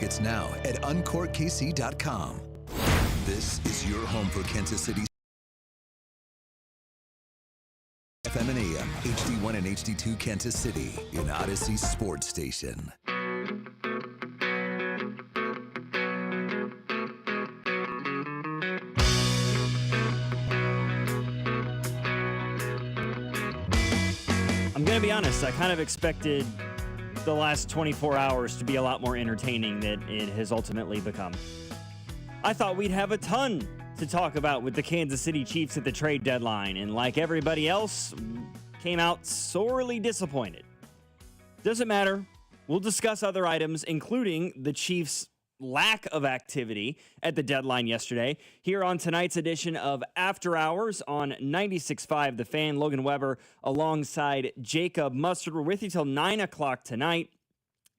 tickets now at uncorkkc.com. This is your home for Kansas City FM and AM, HD1 and HD2 Kansas City in Odyssey Sports Station. I'm going to be honest, I kind of expected the last 24 hours to be a lot more entertaining than it has ultimately become. I thought we'd have a ton to talk about with the Kansas City Chiefs at the trade deadline, and like everybody else, came out sorely disappointed. Doesn't matter. We'll discuss other items, including the Chiefs' lack of activity at the deadline yesterday, here on tonight's edition of After Hours on 96.5 The Fan. Logan Weber alongside Jacob Mustard. We're with you till 9 o'clock tonight.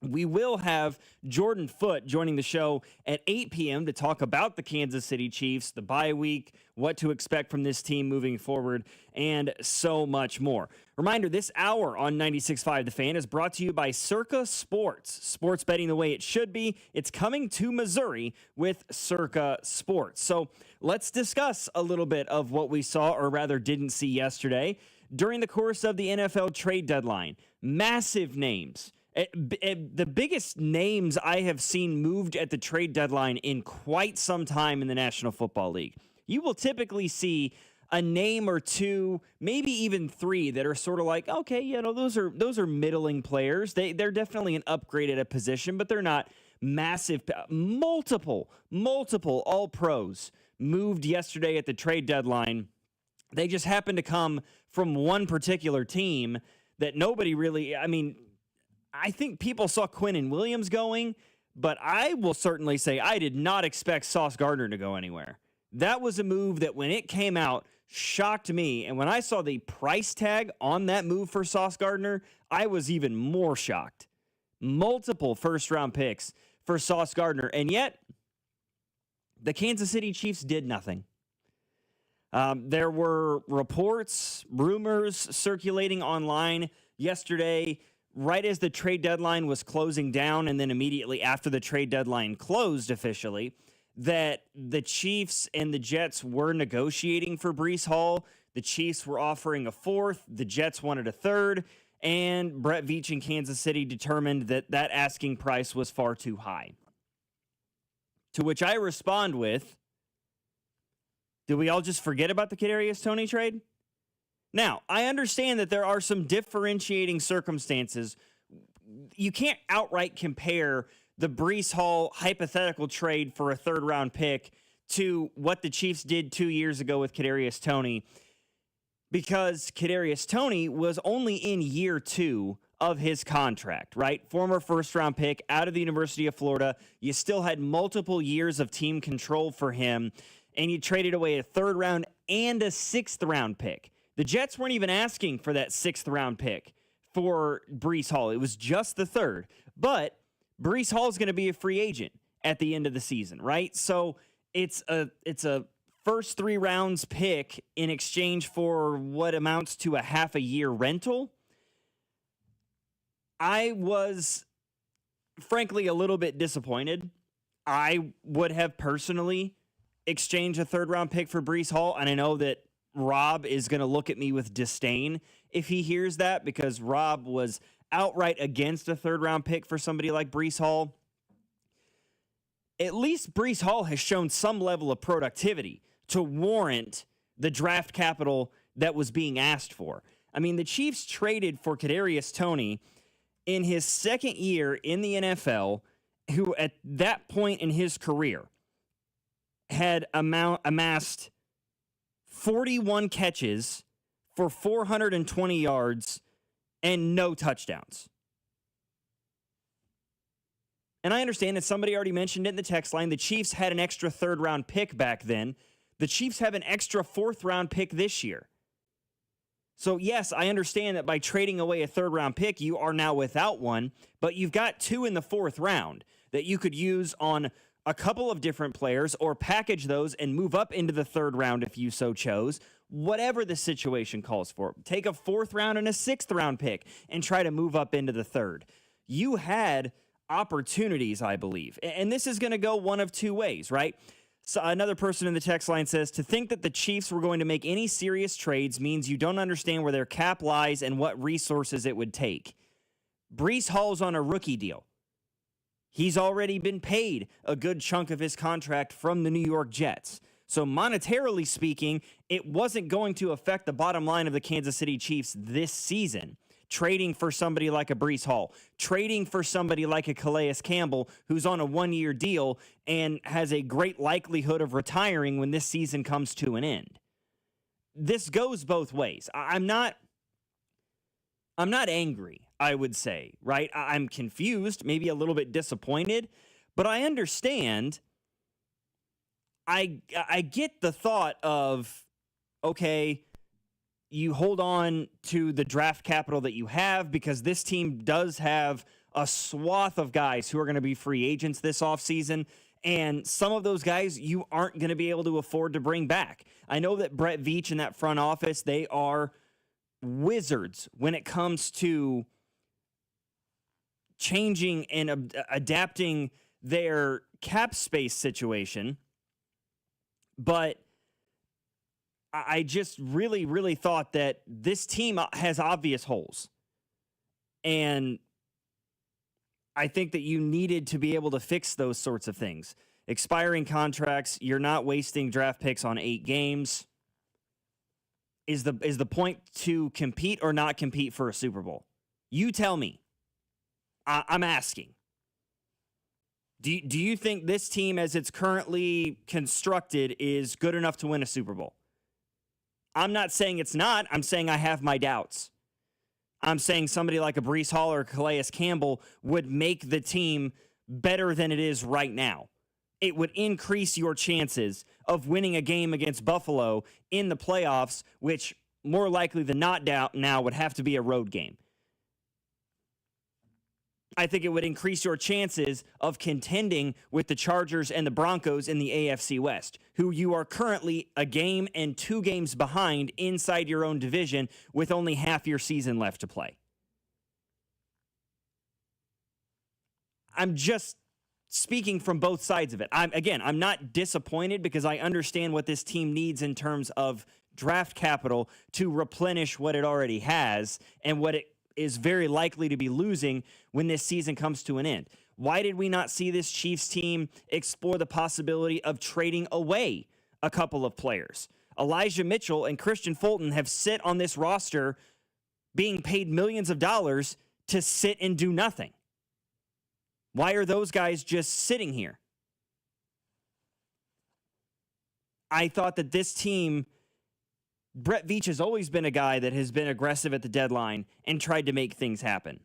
We will have Jordan Foote joining the show at 8 p.m. to talk about the Kansas City Chiefs, the bye week, what to expect from this team moving forward, and so much more. Reminder, this hour on 96.5 The Fan is brought to you by Circa Sports. Sports betting the way it should be. It's coming to Missouri with Circa Sports. So let's discuss a little bit of what we saw, or rather didn't see yesterday, during the course of the NFL trade deadline. Massive names. The biggest names I have seen moved at the trade deadline in quite some time in the National Football League. You will typically see a name or two, maybe even three, that are sort of like, okay, you know, those are middling players. They're definitely an upgrade at a position, but they're not massive. Multiple all pros moved yesterday at the trade deadline. They just happened to come from one particular team that nobody really, I think people saw Quinnen Williams going, but I will certainly say I did not expect Sauce Gardner to go anywhere. That was a move that, when it came out, shocked me. And when I saw the price tag on that move for Sauce Gardner, I was even more shocked. Multiple first-round picks for Sauce Gardner. And yet, the Kansas City Chiefs did nothing. There were reports, rumors circulating online yesterday, right as the trade deadline was closing down, and then immediately after the trade deadline closed officially, that the Chiefs and the Jets were negotiating for Breece Hall. The Chiefs were offering a fourth. The Jets wanted a third. And Brett Veach in Kansas City determined that that asking price was far too high. To which I respond with, did we all just forget about the Kadarius Toney trade? Now, I understand that there are some differentiating circumstances. You can't outright compare the Breece Hall hypothetical trade for a third-round pick to what the Chiefs did 2 years ago with Kadarius Toney, because Kadarius Toney was only in year 2 of his contract, right? Former first-round pick out of the University of Florida. You still had multiple years of team control for him, and you traded away a third-round and a sixth-round pick. The Jets weren't even asking for that sixth-round pick for Breece Hall. It was just the third. But Breece Hall is going to be a free agent at the end of the season, right? So it's a first 3 rounds pick in exchange for what amounts to a half a year rental. I was, frankly, a little bit disappointed. I would have personally exchanged a third-round pick for Breece Hall, and I know that Rob is going to look at me with disdain if he hears that, because Rob was outright against a third-round pick for somebody like Breece Hall. At least Breece Hall has shown some level of productivity to warrant the draft capital that was being asked for. I mean, the Chiefs traded for Kadarius Toney in his second year in the NFL, who at that point in his career had amassed 41 catches for 420 yards and no touchdowns. And I understand that somebody already mentioned it in the text line. The Chiefs had an extra third-round pick back then. The Chiefs have an extra fourth-round pick this year. So, yes, I understand that by trading away a third-round pick, you are now without one, but you've got 2 in the fourth round that you could use on a couple of different players, or package those and move up into the third round if you so chose. Whatever the situation calls for. Take a fourth round and a sixth round pick and try to move up into the third. You had opportunities, I believe. And this is going to go one of two ways, right? So another person in the text line says, to think that the Chiefs were going to make any serious trades means you don't understand where their cap lies and what resources it would take. Breece Hall's on a rookie deal. He's already been paid a good chunk of his contract from the New York Jets. So monetarily speaking, it wasn't going to affect the bottom line of the Kansas City Chiefs this season. Trading for somebody like a Breece Hall, trading for somebody like a Calais Campbell, who's on a one-year deal and has a great likelihood of retiring when this season comes to an end. This goes both ways. I'm not angry, I would say, right? I'm confused, maybe a little bit disappointed, but I understand. I get the thought of, okay, you hold on to the draft capital that you have because this team does have a swath of guys who are going to be free agents this offseason, and some of those guys you aren't going to be able to afford to bring back. I know that Brett Veach and that front office, they are wizards when it comes to changing and adapting their cap space situation, but I just really, really thought that this team has obvious holes. And I think that you needed to be able to fix those sorts of things. Expiring contracts, you're not wasting draft picks on 8 games. Is the point to compete or not compete for a Super Bowl? You tell me. I'm asking. Do you think this team, as it's currently constructed, is good enough to win a Super Bowl? I'm not saying it's not. I'm saying I have my doubts. I'm saying somebody like a Breece Hall or Calais Campbell would make the team better than it is right now. It would increase your chances of winning a game against Buffalo in the playoffs, which more likely than not now would have to be a road game. I think it would increase your chances of contending with the Chargers and the Broncos in the AFC West, who you are currently a game and 2 games behind inside your own division with only half your season left to play. I'm just speaking from both sides of it. I'm not disappointed because I understand what this team needs in terms of draft capital to replenish what it already has and what it is very likely to be losing when this season comes to an end. Why did we not see this Chiefs team explore the possibility of trading away a couple of players? Elijah Mitchell and Christian Fulton have sit on this roster being paid millions of dollars to sit and do nothing. Why are those guys just sitting here? I thought that this team, Brett Veach has always been a guy that has been aggressive at the deadline and tried to make things happen.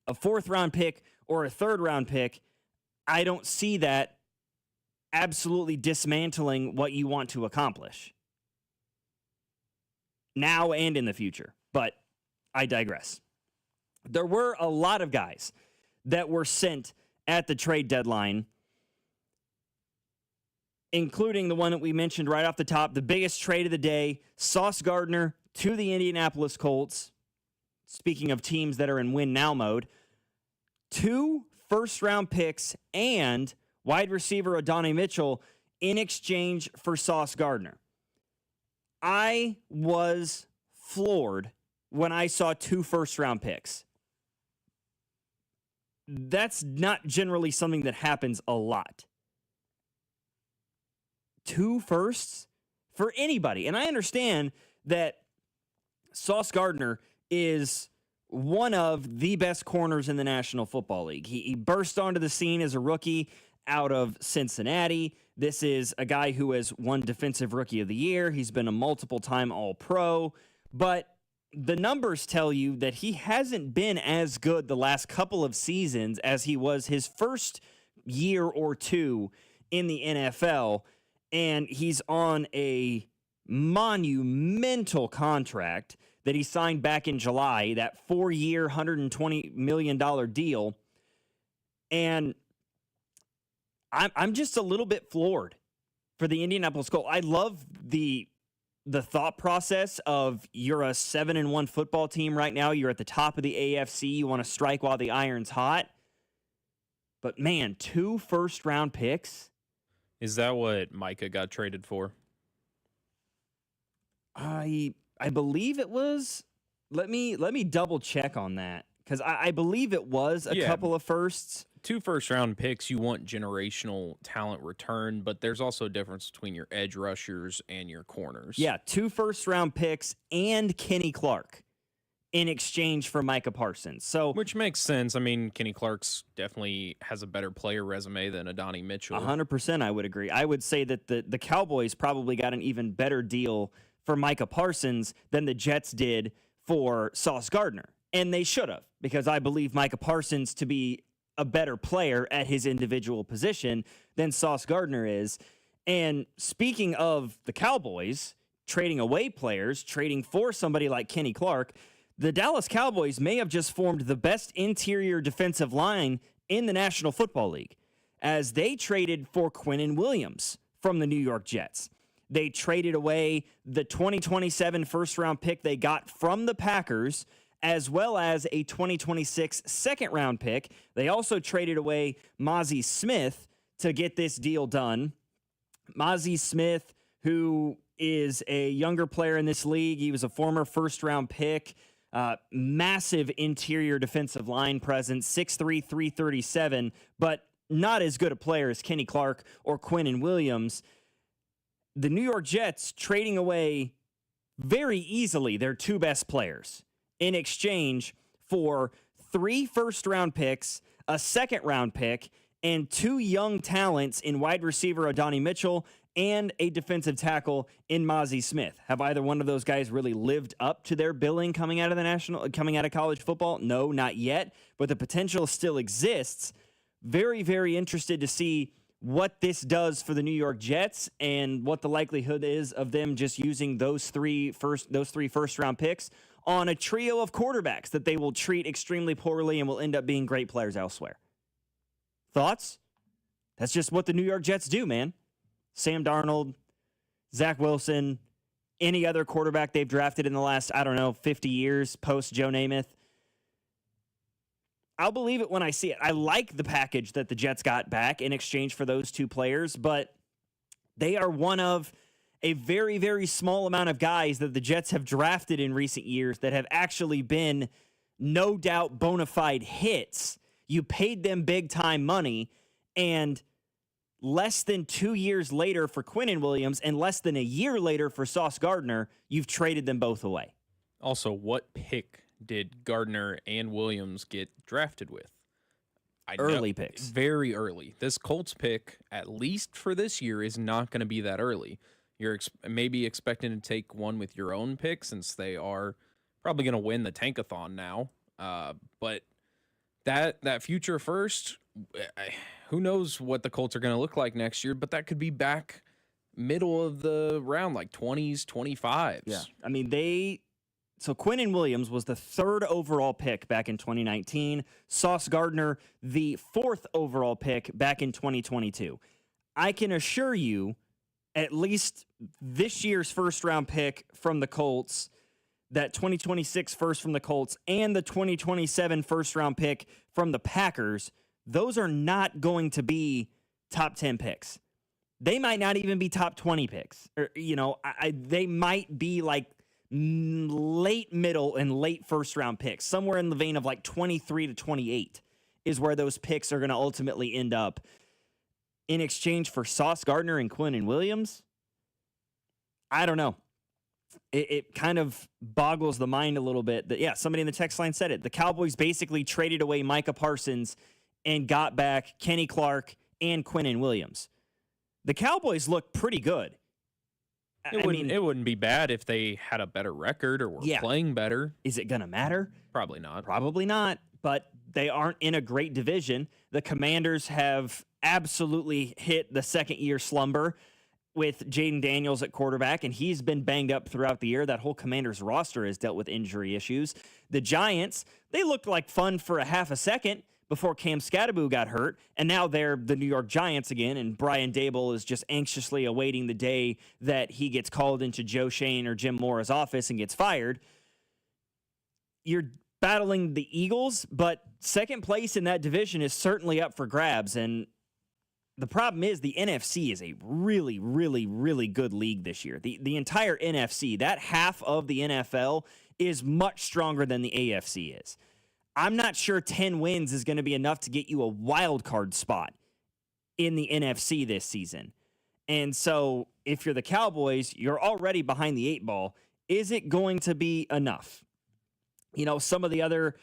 A 4th-round pick or a 3rd-round pick, I don't see that absolutely dismantling what you want to accomplish now and in the future. But I digress. There were a lot of guys that were sent at the trade deadline, including the one that we mentioned right off the top, the biggest trade of the day, Sauce Gardner to the Indianapolis Colts. Speaking of teams that are in win now mode, 2 first-round picks and wide receiver Adonai Mitchell in exchange for Sauce Gardner. I was floored when I saw 2 first-round picks. That's not generally something that happens a lot. 2 firsts for anybody. And I understand that Sauce Gardner is one of the best corners in the National Football League. He burst onto the scene as a rookie out of Cincinnati. This is a guy who has won Defensive Rookie of the Year. He's been a multiple-time All-Pro. But the numbers tell you that he hasn't been as good the last couple of seasons as he was his first year or two in the NFL. And he's on a monumental contract that he signed back in July, that 4-year, $120 million deal. And I'm just a little bit floored for the Indianapolis Colts. I love the thought process of you're a 7-1 football team right now. You're at the top of the AFC. You want to strike while the iron's hot. But man, 2 first-round picks. Is that what Micah got traded for? I believe it was. Let me double check on that, because I believe it was a couple of firsts. 2 first-round picks, you want generational talent return, but there's also a difference between your edge rushers and your corners. Yeah, 2 first-round picks and Kenny Clark in exchange for Micah Parsons. So, which makes sense. I mean, Kenny Clark's definitely has a better player resume than Adonai Mitchell. 100% I would agree. I would say that the Cowboys probably got an even better deal for Micah Parsons than the Jets did for Sauce Gardner. And they should have, because I believe Micah Parsons to be a better player at his individual position than Sauce Gardner is. And speaking of the Cowboys trading away players, trading for somebody like Kenny Clark, the Dallas Cowboys may have just formed the best interior defensive line in the National Football League, as they traded for Quinnen Williams from the New York Jets. They traded away the 2027 first-round pick they got from the Packers, as well as a 2026 second-round pick. They also traded away Mozzie Smith to get this deal done. Mozzie Smith, who is a younger player in this league. He was a former first-round pick. Massive interior defensive line presence, 6'3", 337, but not as good a player as Kenny Clark or Quinnen Williams. The New York Jets trading away very easily their 2 best players in exchange for 3 first-round picks, a second-round pick, and 2 young talents in wide receiver Adonai Mitchell and a defensive tackle in Mozzie Smith. Have either one of those guys really lived up to their billing coming out of college football? No, not yet, but the potential still exists. Very, very interested to see what this does for the New York Jets and what the likelihood is of them just using those 3 first-round picks on a trio of quarterbacks that they will treat extremely poorly and will end up being great players elsewhere. Thoughts? That's just what the New York Jets do, man. Sam Darnold, Zach Wilson, any other quarterback they've drafted in the last, 50 years post Joe Namath. I'll believe it when I see it. I like the package that the Jets got back in exchange for those 2 players, but they are one of a very, very small amount of guys that the Jets have drafted in recent years that have actually been no doubt bona fide hits. You paid them big time money, and less than 2 years later for Quinnen Williams and less than a year later for Sauce Gardner, you've traded them both away. Also, what pick did Gardner and Williams get drafted with? Early picks. Very early. This Colts pick, at least for this year, is not going to be that early. You're maybe expecting to take one with your own pick, since they are probably going to win the Tankathon now. But that future first, who knows what the Colts are going to look like next year, but that could be back middle of the round, like 20s, 25s. Yeah. I mean, so Quinnen Williams was the 3rd overall pick back in 2019. Sauce Gardner, the 4th overall pick back in 2022. I can assure you, at least this year's first-round pick from the Colts, that 2026 first from the Colts, and the 2027 first-round pick from the Packers, those are not going to be top 10 picks. They might not even be top 20 picks. Or, they might be like late middle and late first-round picks. Somewhere in the vein of like 23 to 28 is where those picks are going to ultimately end up. In exchange for Sauce Gardner and Quinnen Williams, I don't know. It kind of boggles the mind a little bit that, somebody in the text line said it. The Cowboys basically traded away Micah Parsons and got back Kenny Clark and Quinnen Williams. The Cowboys look pretty good. It wouldn't be bad if they had a better record or were playing better. Is it going to matter? Probably not. Probably not, but they aren't in a great division. The Commanders have absolutely hit the second-year slumber with Jaden Daniels at quarterback, and he's been banged up throughout the year. That whole Commanders roster has dealt with injury issues. The Giants, they looked like fun for a half a second before Cam Scatterbo got hurt, and now they're the New York Giants again, and Brian Dable is just anxiously awaiting the day that he gets called into Joe Shane or Jim Mora's office and gets fired. You're battling the Eagles, but second place in that division is certainly up for grabs. And the problem is the NFC is a really, really, really good league this year. The entire NFC, that half of the NFL, is much stronger than the AFC is. I'm not sure 10 wins is going to be enough to get you a wild card spot in the NFC this season. And so if you're the Cowboys, you're already behind the 8 ball. Is it going to be enough? You know, some of the other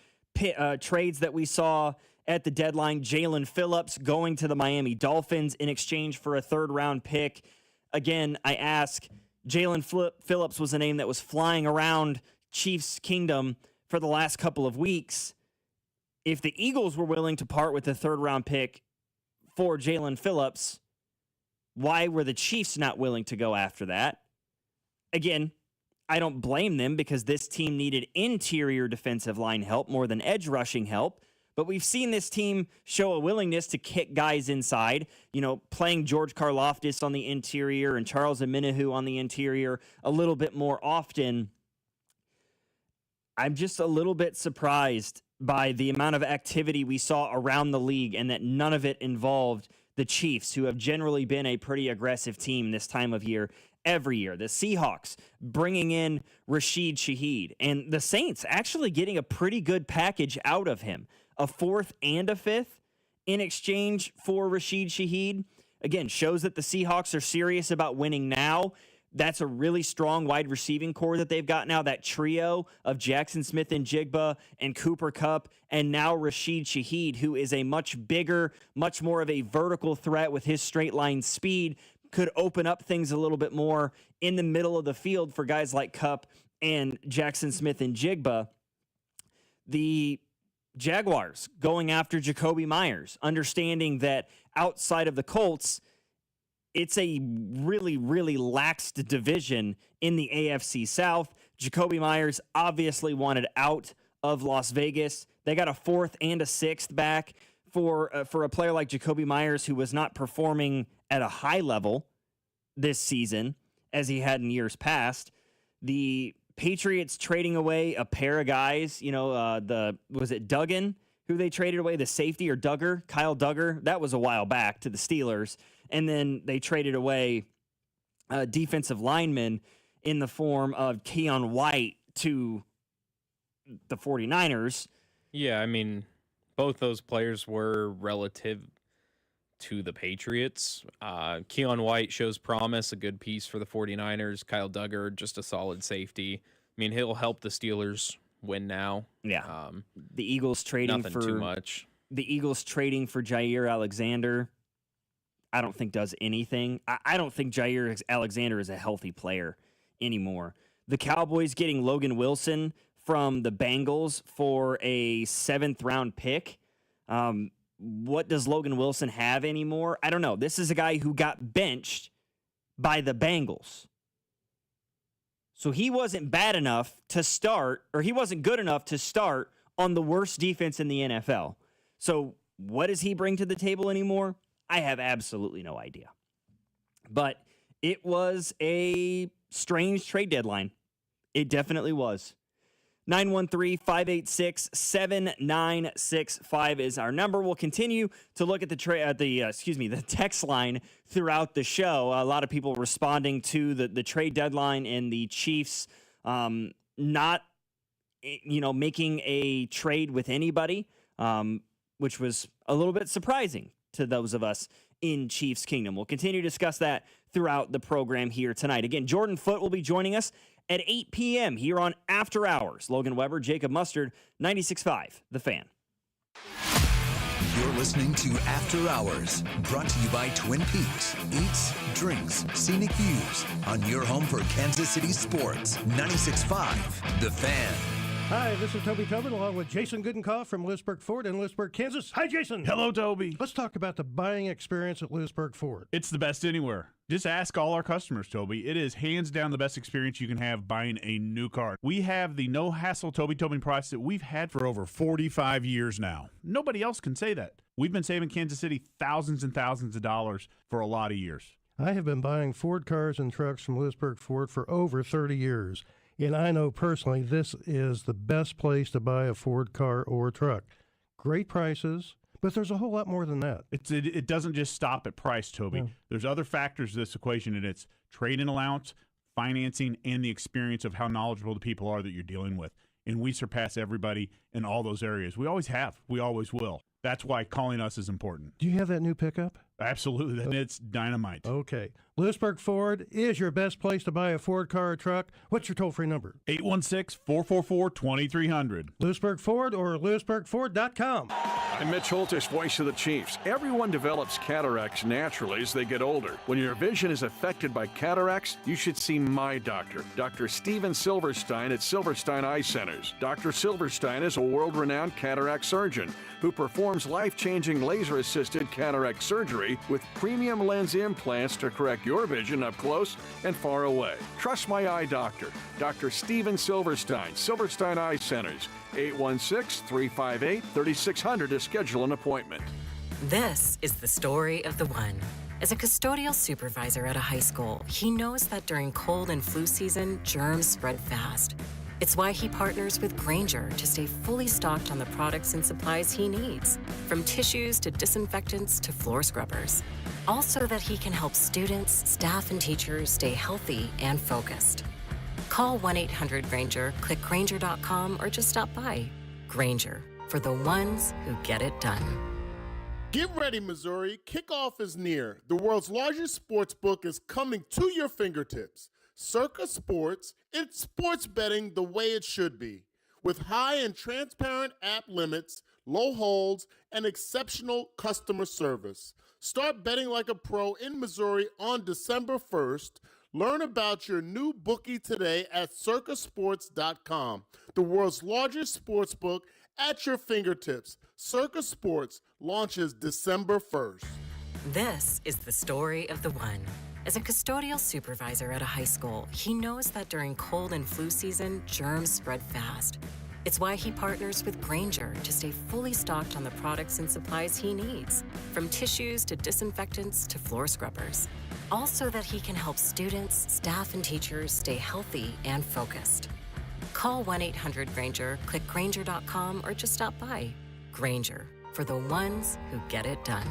trades that we saw at the deadline, Jalen Phillips going to the Miami Dolphins in exchange for a third-round pick. Again, I ask, Jalen Phillips was a name that was flying around Chiefs Kingdom for the last couple of weeks. If the Eagles were willing to part with the third-round pick for Jalen Phillips, why were the Chiefs not willing to go after that? Again, I don't blame them because this team needed interior defensive line help more than edge rushing help. But we've seen this team show a willingness to kick guys inside, you know, playing George Karlaftis on the interior and Charles Omenihu on the interior a little bit more often. I'm just a little bit surprised by the amount of activity we saw around the league and that none of it involved the Chiefs, who have generally been a pretty aggressive team this time of year. Every year, the Seahawks bringing in Rashid Shaheed, and the Saints actually getting a pretty good package out of him, a 4th and a 5th in exchange for Rashid Shaheed. Again, shows that the Seahawks are serious about winning now. That's a really strong wide receiving core that they've got now, that trio of Jackson Smith and Jigba and Cooper Kupp, and now Rashid Shaheed, who is a much bigger, much more of a vertical threat with his straight line speed, could open up things a little bit more in the middle of the field for guys like Kupp and Jackson Smith and Jigba. The Jaguars going after Jacoby Myers, understanding that outside of the Colts, it's a really, really laxed division in the AFC South. Jacoby Myers obviously wanted out of Las Vegas. They got a 4th and a 6th back for a player like Jacoby Myers, who was not performing at a high level this season as he had in years past. The Patriots trading away a pair of guys, you know, was it Duggan who they traded away, the safety, or Kyle Duggar? That was a while back, to the Steelers. And then they traded away defensive linemen in the form of Keon White to the 49ers. Yeah, I mean, both those players were relative to the Patriots. Keon White shows promise, a good piece for the 49ers. Kyle Duggar, just a solid safety. I mean, he'll help the Steelers win now. Yeah. The Eagles trading nothing too much. The Eagles trading for Jair Alexander, I don't think does anything. I don't think Jair Alexander is a healthy player anymore. The Cowboys getting Logan Wilson from the Bengals for a 7th-round pick. What does Logan Wilson have anymore? I don't know. This is a guy who got benched by the Bengals. So he wasn't bad enough to start, or he wasn't good enough to start on the worst defense in the NFL. So what does he bring to the table anymore? I have absolutely no idea. But it was a strange trade deadline. It definitely was. 913-586-7965 is our number. We'll continue to look at the text line throughout the show. A lot of people responding to the trade deadline and the Chiefs not making a trade with anybody, which was a little bit surprising to those of us in Chiefs Kingdom. We'll continue to discuss that throughout the program here tonight. Again, Jordan Foote will be joining us at 8 p.m. here on After Hours. Logan Weber, Jacob Mustard, 96.5, The Fan. You're listening to After Hours, brought to you by Twin Peaks. Eats, drinks, scenic views on your home for Kansas City sports. 96.5, The Fan. Hi, this is Toby Tobin along with Jason Goodenkoff from Lewisburg Ford in Lewisburg, Kansas. Hi, Jason. Hello, Toby. Let's talk about the buying experience at Lewisburg Ford. It's the best anywhere. Just ask all our customers, Toby. It is hands down the best experience you can have buying a new car. We have the no-hassle Toby Tobin price that we've had for over 45 years now. Nobody else can say that. We've been saving Kansas City thousands and thousands of dollars for a lot of years. I have been buying Ford cars and trucks from Lewisburg Ford for over 30 years. And I know personally this is the best place to buy a Ford car or truck. Great prices, but there's a whole lot more than that. It doesn't just stop at price, Toby. Yeah. There's other factors to this equation, and it's trade-in allowance, financing, and the experience of how knowledgeable the people are that you're dealing with. And we surpass everybody in all those areas. We always have. We always will. That's why calling us is important. Do you have that new pickup? Absolutely. And it's dynamite. Okay. Lewisburg Ford is your best place to buy a Ford car or truck. What's your toll-free number? 816-444-2300. Lewisburg Ford or lewisburgford.com. I'm Mitch Holtis, voice of the Chiefs. Everyone develops cataracts naturally as they get older. When your vision is affected by cataracts, you should see my doctor, Dr. Steven Silverstein at Silverstein Eye Centers. Dr. Silverstein is a world-renowned cataract surgeon who performs life-changing laser-assisted cataract surgery with premium lens implants to correct your vision up close and far away. Trust my eye doctor, Dr. Steven Silverstein, Silverstein Eye Centers, 816-358-3600 to schedule an appointment. This is the story of the one. As a custodial supervisor at a high school, he knows that during cold and flu season, germs spread fast. It's why he partners with Grainger to stay fully stocked on the products and supplies he needs, from tissues to disinfectants to floor scrubbers. All so that he can help students, staff, and teachers stay healthy and focused. Call 1-800-GRAINGER, click Grainger.com, or just stop by. Grainger, for the ones who get it done. Get ready, Missouri. Kickoff is near. The world's largest sports book is coming to your fingertips. Circa Sports, it's sports betting the way it should be. With high and transparent app limits, low holds, and exceptional customer service. Start betting like a pro in Missouri on December 1st. Learn about your new bookie today at circasports.com. The world's largest sports book at your fingertips. Circa Sports launches December 1st. This is the story of the one. As a custodial supervisor at a high school, he knows that during cold and flu season, germs spread fast. It's why he partners with Grainger to stay fully stocked on the products and supplies he needs, from tissues to disinfectants to floor scrubbers. All so that he can help students, staff, and teachers stay healthy and focused. Call 1-800-GRAINGER, click Grainger.com, or just stop by. Grainger, for the ones who get it done.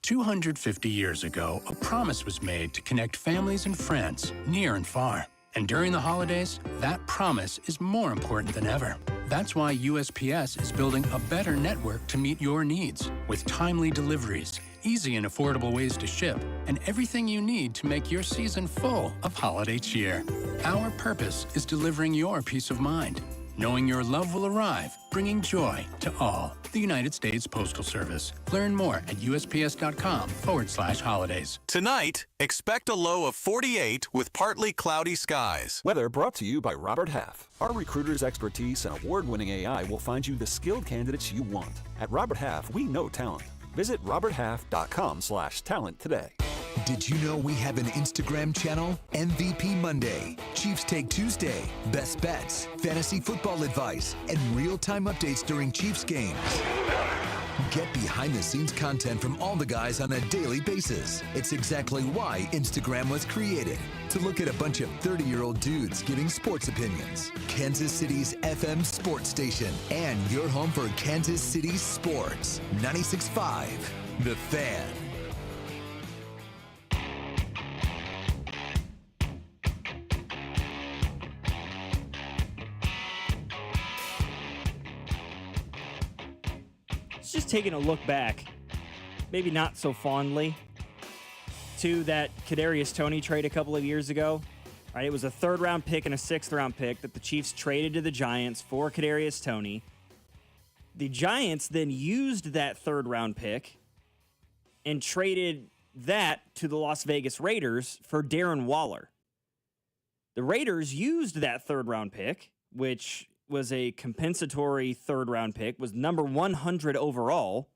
250 years ago, a promise was made to connect families and friends near and far. And during the holidays, that promise is more important than ever. That's why USPS is building a better network to meet your needs, with timely deliveries, easy and affordable ways to ship, and everything you need to make your season full of holiday cheer. Our purpose is delivering your peace of mind, knowing your love will arrive, bringing joy to all. The United States Postal Service. Learn more at USPS.com/holidays. Tonight, expect a low of 48 with partly cloudy skies. Weather brought to you by Robert Half. Our recruiters' expertise and award-winning AI will find you the skilled candidates you want. At Robert Half, we know talent. Visit roberthalf.com/talent today. Did you know we have an Instagram channel? MVP Monday, Chiefs Take Tuesday, best bets, fantasy football advice, and real-time updates during Chiefs games. Get behind-the-scenes content from all the guys on a daily basis. It's exactly why Instagram was created, to look at a bunch of 30-year-old dudes giving sports opinions. Kansas City's FM sports station and your home for Kansas City sports. 96.5, The Fan. Just taking a look back, maybe not so fondly, to that Kadarius Toney trade a couple of years ago. Right, it was a third-round pick and a sixth-round pick that the Chiefs traded to the Giants for Kadarius Toney. The Giants then used that third-round pick and traded that to the Las Vegas Raiders for Darren Waller. The Raiders used that third-round pick, which was a compensatory third-round pick, was number 100 overall,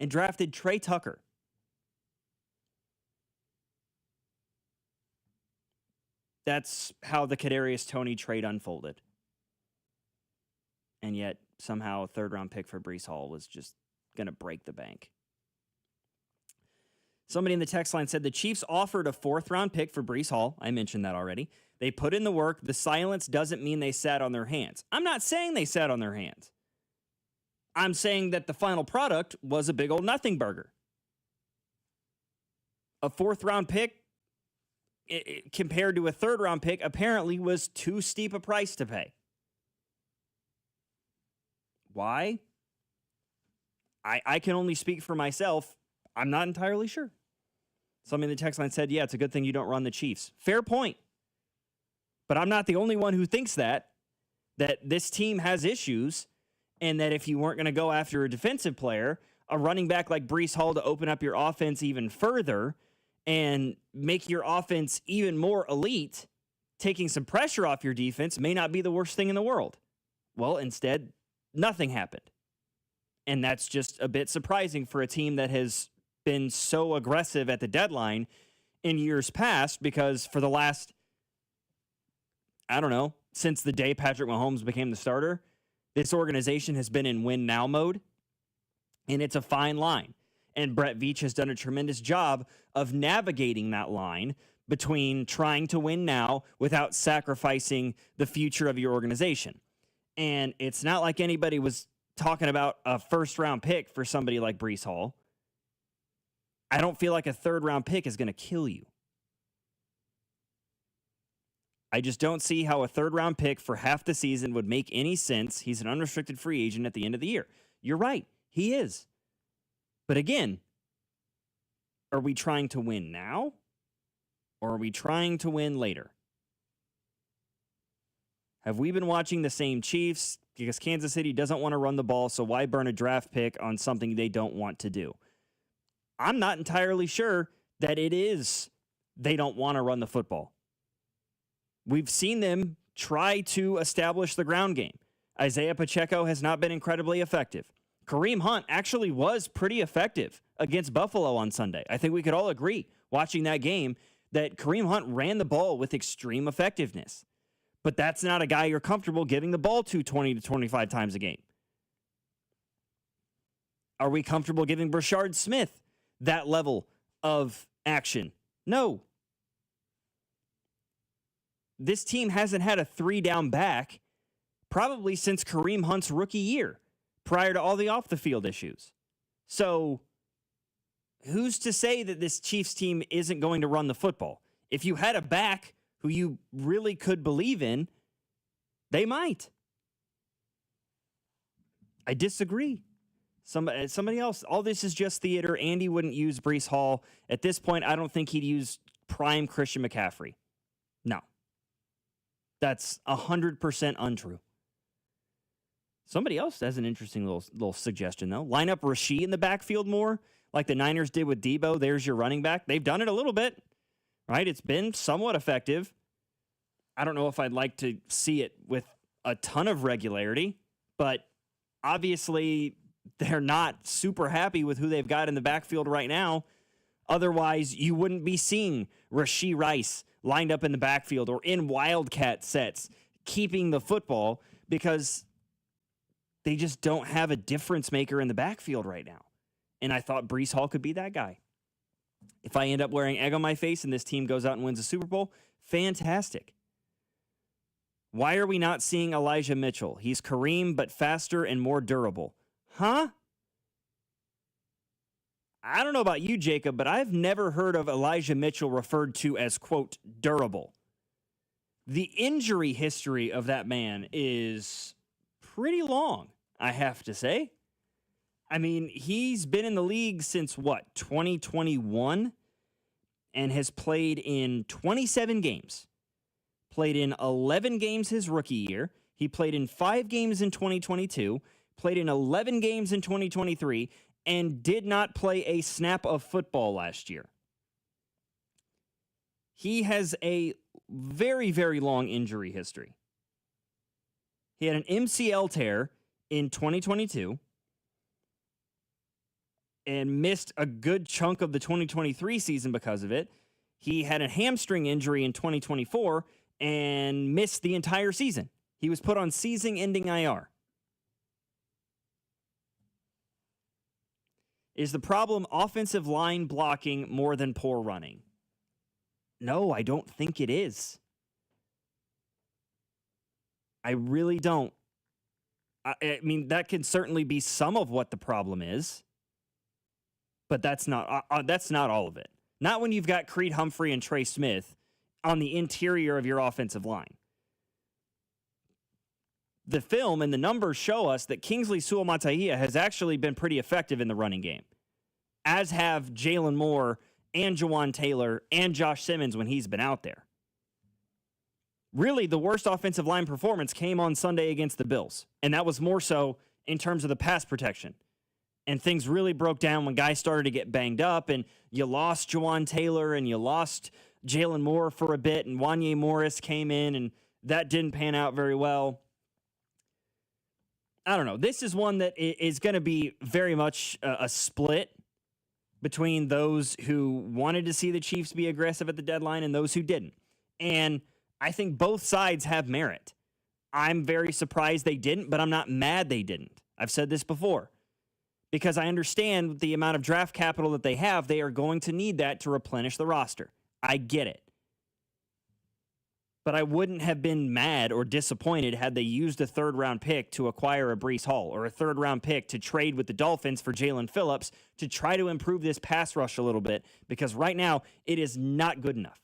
and drafted Trey Tucker. That's how the Kadarius Toney trade unfolded. And yet, somehow, a third-round pick for Breece Hall was just going to break the bank. Somebody in the text line said the Chiefs offered a 4th-round pick for Breece Hall. I mentioned that already. They put in the work. The silence doesn't mean they sat on their hands. I'm not saying they sat on their hands. I'm saying that the final product was a big old nothing burger. A 4th-round pick compared to a 3rd-round pick apparently was too steep a price to pay. Why? I can only speak for myself. I'm not entirely sure. Somebody in the text line said, yeah, it's a good thing you don't run the Chiefs. Fair point. But I'm not the only one who thinks that this team has issues, and that if you weren't going to go after a defensive player, a running back like Breece Hall to open up your offense even further and make your offense even more elite, taking some pressure off your defense may not be the worst thing in the world. Well, instead, nothing happened. And that's just a bit surprising for a team that has been so aggressive at the deadline in years past, because for the last, I don't know, since the day Patrick Mahomes became the starter, this organization has been in win now mode, and it's a fine line. And Brett Veach has done a tremendous job of navigating that line between trying to win now without sacrificing the future of your organization. And it's not like anybody was talking about a 1st-round pick for somebody like Breece Hall. I don't feel like a 3rd-round pick is going to kill you. I just don't see how a 3rd-round pick for half the season would make any sense. He's an unrestricted free agent at the end of the year. You're right. He is. But again, are we trying to win now, or are we trying to win later? Have we been watching the same Chiefs? Because Kansas City doesn't want to run the ball, so why burn a draft pick on something they don't want to do? I'm not entirely sure that it is they don't want to run the football. We've seen them try to establish the ground game. Isaiah Pacheco has not been incredibly effective. Kareem Hunt actually was pretty effective against Buffalo on Sunday. I think we could all agree, watching that game, that Kareem Hunt ran the ball with extreme effectiveness. But that's not a guy you're comfortable giving the ball to 20 to 25 times a game. Are we comfortable giving Brashard Smith that level of action? No. This team hasn't had a 3-down back probably since Kareem Hunt's rookie year, prior to all the off-the-field issues. So who's to say that this Chiefs team isn't going to run the football? If you had a back who you really could believe in, they might. I disagree. Somebody else, all this is just theater. Andy wouldn't use Breece Hall. At this point, I don't think he'd use prime Christian McCaffrey. No. That's 100% untrue. Somebody else has an interesting little suggestion, though. Line up Rasheed in the backfield more, like the Niners did with Debo. There's your running back. They've done it a little bit, right? It's been somewhat effective. I don't know if I'd like to see it with a ton of regularity, but obviously they're not super happy with who they've got in the backfield right now. Otherwise, you wouldn't be seeing Rashee Rice lined up in the backfield or in wildcat sets, keeping the football, because they just don't have a difference maker in the backfield right now. And I thought Breece Hall could be that guy. If I end up wearing egg on my face and this team goes out and wins a Super Bowl, fantastic. Why are we not seeing Elijah Mitchell? He's Kareem, but faster and more durable. Huh? I don't know about you, Jacob, but I've never heard of Elijah Mitchell referred to as, quote, durable. The injury history of that man is pretty long, I have to say. I mean, he's been in the league since, 2021? And has played in 27 games. Played in 11 games his rookie year. He played in 5 games in 2022. Played in 11 games in 2023. And did not play a snap of football last year. He has a very, very long injury history. He had an MCL tear in 2022 and missed a good chunk of the 2023 season because of it. He had a hamstring injury in 2024 and missed the entire season. He was put on season-ending IR. Is the problem offensive line blocking more than poor running? No, I don't think it is. I really don't. I mean, that can certainly be some of what the problem is, but that's not all of it. Not when you've got Creed Humphrey and Trey Smith on the interior of your offensive line. The film and the numbers show us that Kingsley Suamataia has actually been pretty effective in the running game, as have Jalen Moore and Jawan Taylor and Josh Simmons when he's been out there. Really, the worst offensive line performance came on Sunday against the Bills, and that was more so in terms of the pass protection. And things really broke down when guys started to get banged up, and you lost Jawan Taylor and you lost Jalen Moore for a bit, and Wanye Morris came in, and that didn't pan out very well. I don't know. This is one that is going to be very much a split between those who wanted to see the Chiefs be aggressive at the deadline and those who didn't. And I think both sides have merit. I'm very surprised they didn't, but I'm not mad they didn't. I've said this before. Because I understand the amount of draft capital that they have, they are going to need that to replenish the roster. I get it. But I wouldn't have been mad or disappointed had they used a third-round pick to acquire a Breece Hall or a third-round pick to trade with the Dolphins for Jalen Phillips to try to improve this pass rush a little bit, because right now it is not good enough.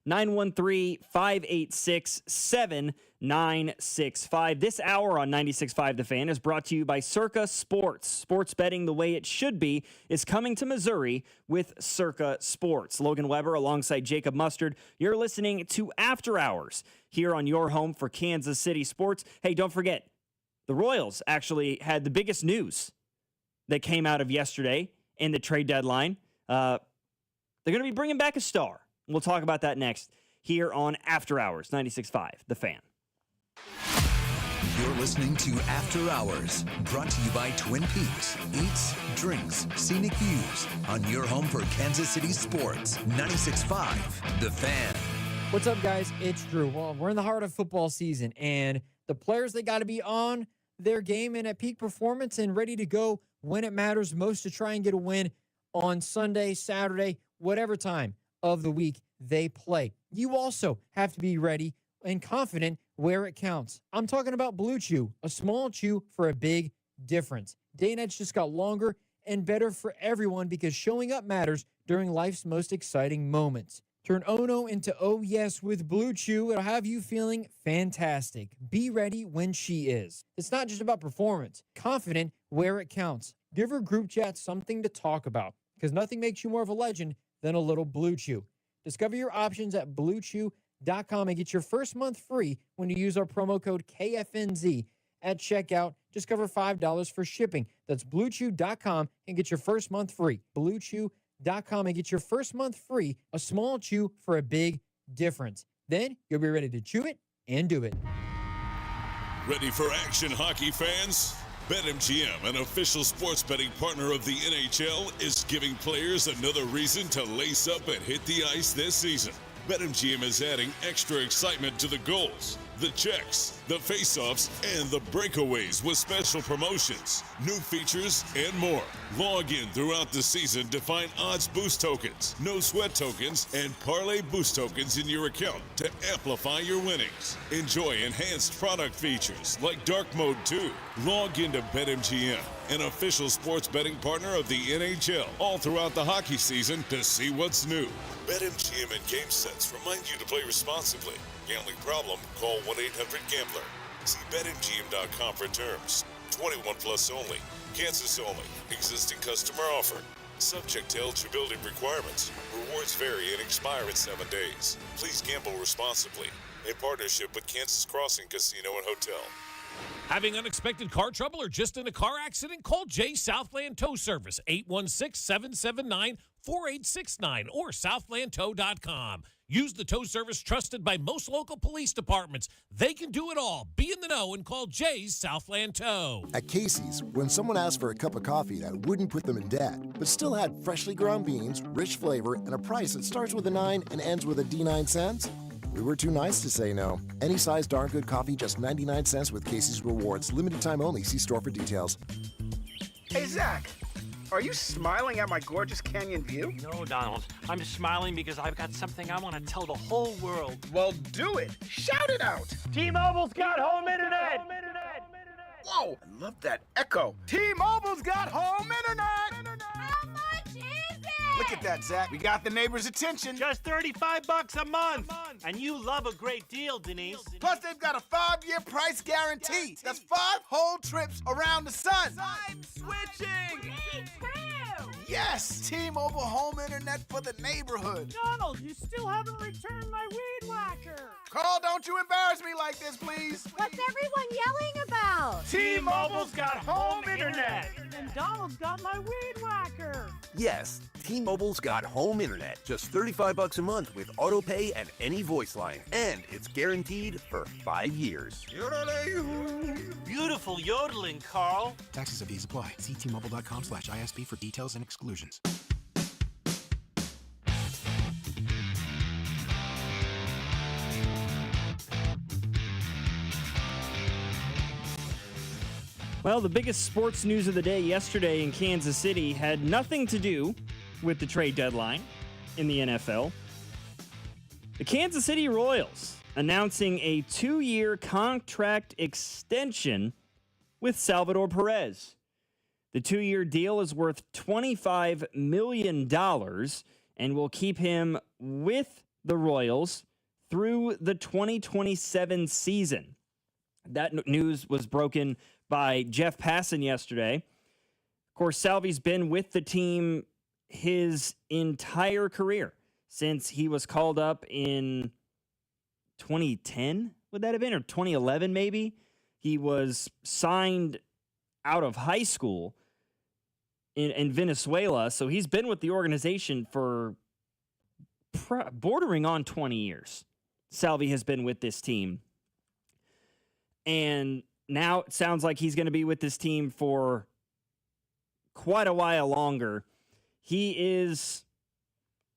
913-586-7965. This hour on 96.5 The Fan is brought to you by Circa Sports. Sports betting the way it should be is coming to Missouri with Circa Sports. Logan Weber alongside Jacob Mustard. You're listening to After Hours here on your home for Kansas City sports. Hey, don't forget, the Royals actually had the biggest news that came out of yesterday in the trade deadline. They're going to be bringing back a star. We'll talk about that next here on After Hours, 96.5, The Fan. You're listening to After Hours, brought to you by Twin Peaks. Eats, drinks, scenic views on your home for Kansas City sports. 96.5, The Fan. What's up, guys? It's Drew. Well, we're in the heart of football season, and the players, they got to be on their game and at peak performance and ready to go when it matters most to try and get a win on Sunday, Saturday, whatever time of the week they play. You also have to be ready and confident where it counts. I'm talking about Blue Chew, a small chew for a big difference. Day and nights just got longer and better for everyone because showing up matters during life's most exciting moments. Turn oh no into oh yes with Blue Chew. It'll have you feeling fantastic. Be ready when she is. It's not just about performance. Confident where it counts. Give her group chat something to talk about because nothing makes you more of a legend than a little Blue Chew. Discover your options at BlueChew.com and get your first month free when you use our promo code KFNZ at checkout. Just cover $5 for shipping. That's BlueChew.com and get your first month free. BlueChew.com and get your first month free. A small chew for a big difference. Then you'll be ready to chew it and do it. Ready for action, hockey fans? BetMGM, an official sports betting partner of the NHL, is giving players another reason to lace up and hit the ice this season. BetMGM is adding extra excitement to the goals, the checks, the face-offs, and the breakaways with special promotions, new features, and more. Log in throughout the season to find odds boost tokens, no sweat tokens, and parlay boost tokens in your account to amplify your winnings. Enjoy enhanced product features like Dark Mode 2. Log into BetMGM, an official sports betting partner of the NHL, all throughout the hockey season to see what's new. BetMGM and GameSense remind you to play responsibly. Gambling problem? Call 1-800-GAMBLER. See BetMGM.com for terms. 21 plus only. Kansas only. Existing customer offer. Subject to eligibility requirements. Rewards vary and expire in 7 days. Please gamble responsibly. In partnership with Kansas Crossing Casino and Hotel. Having unexpected car trouble or just in a car accident? Call Jay Southland Tow Service, 816-779-4869 or southlandtow.com. Use the tow service trusted by most local police departments. They can do it all. Be in the know and call Jay's Southland Tow. At Casey's, when someone asked for a cup of coffee that wouldn't put them in debt, but still had freshly ground beans, rich flavor, and a price that starts with a 9 and ends with a D9 cents, we were too nice to say no. Any size darn good coffee, just 99 cents with Casey's Rewards. Limited time only. See store for details. Hey, Zach, are you smiling at my gorgeous canyon view? No, Donald. I'm smiling because I've got something I want to tell the whole world. Well, do it. Shout it out. T-Mobile's got home internet. Whoa, I love that echo. T-Mobile's got home internet. How much is it? Look at that, Zach. We got the neighbor's attention. Just $35 a month. And you love a great deal, Denise. Plus, they've got a 5-year price guarantee. That's 5 whole trips around the sun. I'm switching. Me too. Yes, T-Mobile home internet for the neighborhood. Donald, you still haven't returned my weed whacker. Carl, don't you embarrass me like this, please. What's everyone yelling about? T-Mobile's got home internet. And Donald's got my weed whacker. Yes, T-Mobile's got home internet. Just $35 a month with auto pay and any voice line. And it's guaranteed for 5 years. Beautiful yodeling, Carl. Taxes and fees apply. See T-Mobile.com/ISP for details and exclusions. Well, the biggest sports news of the day yesterday in Kansas City had nothing to do with the trade deadline in the NFL. The Kansas City Royals announcing a 2-year contract extension with Salvador Perez. The 2-year deal is worth $25 million and will keep him with the Royals through the 2027 season. That news was broken by Jeff Passan yesterday. Of course, Salvy's been with the team his entire career since he was called up in 2010, would that have been, or 2011 maybe? He was signed out of high school in Venezuela, so he's been with the organization for bordering on 20 years. Salvy has been with this team. And now it sounds like he's going to be with this team for quite a while longer. He is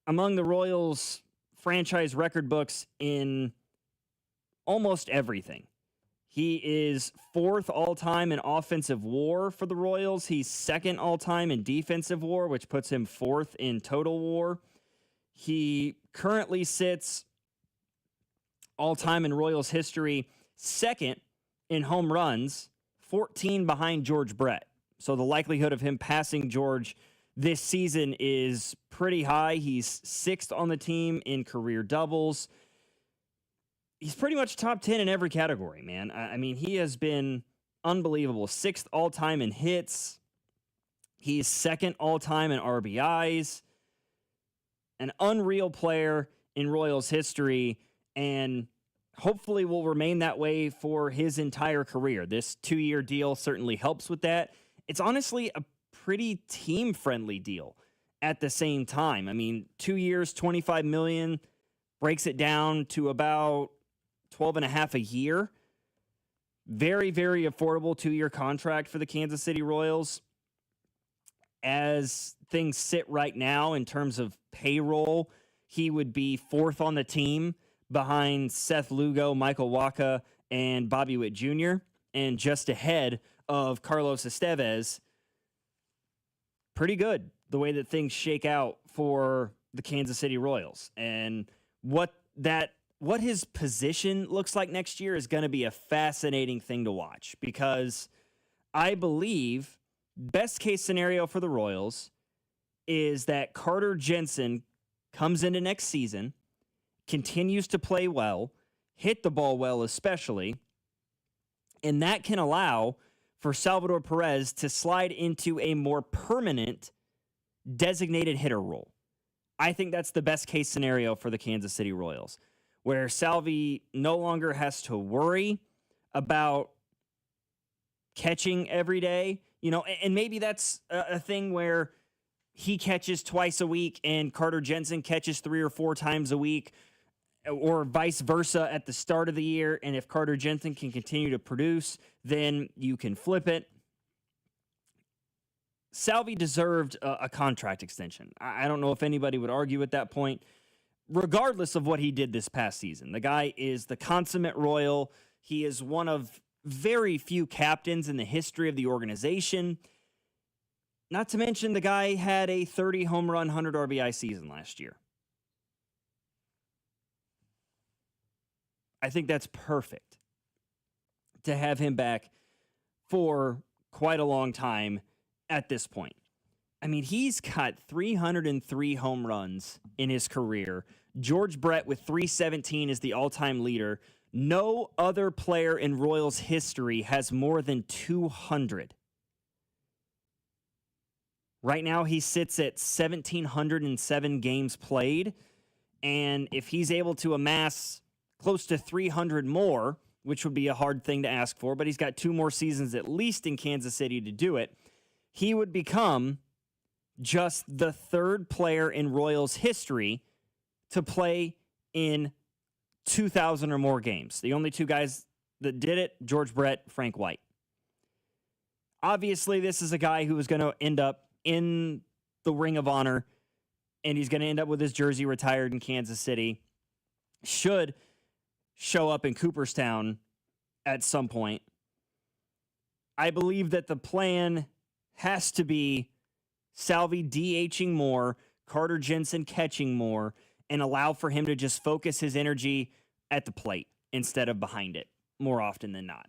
among the Royals franchise record books in almost everything. He is 4th all-time in offensive WAR for the Royals. He's 2nd all-time in defensive WAR, which puts him 4th in total WAR. He currently sits all-time in Royals history 2nd in home runs, 14 behind George Brett. So the likelihood of him passing George this season is pretty high. He's 6th on the team in career doubles. He's pretty much top 10 in every category, man. I mean, he has been unbelievable. 6th all-time in hits. He's 2nd all-time in RBIs. An unreal player in Royals history, and hopefully will remain that way for his entire career. This 2-year deal certainly helps with that. It's honestly a pretty team-friendly deal at the same time. I mean, 2 years, $25 million, breaks it down to about 12.5 a year. Very, very affordable 2-year contract for the Kansas City Royals. As things sit right now in terms of payroll, he would be 4th on the team behind Seth Lugo, Michael Wacha, and Bobby Witt Jr., and just ahead of Carlos Estevez. Pretty good the way that things shake out for the Kansas City Royals. And what his position looks like next year is going to be a fascinating thing to watch, because I believe best case scenario for the Royals is that Carter Jensen comes into next season, continues to play well, hit the ball well especially, and that can allow for Salvador Perez to slide into a more permanent designated hitter role. I think that's the best case scenario for the Kansas City Royals, where Salvy no longer has to worry about catching every day, and maybe that's a thing where he catches twice a week and Carter Jensen catches 3 or 4 times a week, or vice versa at the start of the year. And if Carter Jensen can continue to produce, then you can flip it. Salvy deserved a contract extension. I don't know if anybody would argue at that point, regardless of what he did this past season. The guy is the consummate Royal. He is one of very few captains in the history of the organization. Not to mention the guy had a 30 home run, 100 RBI season last year. I think that's perfect to have him back for quite a long time at this point. I mean, he's got 303 home runs in his career. George Brett with 317 is the all-time leader. No other player in Royals history has more than 200. Right now, he sits at 1,707 games played. And if he's able to amass close to 300 more, which would be a hard thing to ask for, but he's got 2 more seasons at least in Kansas City to do it, he would become just the 3rd player in Royals history to play in 2,000 or more games. The only 2 guys that did it, George Brett, Frank White. Obviously, this is a guy who is going to end up in the Ring of Honor, and he's going to end up with his jersey retired in Kansas City. Should show up in Cooperstown at some point. I believe that the plan has to be Salvi DHing more, Carter Jensen catching more, and allow for him to just focus his energy at the plate instead of behind it more often than not.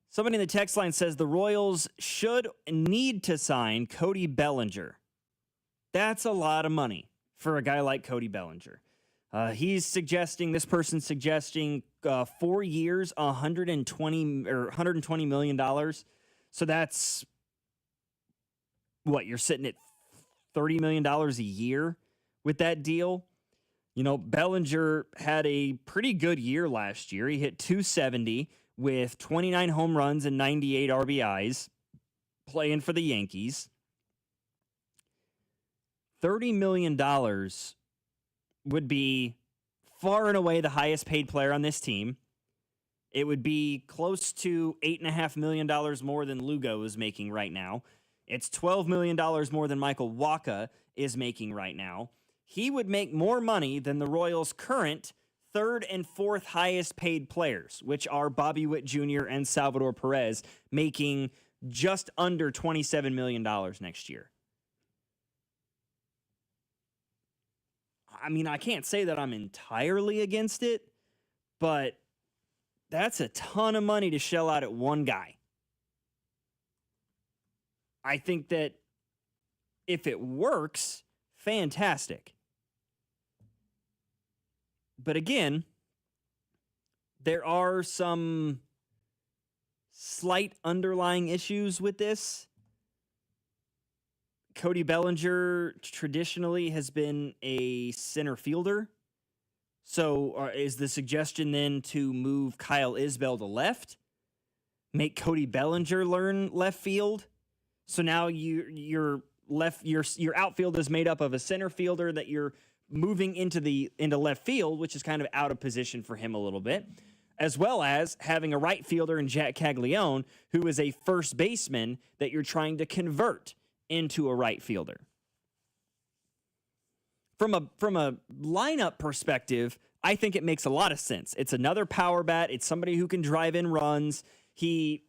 Somebody in the text line says the Royals should need to sign Cody Bellinger. That's a lot of money for a guy like Cody Bellinger. This person's suggesting 4 years, $120 million. So that's what you're sitting at $30 million a year with that deal. You know, Bellinger had a pretty good year last year. He hit 270 with 29 home runs and 98 RBIs playing for the Yankees. $30 million would be far and away the highest paid player on this team. It would be close to $8.5 million more than Lugo is making right now. It's $12 million more than Michael Wacha is making right now. He would make more money than the Royals' current 3rd and 4th highest paid players, which are Bobby Witt Jr. and Salvador Perez, making just under $27 million next year. I mean, I can't say that I'm entirely against it, but that's a ton of money to shell out at one guy. I think that if it works, fantastic. But again, there are some slight underlying issues with this. Cody Bellinger traditionally has been a center fielder. So is the suggestion then to move Kyle Isbell to left? Make Cody Bellinger learn left field? So now your outfield is made up of a center fielder that you're moving into left field, which is kind of out of position for him a little bit, as well as having a right fielder in Jack Caglione, who is a first baseman that you're trying to convert into a right fielder. From a lineup perspective, I think it makes a lot of sense. It's another power bat. It's somebody who can drive in runs. He,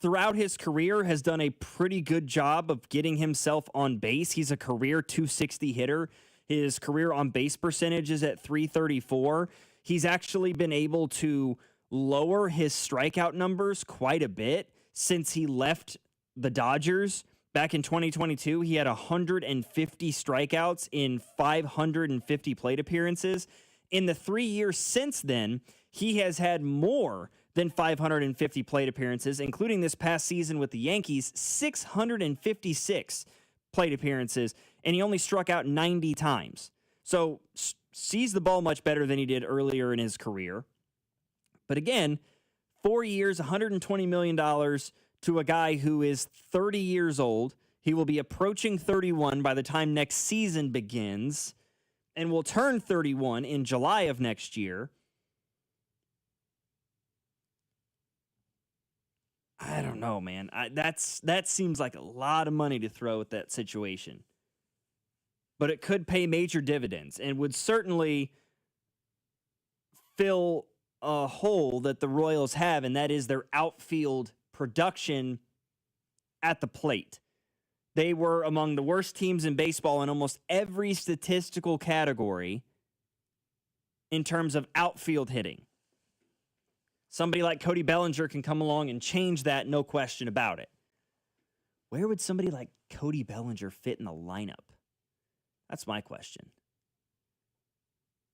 throughout his career, has done a pretty good job of getting himself on base. He's a career 260 hitter. His career on base percentage is at 334. He's actually been able to lower his strikeout numbers quite a bit since he left the Dodgers. Back in 2022, he had 150 strikeouts in 550 plate appearances. In the 3 years since then, he has had more than 550 plate appearances, including this past season with the Yankees, 656 plate appearances, and he only struck out 90 times. So sees the ball much better than he did earlier in his career. But again, 4 years, $120 million to a guy who is 30 years old. He will be approaching 31 by the time next season begins and will turn 31 in July of next year. I don't know, man. That seems like a lot of money to throw at that situation. But it could pay major dividends and would certainly fill a hole that the Royals have, and that is their outfield production at the plate. They were among the worst teams in baseball in almost every statistical category in terms of outfield hitting. Somebody like Cody Bellinger can come along and change that, no question about it. Where would somebody like Cody Bellinger fit in the lineup? That's my question.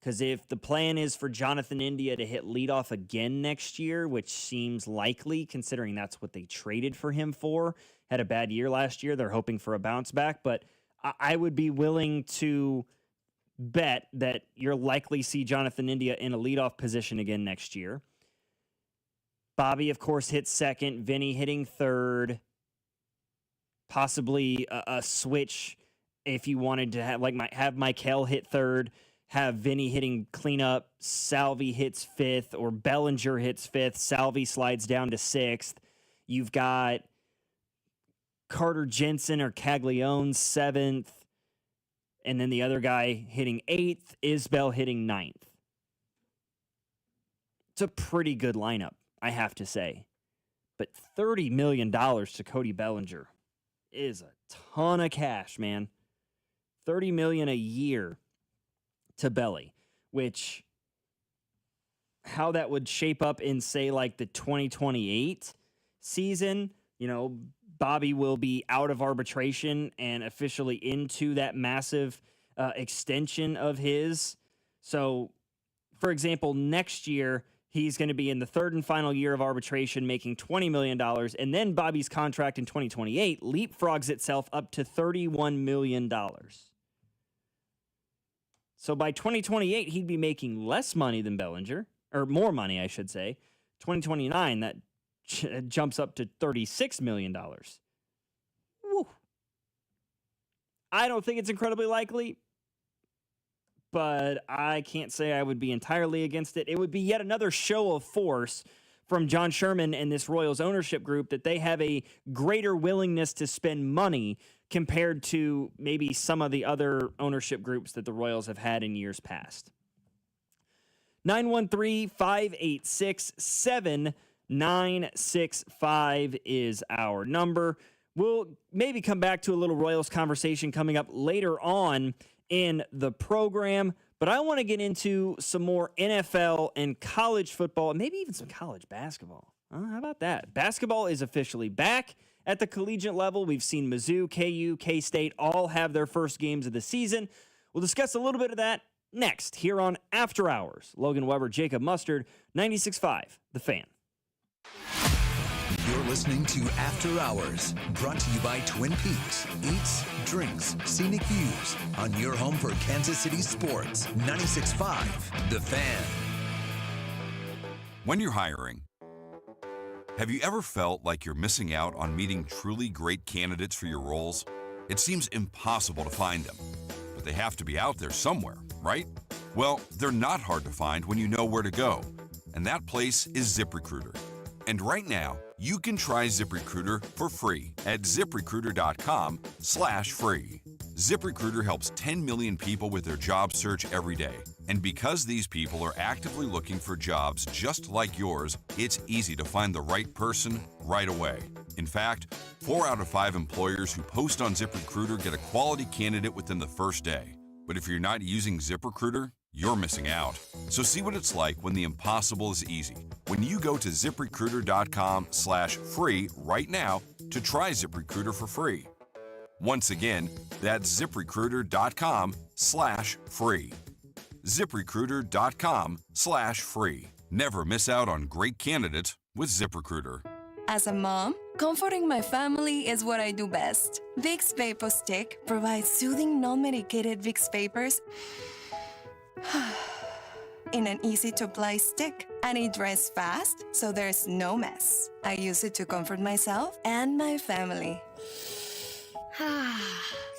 Because if the plan is for Jonathan India to hit leadoff again next year, which seems likely considering that's what they traded for him for, had a bad year last year, they're hoping for a bounce back, but I would be willing to bet that you'll likely see Jonathan India in a leadoff position again next year. Bobby, of course, hits second, Vinny hitting third, possibly a switch if you wanted to have have Michael hit third, have Vinny hitting cleanup, Salvi hits fifth, or Bellinger hits fifth, Salvi slides down to sixth. You've got Carter Jensen or Caglione seventh, and then the other guy hitting eighth, Isbell hitting ninth. It's a pretty good lineup, I have to say. But $30 million to Cody Bellinger is a ton of cash, man. $30 million a year to Belly, which how that would shape up in, say, like the 2028 season, Bobby will be out of arbitration and officially into that massive extension of his. So, for example, next year, he's going to be in the third and final year of arbitration, making $20 million, and then Bobby's contract in 2028 leapfrogs itself up to $31 million. So by 2028, he'd be making less money than Bellinger, or more money, I should say. 2029, that jumps up to $36 million. Woo. I don't think it's incredibly likely, but I can't say I would be entirely against it. It would be yet another show of force from John Sherman and this Royals ownership group that they have a greater willingness to spend money compared to maybe some of the other ownership groups that the Royals have had in years past. 913-586-7965 is our number. We'll maybe come back to a little Royals conversation coming up later on in the program, but I want to get into some more NFL and college football, and maybe even some college basketball. How about that? Basketball is officially back at the collegiate level. We've seen Mizzou, KU, K-State all have their first games of the season. We'll discuss a little bit of that next here on After Hours. Logan Weber, Jacob Mustard, 96.5, The Fan. You're listening to After Hours, brought to you by Twin Peaks. Eats, drinks, scenic views on your home for Kansas City sports. 96.5, The Fan. When you're hiring, have you ever felt like you're missing out on meeting truly great candidates for your roles? It seems impossible to find them, but they have to be out there somewhere, right? Well, they're not hard to find when you know where to go, and that place is ZipRecruiter. And right now, you can try ZipRecruiter for free at ZipRecruiter.com/free. ZipRecruiter helps 10 million people with their job search every day. And because these people are actively looking for jobs just like yours, it's easy to find the right person right away. In fact, 4 out of 5 employers who post on ZipRecruiter get a quality candidate within the first day. But if you're not using ZipRecruiter, you're missing out. So see what it's like when the impossible is easy. When you go to ZipRecruiter.com/free right now to try ZipRecruiter for free. Once again, that's ZipRecruiter.com/free. ZipRecruiter.com/free. Never miss out on great candidates with ZipRecruiter. As a mom, comforting my family is what I do best. Vicks Vapor Stick provides soothing, non-medicated Vicks vapors in an easy-to-apply stick, and it dries fast, so there's no mess. I use it to comfort myself and my family.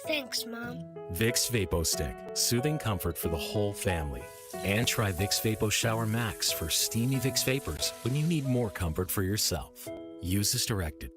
Thanks, Mom. Vicks Vapo Stick, soothing comfort for the whole family. And try Vicks Vapo Shower Max for steamy Vicks vapors when you need more comfort for yourself. Use as directed.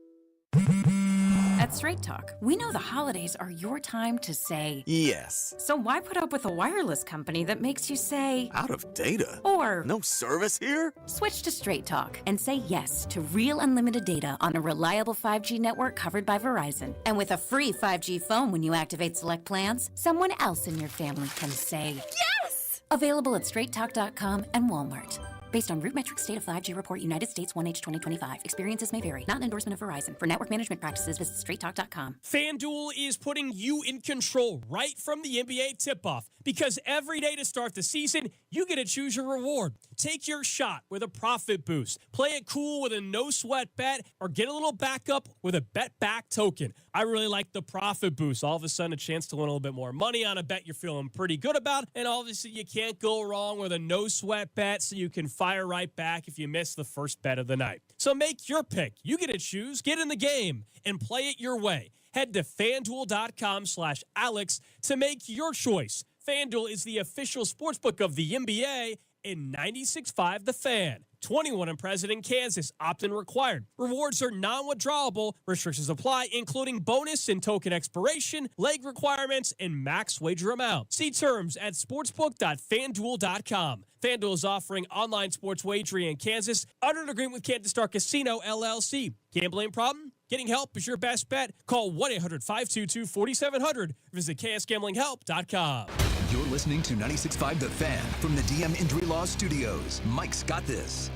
At Straight Talk, we know the holidays are your time to say yes. So why put up with a wireless company that makes you say out of data? Or no service here? Switch to Straight Talk and say yes to real unlimited data on a reliable 5G network covered by Verizon. And with a free 5G phone when you activate select plans, someone else in your family can say yes! Available at straighttalk.com and Walmart. Based on RootMetrics State of 5G Report, United States 1H 2025. Experiences may vary. Not an endorsement of Verizon. For network management practices, visit straighttalk.com. FanDuel is putting you in control right from the NBA tip-off. Because every day to start the season, you get to choose your reward. Take your shot with a profit boost. Play it cool with a no-sweat bet, or get a little backup with a bet-back token. I really like the profit boost. All of a sudden, a chance to win a little bit more money on a bet you're feeling pretty good about. And obviously, you can't go wrong with a no-sweat bet, so you can fire right back if you miss the first bet of the night. So make your pick. You get to choose, get in the game, and play it your way. Head to FanDuel.com/Alex to make your choice. FanDuel is the official sportsbook of the NBA in 96.5 The Fan. 21 and present in Kansas. Opt-in required. Rewards are non-withdrawable. Restrictions apply, including bonus and token expiration, leg requirements, and max wager amount. See terms at sportsbook.fanduel.com. FanDuel is offering online sports wagering in Kansas under an agreement with Kansas Star Casino, LLC. Gambling problem? Getting help is your best bet. Call 1-800-522-4700. Visit ksgamblinghelp.com. You're listening to 96.5 The Fan from the DM Injury Law Studios. Mike's got this.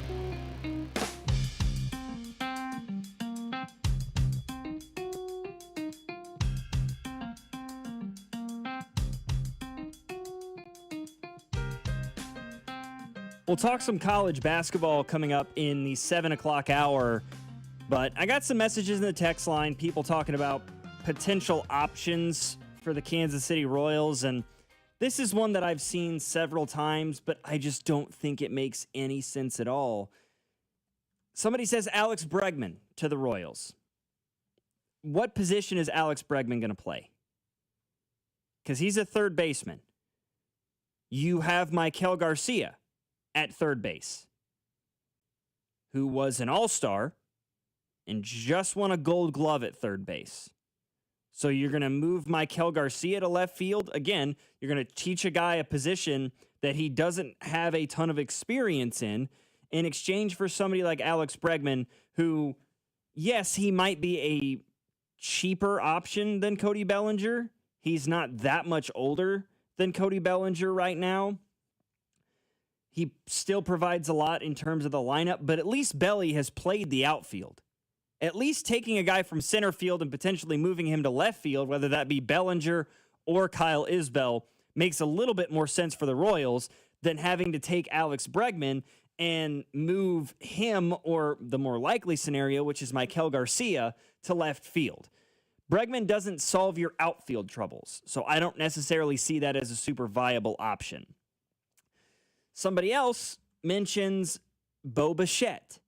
We'll talk some college basketball coming up in the 7 o'clock hour, but I got some messages in the text line, people talking about potential options for the Kansas City Royals, and this is one that I've seen several times, but I just don't think it makes any sense at all. Somebody says Alex Bregman to the Royals. What position is Alex Bregman going to play? Because he's a third baseman. You have Michael Garcia at third base, who was an all-star and just won a gold glove at third base. So you're going to move Michael Garcia to left field. Again, you're going to teach a guy a position that he doesn't have a ton of experience in exchange for somebody like Alex Bregman, who, yes, he might be a cheaper option than Cody Bellinger. He's not that much older than Cody Bellinger right now. He still provides a lot in terms of the lineup, but at least Belly has played the outfield. At least taking a guy from center field and potentially moving him to left field, whether that be Bellinger or Kyle Isbell, makes a little bit more sense for the Royals than having to take Alex Bregman and move him, or the more likely scenario, which is Michael Garcia, to left field. Bregman doesn't solve your outfield troubles, so I don't necessarily see that as a super viable option. Somebody else mentions Bo Bichette.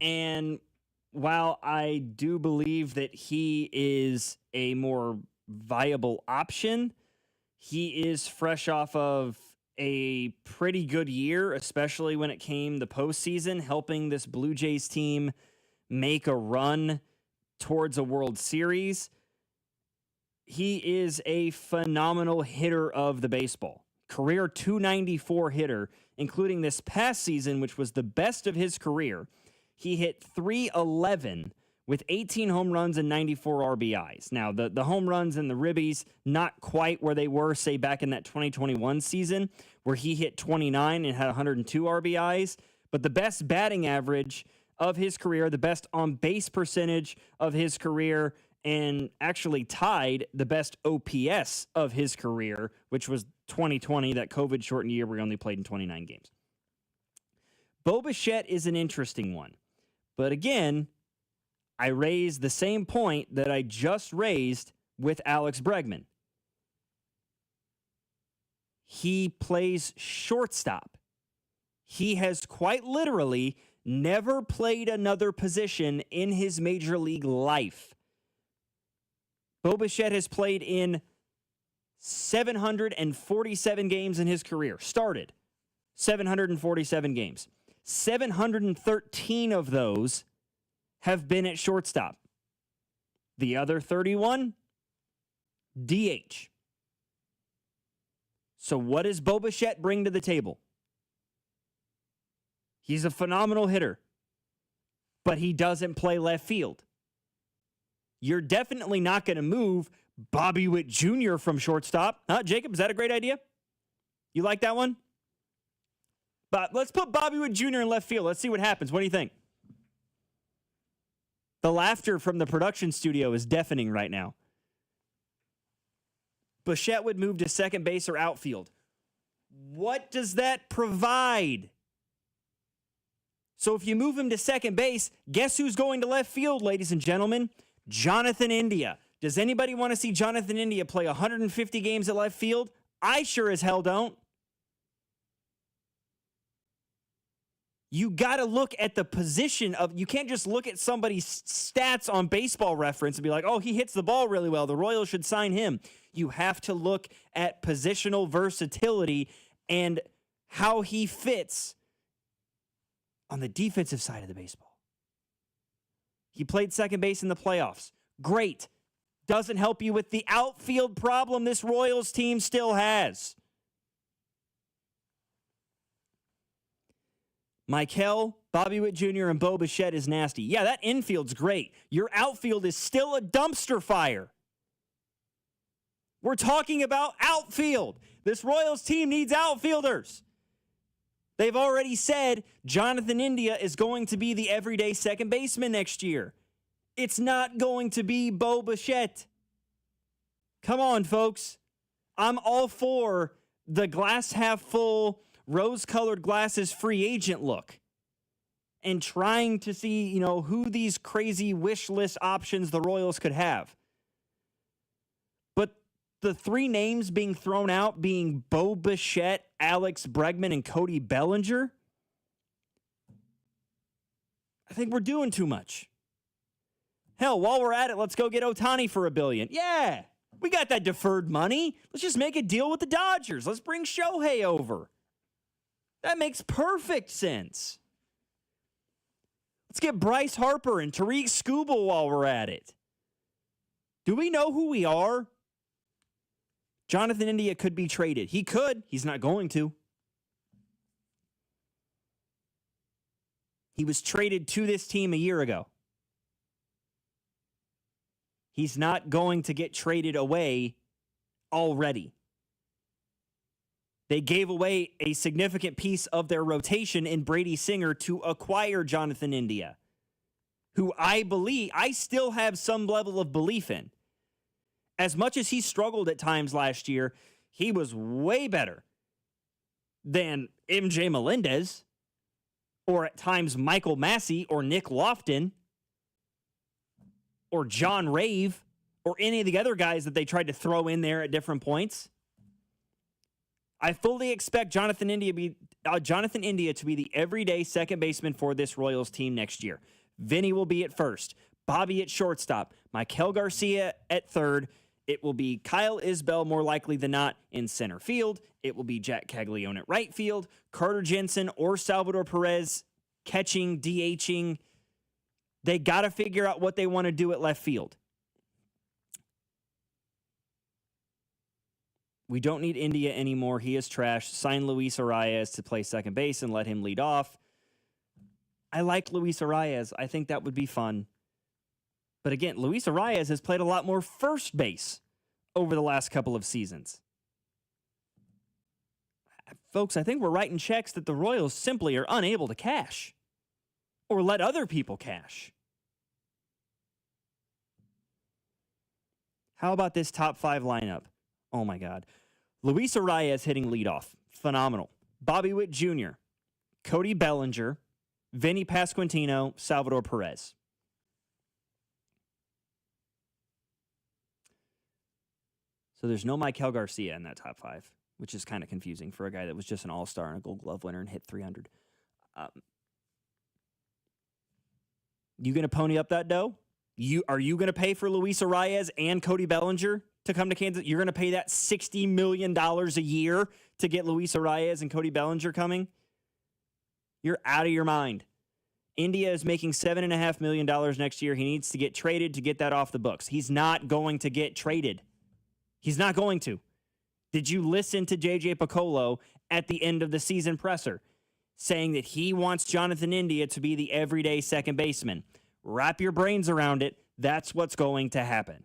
And while I do believe that he is a more viable option, he is fresh off of a pretty good year, especially when it came the postseason, helping this Blue Jays team make a run towards a World Series. He is a phenomenal hitter of the baseball. Career .294 hitter, including this past season, which was the best of his career. He hit .311 with 18 home runs and 94 RBIs. Now, the home runs and the ribbies, not quite where they were, say, back in that 2021 season, where he hit 29 and had 102 RBIs. But the best batting average of his career, the best on-base percentage of his career, and actually tied the best OPS of his career, which was 2020, that COVID-shortened year where he only played in 29 games. Bo Bichette is an interesting one. But again, I raise the same point that I just raised with Alex Bregman. He plays shortstop. He has quite literally never played another position in his major league life. Bo Bichette has played in 747 games in his career. Started 747 games. 713 of those have been at shortstop. The other 31, DH. So what does Bo Bichette bring to the table? He's a phenomenal hitter, but he doesn't play left field. You're definitely not going to move Bobby Witt Jr. from shortstop. Huh, Jacob, is that a great idea? You like that one? But let's put Bobby Witt Jr. in left field. Let's see what happens. What do you think? The laughter from the production studio is deafening right now. Bichette would move to second base or outfield. What does that provide? So if you move him to second base, guess who's going to left field, ladies and gentlemen? Jonathan India. Does anybody want to see Jonathan India play 150 games at left field? I sure as hell don't. You got to look at the position of, you can't just look at somebody's stats on Baseball Reference and be like, oh, he hits the ball really well, the Royals should sign him. You have to look at positional versatility and how he fits on the defensive side of the baseball. He played second base in the playoffs. Great. Doesn't help you with the outfield problem this Royals team still has. Michael, Bobby Witt Jr., and Bo Bichette is nasty. Yeah, that infield's great. Your outfield is still a dumpster fire. We're talking about outfield. This Royals team needs outfielders. They've already said Jonathan India is going to be the everyday second baseman next year. It's not going to be Bo Bichette. Come on, folks. I'm all for the glass half full, rose-colored glasses free agent look and trying to see, who these crazy wish list options the Royals could have. But the three names being thrown out being Bo Bichette, Alex Bregman, and Cody Bellinger, I think we're doing too much. Hell, while we're at it, let's go get Ohtani for $1 billion. Yeah, we got that deferred money. Let's just make a deal with the Dodgers. Let's bring Shohei over. That makes perfect sense. Let's get Bryce Harper and Tariq Skubal while we're at it. Do we know who we are? Jonathan India could be traded. He could. He's not going to. He was traded to this team a year ago. He's not going to get traded away already. They gave away a significant piece of their rotation in Brady Singer to acquire Jonathan India, who I still have some level of belief in. As much as he struggled at times last year, he was way better than MJ Melendez, or at times Michael Massey, or Nick Lofton, or John Rave, or any of the other guys that they tried to throw in there at different points. I fully expect Jonathan India to be the everyday second baseman for this Royals team next year. Vinny will be at first, Bobby at shortstop, Michael Garcia at third. It will be Kyle Isbell, more likely than not, in center field. It will be Jack Caglione at right field, Carter Jensen or Salvador Perez catching, DHing. They got to figure out what they want to do at left field. We don't need India anymore. He is trash. Sign Luis Arias to play second base and let him lead off. I like Luis Arias. I think that would be fun. But again, Luis Arias has played a lot more first base over the last couple of seasons. Folks, I think we're writing checks that the Royals simply are unable to cash or let other people cash. How about this top 5 lineup? Oh my God. Luis Arias hitting leadoff. Phenomenal. Bobby Witt Jr., Cody Bellinger, Vinny Pasquantino, Salvador Perez. So there's no Michael Garcia in that top 5, which is kind of confusing for a guy that was just an all-star and a Gold Glove winner and hit 300. You going to pony up that dough? Are you going to pay for Luis Arias and Cody Bellinger to come to Kansas? You're going to pay that $60 million a year to get Luis Arias and Cody Bellinger coming? You're out of your mind. India is making $7.5 million next year. He needs to get traded to get that off the books. He's not going to get traded. He's not going to. Did you listen to J.J. Piccolo at the end of the season presser saying that he wants Jonathan India to be the everyday second baseman? Wrap your brains around it. That's what's going to happen.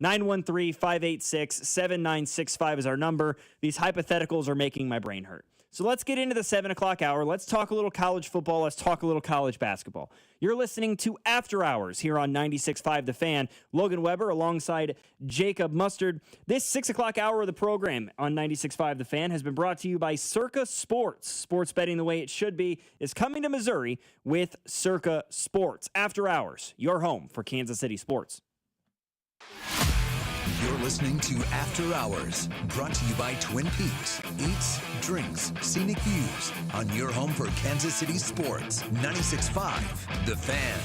913-586-7965 is our number. These hypotheticals are making my brain hurt. So let's get into the 7 o'clock hour. Let's talk a little college football. Let's talk a little college basketball. You're listening to After Hours here on 96.5 The Fan. Logan Weber alongside Jacob Mustard. This 6 o'clock hour of the program on 96.5 The Fan has been brought to you by Circa Sports. Sports betting the way it should be is coming to Missouri with Circa Sports. After Hours, your home for Kansas City sports. You're listening to After Hours, brought to you by Twin Peaks. Eats, drinks, scenic views on your home for Kansas City sports. 96.5 The Fan.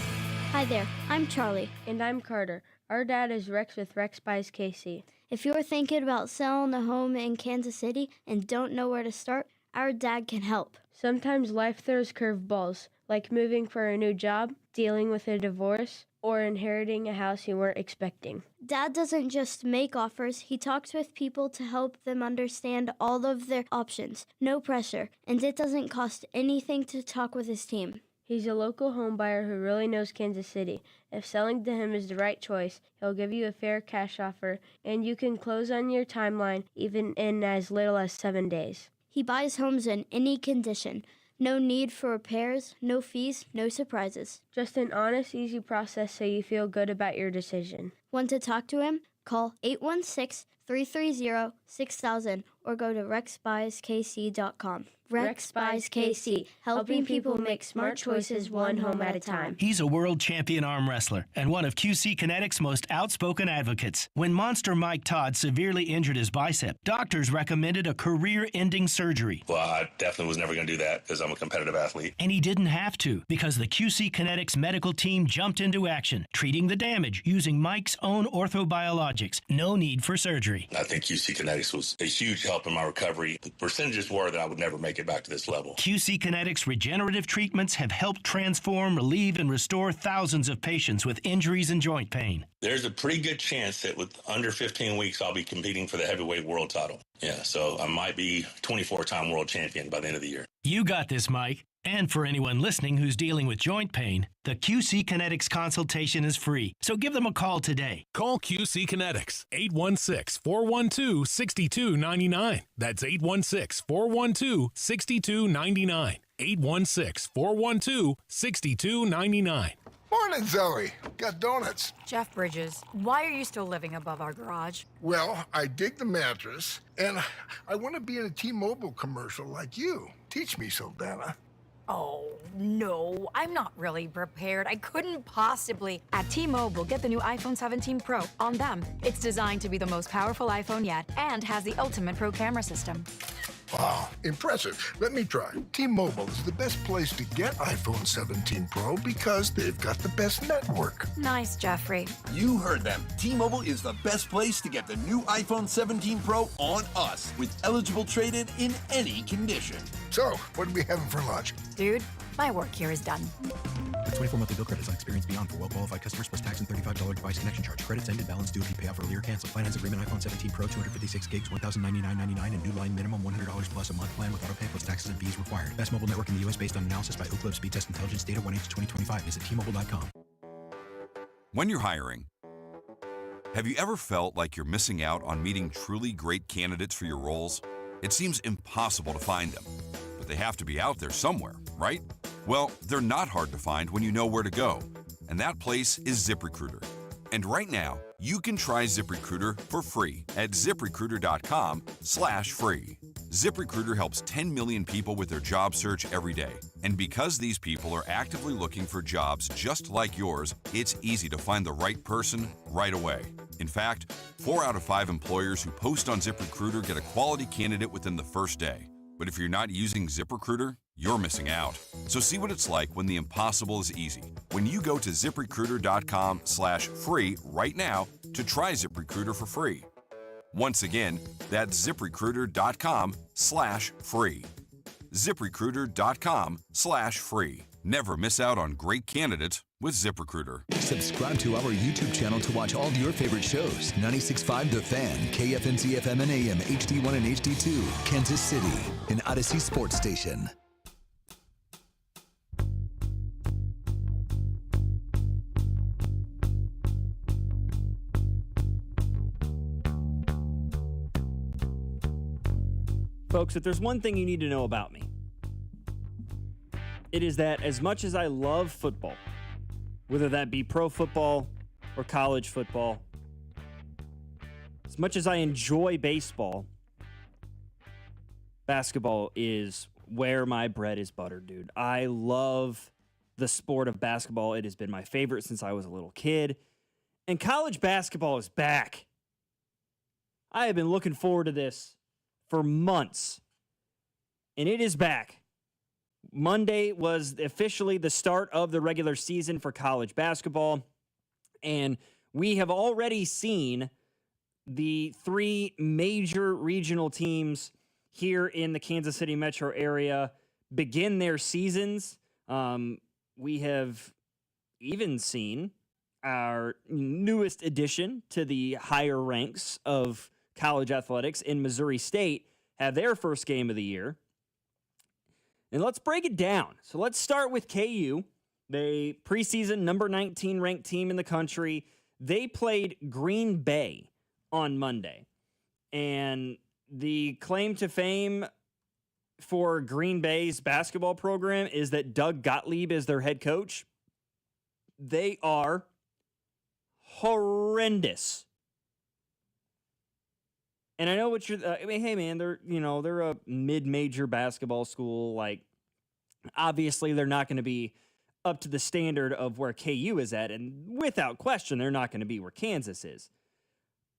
Hi there, I'm Charlie. And I'm Carter. Our dad is Rex with Rex Buys KC. If you're thinking about selling a home in Kansas City and don't know where to start, our dad can help. Sometimes life throws curveballs, like moving for a new job, dealing with a divorce, or inheriting a house you weren't expecting. Dad doesn't just make offers, he talks with people to help them understand all of their options. No pressure, and it doesn't cost anything to talk with his team. He's a local home buyer who really knows Kansas City. If selling to him is the right choice, he'll give you a fair cash offer, and you can close on your timeline even in as little as 7 days. He buys homes in any condition. No need for repairs, no fees, no surprises. Just an honest, easy process so you feel good about your decision. Want to talk to him? Call 816-330-6000 or go to rexbuyskc.com. Rex Buys KC, helping people make smart choices one home at a time. He's a world champion arm wrestler and one of QC Kinetics' most outspoken advocates. When Monster Mike Todd severely injured his bicep, doctors recommended a career-ending surgery. Well, I definitely was never going to do that because I'm a competitive athlete. And he didn't have to because the QC Kinetics medical team jumped into action, treating the damage using Mike's own orthobiologics. No need for surgery. I think QC Kinetics was a huge help in my recovery. The percentages were that I would never make it back to this level. QC Kinetics regenerative treatments have helped transform, relieve, and restore thousands of patients with injuries and joint pain. There's a pretty good chance that with under 15 weeks, I'll be competing for the heavyweight world title. Yeah, so I might be 24-time world champion by the end of the year. You got this, Mike. And for anyone listening who's dealing with joint pain, the QC Kinetics consultation is free. So give them a call today. Call QC Kinetics, 816-412-6299. That's 816-412-6299. 816-412-6299. Morning, Zoe. Got donuts. Jeff Bridges, why are you still living above our garage? Well, I dig the mattress, and I want to be in a T-Mobile commercial like you. Teach me, Saldana. Oh, no, I'm not really prepared. I couldn't possibly. At T-Mobile, get the new iPhone 17 Pro. On them, it's designed to be the most powerful iPhone yet and has the ultimate pro camera system. Wow, impressive. Let me try. T-Mobile is the best place to get iPhone 17 Pro because they've got the best network. Nice, Jeffrey. You heard them. T-Mobile is the best place to get the new iPhone 17 Pro on us with eligible trade-in in any condition. So, what are we having for lunch? Dude, my work here is done. The 24 monthly bill credits on experience beyond for well-qualified customers plus tax and $35 device connection charge. Credits ended, balance due if you pay off earlier or cancel. Finance agreement iPhone 17 Pro, 256 gigs, $1,099.99 and new line minimum $100 plus a month plan with auto pay plus taxes and fees required. Best mobile network in the U.S. based on analysis by Ookla Speed Test Intelligence data 1H2025. Visit T-Mobile.com. When you're hiring, have you ever felt like you're missing out on meeting truly great candidates for your roles? It seems impossible to find them, but they have to be out there somewhere, right? Well, they're not hard to find when you know where to go, and that place is ZipRecruiter. And right now, you can try ZipRecruiter for free at ZipRecruiter.com/free. ZipRecruiter helps 10 million people with their job search every day. And because these people are actively looking for jobs just like yours, it's easy to find the right person right away. In fact, 4 out of 5 employers who post on ZipRecruiter get a quality candidate within the first day. But if you're not using ZipRecruiter, you're missing out. So see what it's like when the impossible is easy. When you go to ZipRecruiter.com/free right now to try ZipRecruiter for free. Once again, that's ZipRecruiter.com/free. ZipRecruiter.com/free. Never miss out on great candidates with ZipRecruiter. Subscribe to our YouTube channel to watch all your favorite shows. 96.5 The Fan, KFNC FM and AM, HD1 and HD2, Kansas City, an Odyssey Sports Station. Folks, if there's one thing you need to know about me, it is that as much as I love football, whether that be pro football or college football, as much as I enjoy baseball, basketball is where my bread is buttered, dude. I love the sport of basketball. It has been my favorite since I was a little kid. And college basketball is back. I have been looking forward to this for months, and it is back. Monday was officially the start of the regular season for college basketball, and we have already seen the three major regional teams here in the Kansas City metro area begin their seasons. We have even seen our newest addition to the higher ranks of college athletics in Missouri State have their first game of the year. And let's break it down. So let's start with KU. They preseason number 19 ranked team in the country. They played Green Bay on Monday. And the claim to fame for Green Bay's basketball program is that Doug Gottlieb is their head coach. They are horrendous. And I know what you're, hey man, they're a mid-major basketball school. Like, obviously they're not going to be up to the standard of where KU is at. And without question, they're not going to be where Kansas is.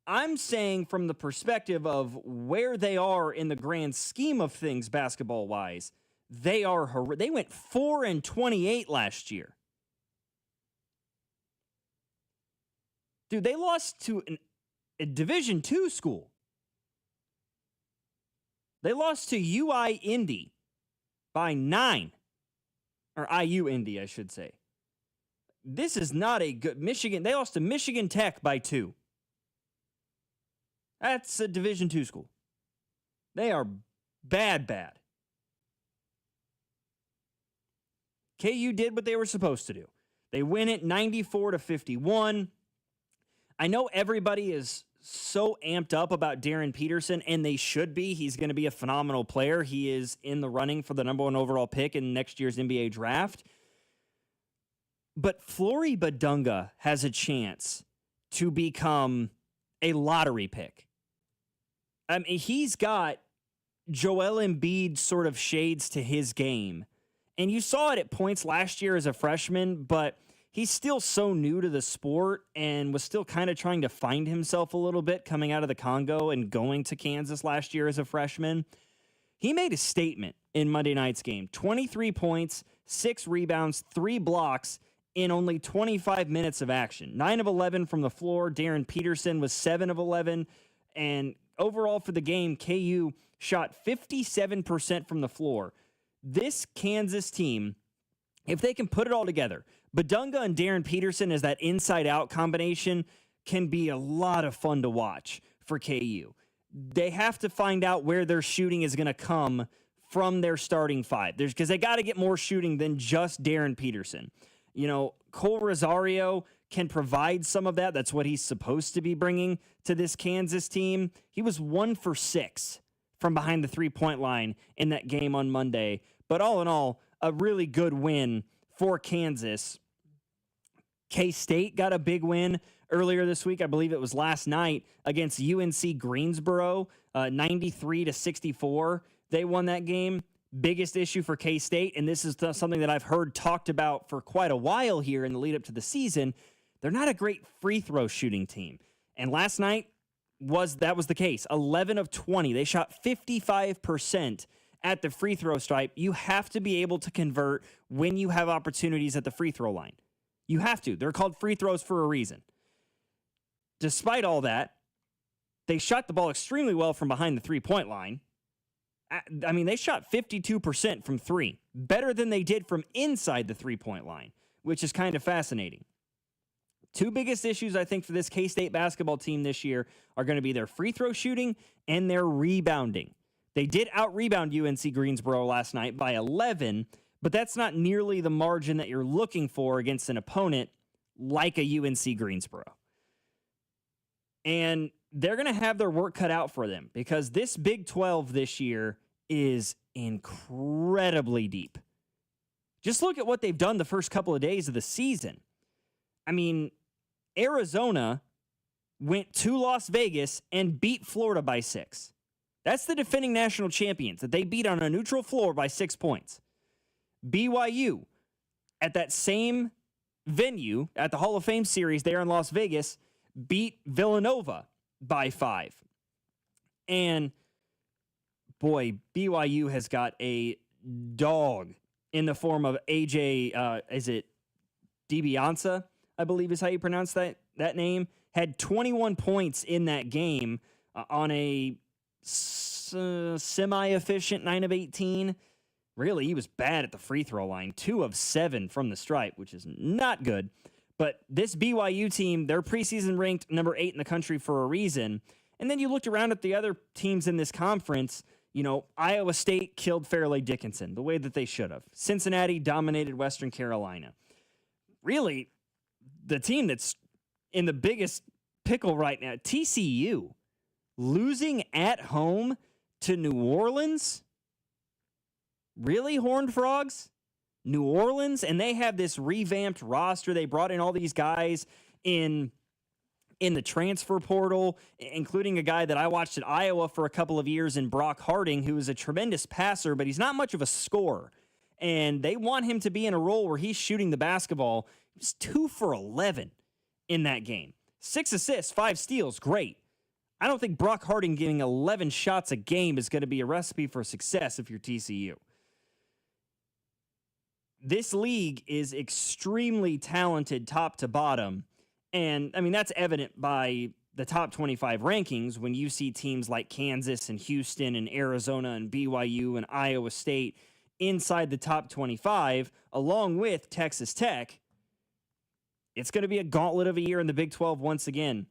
I'm saying from the perspective of where they are in the grand scheme of things basketball-wise, they went 4-28 last year. Dude, they lost to a Division II school. They lost to UI Indy by 9. Or IU Indy, I should say. This is not a good Michigan. They lost to Michigan Tech by 2. That's a Division II school. They are bad. KU did what they were supposed to do. They win it 94-51. I know everybody is so amped up about Darren Peterson, and they should be. He's going to be a phenomenal player. He is in the running for the number 1 overall pick in next year's NBA draft. But Flory Badunga has a chance to become a lottery pick. I mean, he's got Joel Embiid sort of shades to his game. And you saw it at points last year as a freshman, but he's still so new to the sport and was still kind of trying to find himself a little bit coming out of the Congo and going to Kansas last year as a freshman. He made a statement in Monday night's game. 23 points, 6 rebounds, 3 blocks in only 25 minutes of action. 9 of 11 from the floor. Darren Peterson was 7 of 11. And overall for the game, KU shot 57% from the floor. This Kansas team, if they can put it all together, Badunga and Darren Peterson as that inside-out combination can be a lot of fun to watch for KU. They have to find out where their shooting is going to come from their starting 5. Because they got to get more shooting than just Darren Peterson. You know, Cole Rosario can provide some of that. That's what he's supposed to be bringing to this Kansas team. He was 1 for 6 from behind the three-point line in that game on Monday. But all in all, a really good win for Kansas. K-State got a big win earlier this week. I believe it was last night against UNC Greensboro, 93-64. They won that game. Biggest issue for K-State, and this is something that I've heard talked about for quite a while here in the lead up to the season. They're not a great free throw shooting team. And last night was the case. 11 of 20. They shot 55% at the free throw stripe. You have to be able to convert when you have opportunities at the free throw line. You have to. They're called free throws for a reason. Despite all that, they shot the ball extremely well from behind the three-point line. I mean, they shot 52% from 3 better than they did from inside the three-point line, which is kind of fascinating. Two biggest issues, I think, for this K-State basketball team this year are going to be their free throw shooting and their rebounding. They did out-rebound UNC Greensboro last night by 11, but that's not nearly the margin that you're looking for against an opponent like a UNC Greensboro. And they're going to have their work cut out for them because this Big 12 this year is incredibly deep. Just look at what they've done the first couple of days of the season. I mean, Arizona went to Las Vegas and beat Florida by 6. That's the defending national champions that they beat on a neutral floor by 6 points. BYU, at that same venue, at the Hall of Fame series there in Las Vegas, beat Villanova by 5. And, boy, BYU has got a dog in the form of AJ, is it DiBiase, I believe is how you pronounce that name, had 21 points in that game on a semi-efficient 9 of 18. Really, he was bad at the free throw line, 2 of 7 from the stripe, which is not good. But this BYU team, they're preseason ranked number 8 in the country for a reason. And then you looked around at the other teams in this conference. You know, Iowa State killed Fairleigh Dickinson the way that they should have. Cincinnati dominated Western Carolina. Really, the team that's in the biggest pickle right now, TCU, losing at home to New Orleans? Really, Horned Frogs? New Orleans? And they have this revamped roster. They brought in all these guys in the transfer portal, including a guy that I watched at Iowa for a couple of years in Brock Harding, who is a tremendous passer, but he's not much of a scorer. And they want him to be in a role where he's shooting the basketball. He was 2 for 11 in that game. 6 assists, 5 steals, great. I don't think Brock Harding getting 11 shots a game is going to be a recipe for success if you're TCU. This league is extremely talented top to bottom. And, I mean, that's evident by the top 25 rankings when you see teams like Kansas and Houston and Arizona and BYU and Iowa State inside the top 25, along with Texas Tech. It's going to be a gauntlet of a year in the Big 12 once again.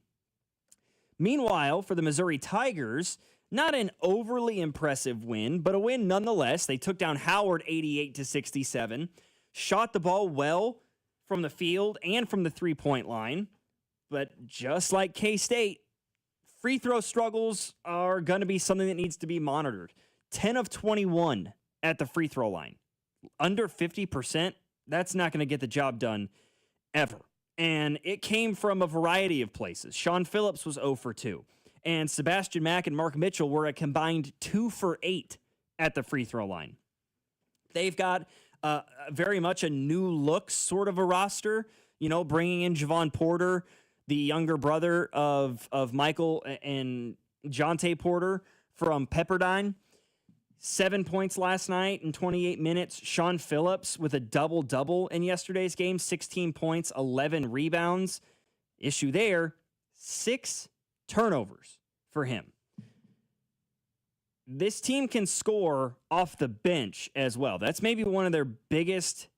Meanwhile, for the Missouri Tigers, not an overly impressive win, but a win nonetheless. They took down Howard 88-67, shot the ball well from the field and from the three-point line. But just like K-State, free throw struggles are going to be something that needs to be monitored. 10 of 21 at the free throw line. Under 50%, that's not going to get the job done ever. And it came from a variety of places. Sean Phillips was 0 for 2. And Sebastian Mack and Mark Mitchell were a combined 2 for 8 at the free throw line. They've got very much a new look sort of a roster, you know, bringing in Javon Porter, the younger brother of Michael and Jonte Porter from Pepperdine. 7 points last night in 28 minutes. Sean Phillips with a double-double in yesterday's game. 16 points, 11 rebounds. Issue there, 6 turnovers for him. This team can score off the bench as well. That's maybe one of their biggest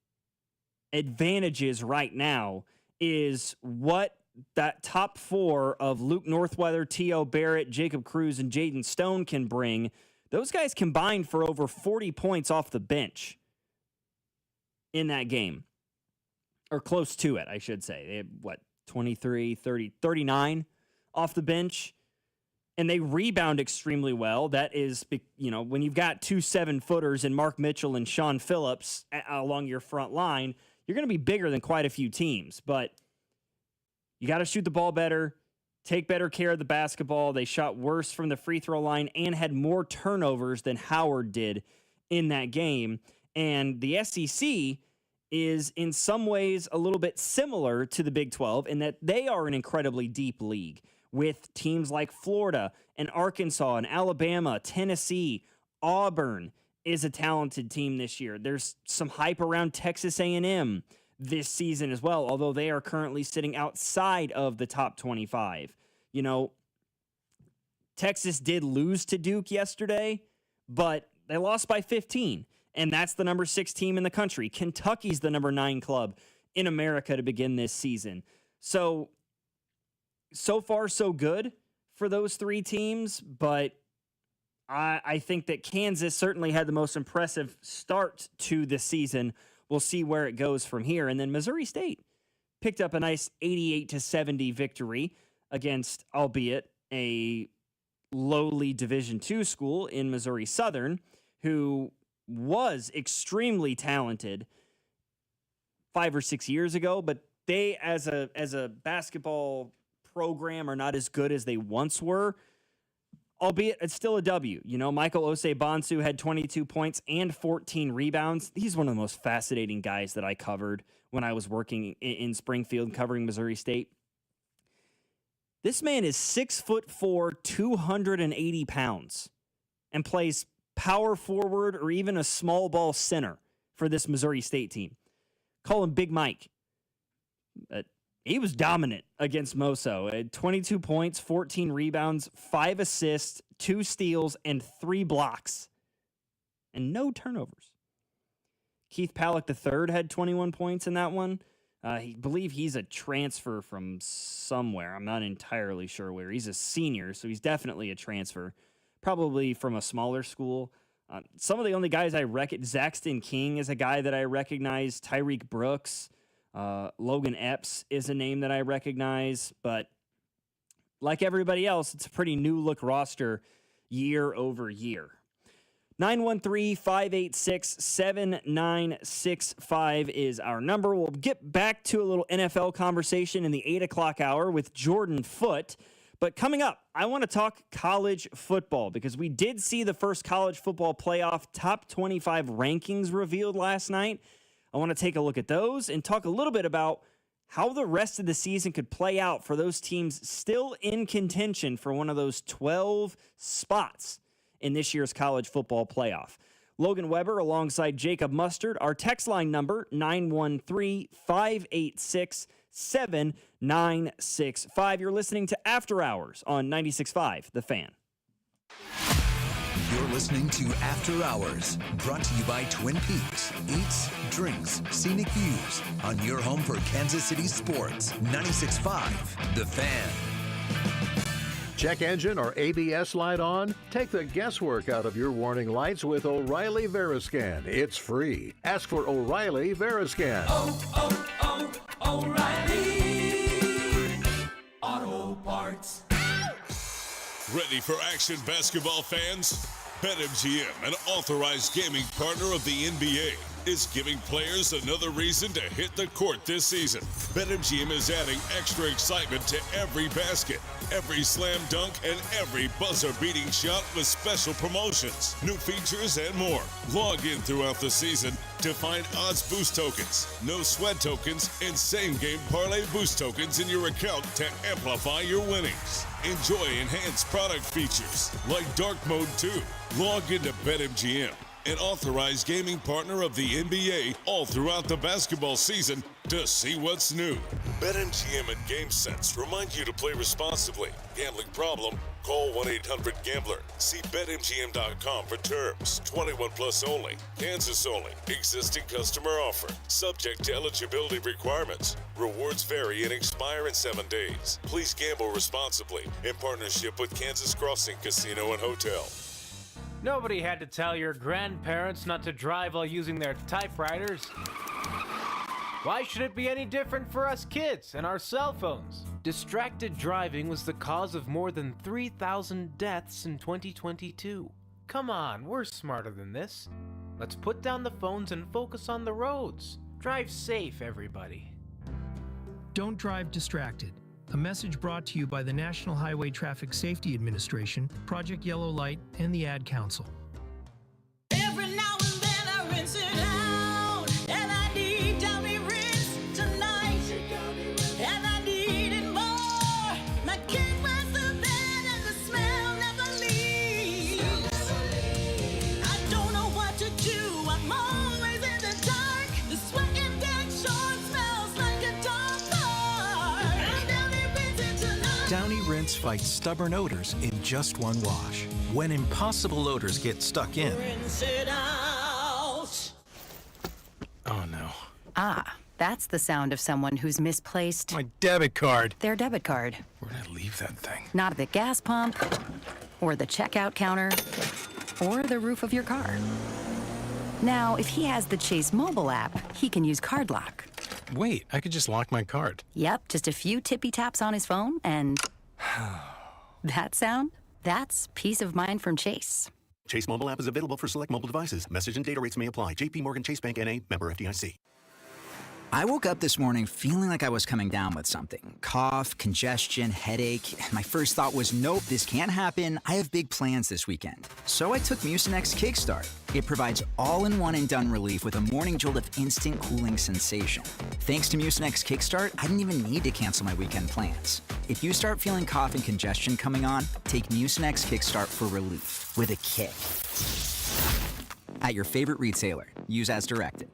advantages right now is what that top 4 of Luke Northweather, T.O. Barrett, Jacob Cruz, and Jaden Stone can bring. Those guys combined for over 40 points off the bench in that game. Or close to it, I should say. They had, 23, 30, 39 off the bench. And they rebound extremely well. That is, you know, when you've got 2 7-footers in Mark Mitchell and Sean Phillips along your front line, you're going to be bigger than quite a few teams. But you got to shoot the ball better, take better care of the basketball. They shot worse from the free throw line and had more turnovers than Howard did in that game. And the SEC is in some ways a little bit similar to the Big 12 in that they are an incredibly deep league with teams like Florida and Arkansas and Alabama, Tennessee. Auburn is a talented team this year. There's some hype around Texas A&M this season as well, although they are currently sitting outside of the top 25. You know, Texas did lose to Duke yesterday, but they lost by 15. and that's the number 6 team in the country. Kentucky's the number 9 club in America to begin this season. So far, so good for those 3 teams, but I think that Kansas certainly had the most impressive start to the season. We'll see where it goes from here. And then Missouri State picked up a nice 88-70 victory against, albeit a lowly Division II school in Missouri Southern, who was extremely talented 5 or 6 years ago, but they, as a basketball program, are not as good as they once were, albeit it's still a W. You know, Michael Osei-Bonsu had 22 points and 14 rebounds. He's one of the most fascinating guys that I covered when I was working in Springfield covering Missouri State. This man is 6'4", 280 pounds, and plays power forward or even a small ball center for this Missouri State team. Call him Big Mike. He was dominant against Moso. 22 points, 14 rebounds, 5 assists, 2 steals, and 3 blocks. And no turnovers. Keith Pallock III had 21 points in that one. I believe he's a transfer from somewhere. I'm not entirely sure where. He's a senior, so he's definitely a transfer. Probably from a smaller school. Some of the only guys I recognize, Zaxton King is a guy that I recognize. Tyreek Brooks. Logan Epps is a name that I recognize, but like everybody else, it's a pretty new look roster year over year. 913-586-7965 is our number. We'll get back to a little NFL conversation in the 8 o'clock hour with Jordan Foote. But coming up, I want to talk college football because we did see the first college football playoff top 25 rankings revealed last night. I want to take a look at those and talk a little bit about how the rest of the season could play out for those teams still in contention for one of those 12 spots in this year's college football playoff. Logan Weber alongside Jacob Mustard. Our text line number, 913-586-7965. You're listening to After Hours on 96.5 The Fan. You're listening to After Hours, brought to you by Twin Peaks. Eats, drinks, scenic views on your home for Kansas City sports. 96.5 The Fan. Check engine or ABS light on? Take the guesswork out of your warning lights with O'Reilly Veriscan. It's free. Ask for O'Reilly Veriscan. O'Reilly Auto Parts. Ready for action, basketball fans? BetMGM, an authorized gaming partner of the NBA, is giving players another reason to hit the court this season. BetMGM is adding extra excitement to every basket, every slam dunk, and every buzzer-beating shot with special promotions, new features, and more. Log in throughout the season to find odds boost tokens, no sweat tokens, and same-game parlay boost tokens in your account to amplify your winnings. Enjoy enhanced product features like Dark Mode 2. Log into BetMGM, an authorized gaming partner of the NBA, all throughout the basketball season to see what's new. BetMGM and GameSense remind you to play responsibly. Gambling problem? Call 1-800-GAMBLER. See BetMGM.com for terms. 21 plus only. Kansas only. Existing customer offer. Subject to eligibility requirements. Rewards vary and expire in 7 days. Please gamble responsibly in partnership with Kansas Crossing Casino and Hotel. Nobody had to tell your grandparents not to drive while using their typewriters. Why should it be any different for us kids and our cell phones? Distracted driving was the cause of more than 3,000 deaths in 2022. Come on, we're smarter than this. Let's put down the phones and focus on the roads. Drive safe, everybody. Don't drive distracted. A message brought to you by the National Highway Traffic Safety Administration, Project Yellow Light, and the Ad Council. Every now and then I rinse it out, and I need Downy Rinse tonight, and I need it more. My kid wears the bed and the smell never leaves. I don't know what to do, I'm always in the dark. The sweat in that short smells like a dog park. Downy Rinse fights stubborn odors in just one wash. When impossible odors get stuck in, Rinse it out. Ah, that's the sound of someone who's misplaced My debit card. their debit card. Where'd I leave that thing? Not at the gas pump, or the checkout counter, or the roof of your car. Now, if he has the Chase mobile app, he can use Card Lock. Wait, I could just lock my card. Yep, just a few tippy taps on his phone, and that sound? That's peace of mind from Chase. Chase mobile app is available for select mobile devices. Message and data rates may apply. JP Morgan Chase Bank N.A. member FDIC. I woke up this morning feeling like I was coming down with something. Cough, congestion, headache. My first thought was, nope, this can't happen. I have big plans this weekend. So I took Mucinex Kickstart. It provides all-in-one and done relief with a morning jolt of instant cooling sensation. Thanks to Mucinex Kickstart, I didn't even need to cancel my weekend plans. If you start feeling cough and congestion coming on, take Mucinex Kickstart for relief with a kick. At your favorite retailer. Use as directed.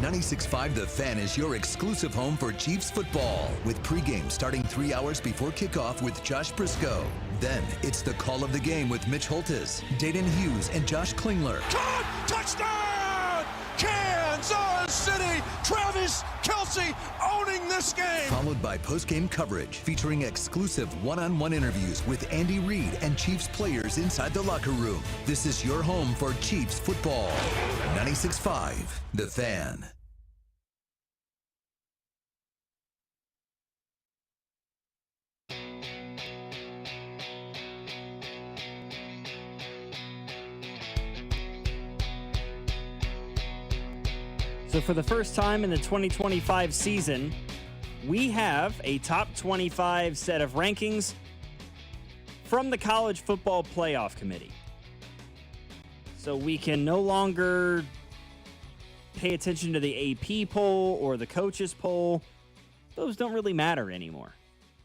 96.5 The Fan is your exclusive home for Chiefs football, with pregame starting 3 hours before kickoff with Josh Briscoe. Then it's the call of the game with Mitch Holtis, Dayton Hughes, and Josh Klingler. Caught! Touchdown! Kansas City! Travis Kelce owning this game! Followed by postgame coverage featuring exclusive one-on-one interviews with Andy Reid and Chiefs players inside the locker room. This is your home for Chiefs football. 96.5 The Fan. So for the first time in the 2025 season, we have a top 25 set of rankings from the College Football Playoff Committee. So we can no longer pay attention to the AP poll or the coaches poll. Those don't really matter anymore.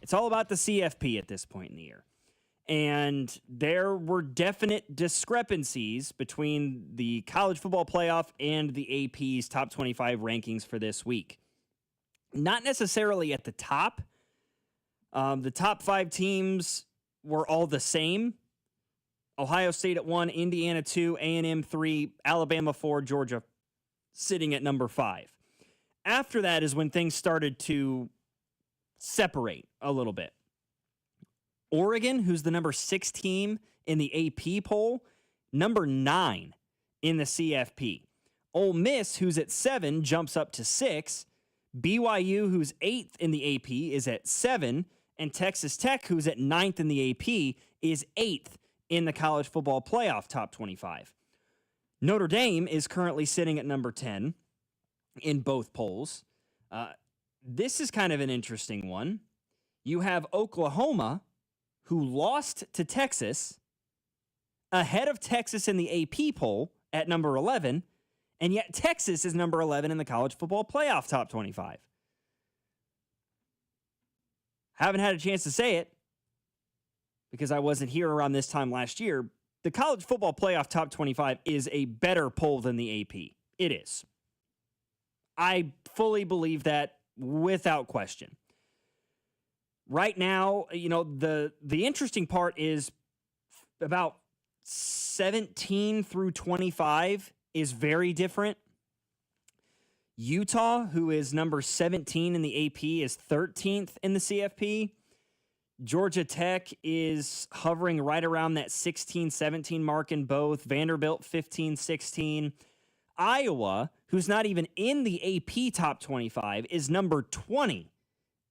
It's all about the CFP at this point in the year. And there were definite discrepancies between the College Football Playoff and the AP's top 25 rankings for this week. Not necessarily at the top. The top 5 teams were all the same. Ohio State at 1, Indiana 2, A&M 3, Alabama 4, Georgia sitting at number 5. After that is when things started to separate a little bit. Oregon, who's the number 6 team in the AP poll, number 9 in the CFP. Ole Miss, who's at 7, jumps up to 6. BYU, who's 8th in the AP, is at 7. And Texas Tech, who's at 9th in the AP, is 8th in the College Football Playoff top 25. Notre Dame is currently sitting at number 10 in both polls. This is kind of an interesting one. You have Oklahoma, who lost to Texas, ahead of Texas in the AP poll at number 11, and yet Texas is number 11 in the College Football Playoff top 25. Haven't had a chance to say it because I wasn't here around this time last year. The College Football Playoff top 25 is a better poll than the AP. It is. I fully believe that without question. Right now, you know, the interesting part is about 17 through 25 is very different. Utah, who is number 17 in the AP, is 13th in the CFP. Georgia Tech is hovering right around that 16-17 mark in both. Vanderbilt, 15-16. Iowa, who's not even in the AP top 25, is number 20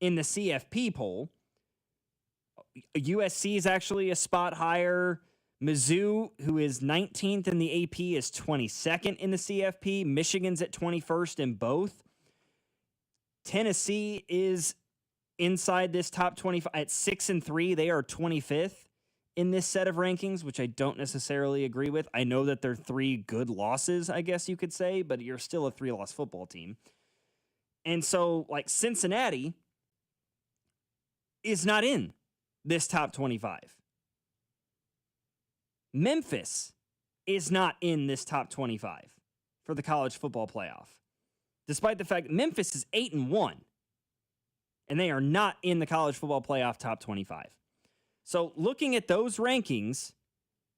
in the CFP poll. USC is actually a spot higher. Mizzou, who is 19th in the AP, is 22nd in the CFP. Michigan's at 21st in both. Tennessee is inside this top 25 at 6-3. They are 25th in this set of rankings, which I don't necessarily agree with. I know that they're 3 good losses, I guess you could say, but you're still a 3-loss football team. And so, like, Cincinnati is not in this top 25. Memphis is not in this top 25 for the College Football Playoff, despite the fact that Memphis is 8-1, and they are not in the College Football Playoff top 25. So looking at those rankings,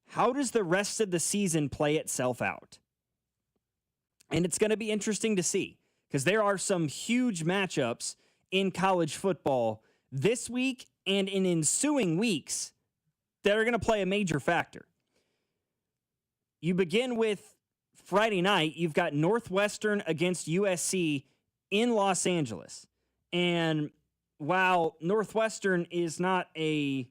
how does the rest of the season play itself out? And it's going to be interesting to see because there are some huge matchups in college football this week and in ensuing weeks that are going to play a major factor. You begin with Friday night. You've got Northwestern against USC in Los Angeles. And while Northwestern is not a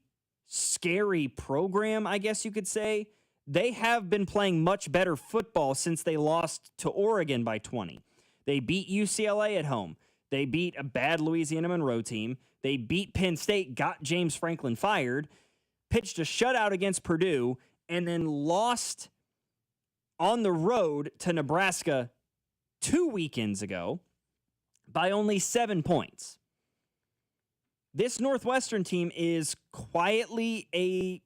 scary program, I guess you could say, they have been playing much better football since they lost to Oregon by 20. They beat UCLA at home. They beat a bad Louisiana Monroe team. They beat Penn State, got James Franklin fired, pitched a shutout against Purdue, and then lost on the road to Nebraska 2 weekends ago by only 7 points. This Northwestern team is quietly a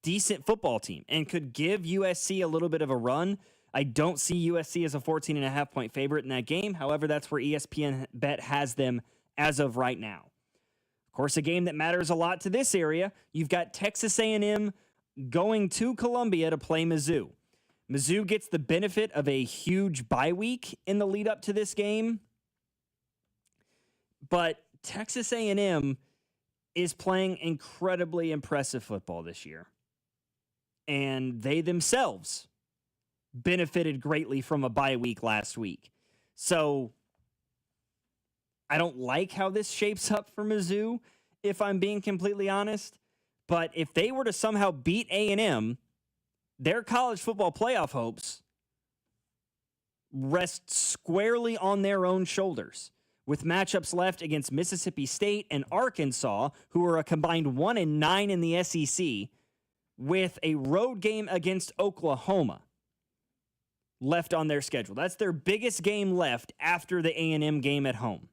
decent football team and could give USC a little bit of a run. I don't see USC as a 14.5-point favorite in that game. However, that's where ESPN Bet has them as of right now. Of course, a game that matters a lot to this area, you've got Texas A&M going to Columbia to play Mizzou. Mizzou gets the benefit of a huge bye week in the lead up to this game, but Texas A&M is playing incredibly impressive football this year. And they themselves benefited greatly from a bye week last week. So I don't like how this shapes up for Mizzou, if I'm being completely honest. But if they were to somehow beat A&M, their college football playoff hopes rest squarely on their own shoulders, with matchups left against Mississippi State and Arkansas, who are a combined 1-9 in the SEC, with a road game against Oklahoma left on their schedule. That's their biggest game left after the A&M game at home.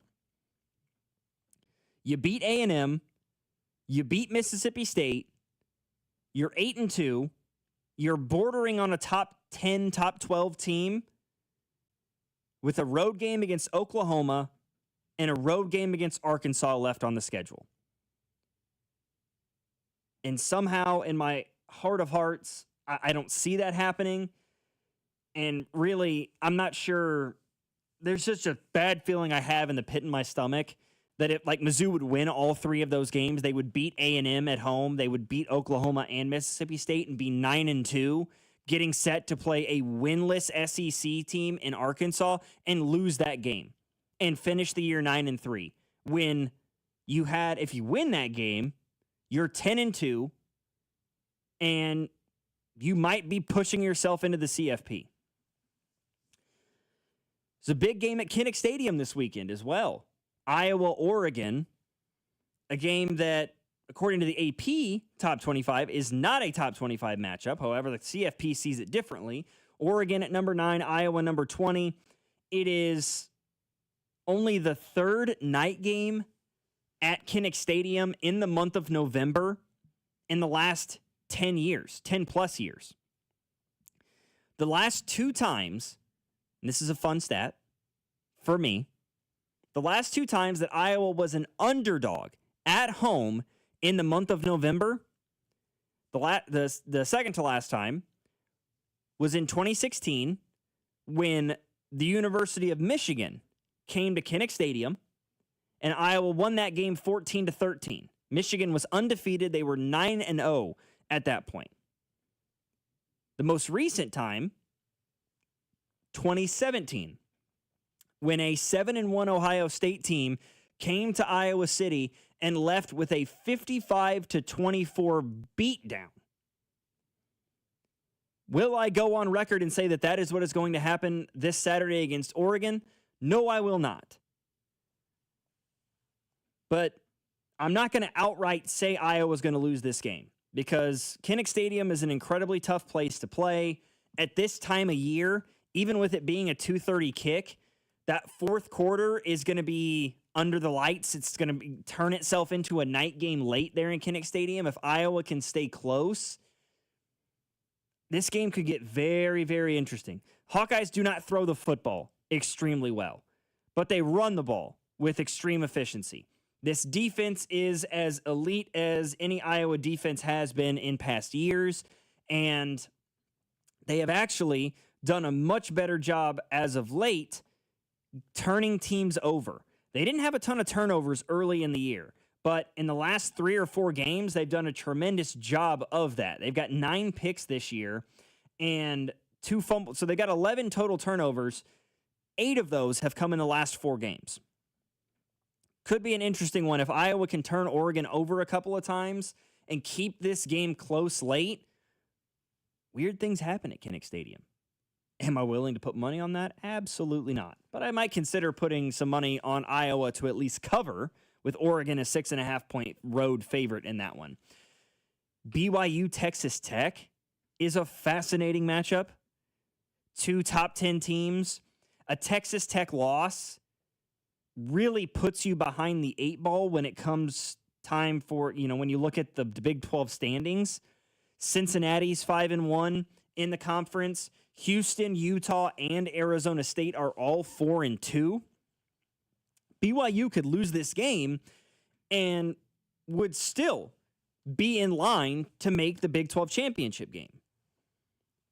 You beat A&M, you beat Mississippi State, you're 8-2, you're bordering on a top 10, top 12 team with a road game against Oklahoma and a road game against Arkansas left on the schedule. And somehow, in my heart of hearts, I don't see that happening. And really, I'm not sure. There's just a bad feeling I have in the pit in my stomach that if like Mizzou would win all three of those games, they would beat A&M at home, they would beat Oklahoma and Mississippi State and be 9-2, getting set to play a winless SEC team in Arkansas and lose that game and finish the year 9-3. When you had, if you win that game, you're 10-2, and you might be pushing yourself into the CFP. It's a big game at Kinnick Stadium this weekend as well. Iowa, Oregon, a game that, according to the AP Top 25, is not a Top 25 matchup. However, the CFP sees it differently. Oregon at number 9, Iowa number 20. It is only the third night game at Kinnick Stadium in the month of November in the last 10 years, 10 plus years. The last two times, and this is a fun stat for me, the last two times that Iowa was an underdog at home in the month of November, the second to last time was in 2016 when the University of Michigan came to Kinnick Stadium and Iowa won that game 14-13. Michigan was undefeated. They were 9-0 at that point. The most recent time, 2017, when a 7-1 Ohio State team came to Iowa City and left with a 55-24 beatdown. Will I go on record and say that that is what is going to happen this Saturday against Oregon? No, I will not. But I'm not going to outright say Iowa's going to lose this game because Kinnick Stadium is an incredibly tough place to play. At this time of year, even with it being a 2:30 kick, that fourth quarter is going to be under the lights. It's going to turn itself into a night game late there in Kinnick Stadium. If Iowa can stay close, this game could get very, very interesting. Hawkeyes do not throw the football extremely well, but they run the ball with extreme efficiency. This defense is as elite as any Iowa defense has been in past years, and they have actually done a much better job as of late turning teams over. They didn't have a ton of turnovers early in the year, but in the last 3 or 4 games, they've done a tremendous job of that. They've got 9 picks this year and 2 fumbles. So they got 11 total turnovers. 8 of those have come in the last 4 games. Could be an interesting one. If Iowa can turn Oregon over a couple of times and keep this game close late, weird things happen at Kinnick Stadium. Am I willing to put money on that? Absolutely not. But I might consider putting some money on Iowa to at least cover, with Oregon a 6.5-point road favorite in that one. BYU Texas Tech is a fascinating matchup. 2 top 10 teams. A Texas Tech loss really puts you behind the 8 ball when it comes time for, when you look at the Big 12 standings. Cincinnati's 5-1 in the conference. Houston, Utah, and Arizona State are all 4-2. BYU could lose this game and would still be in line to make the Big 12 championship game.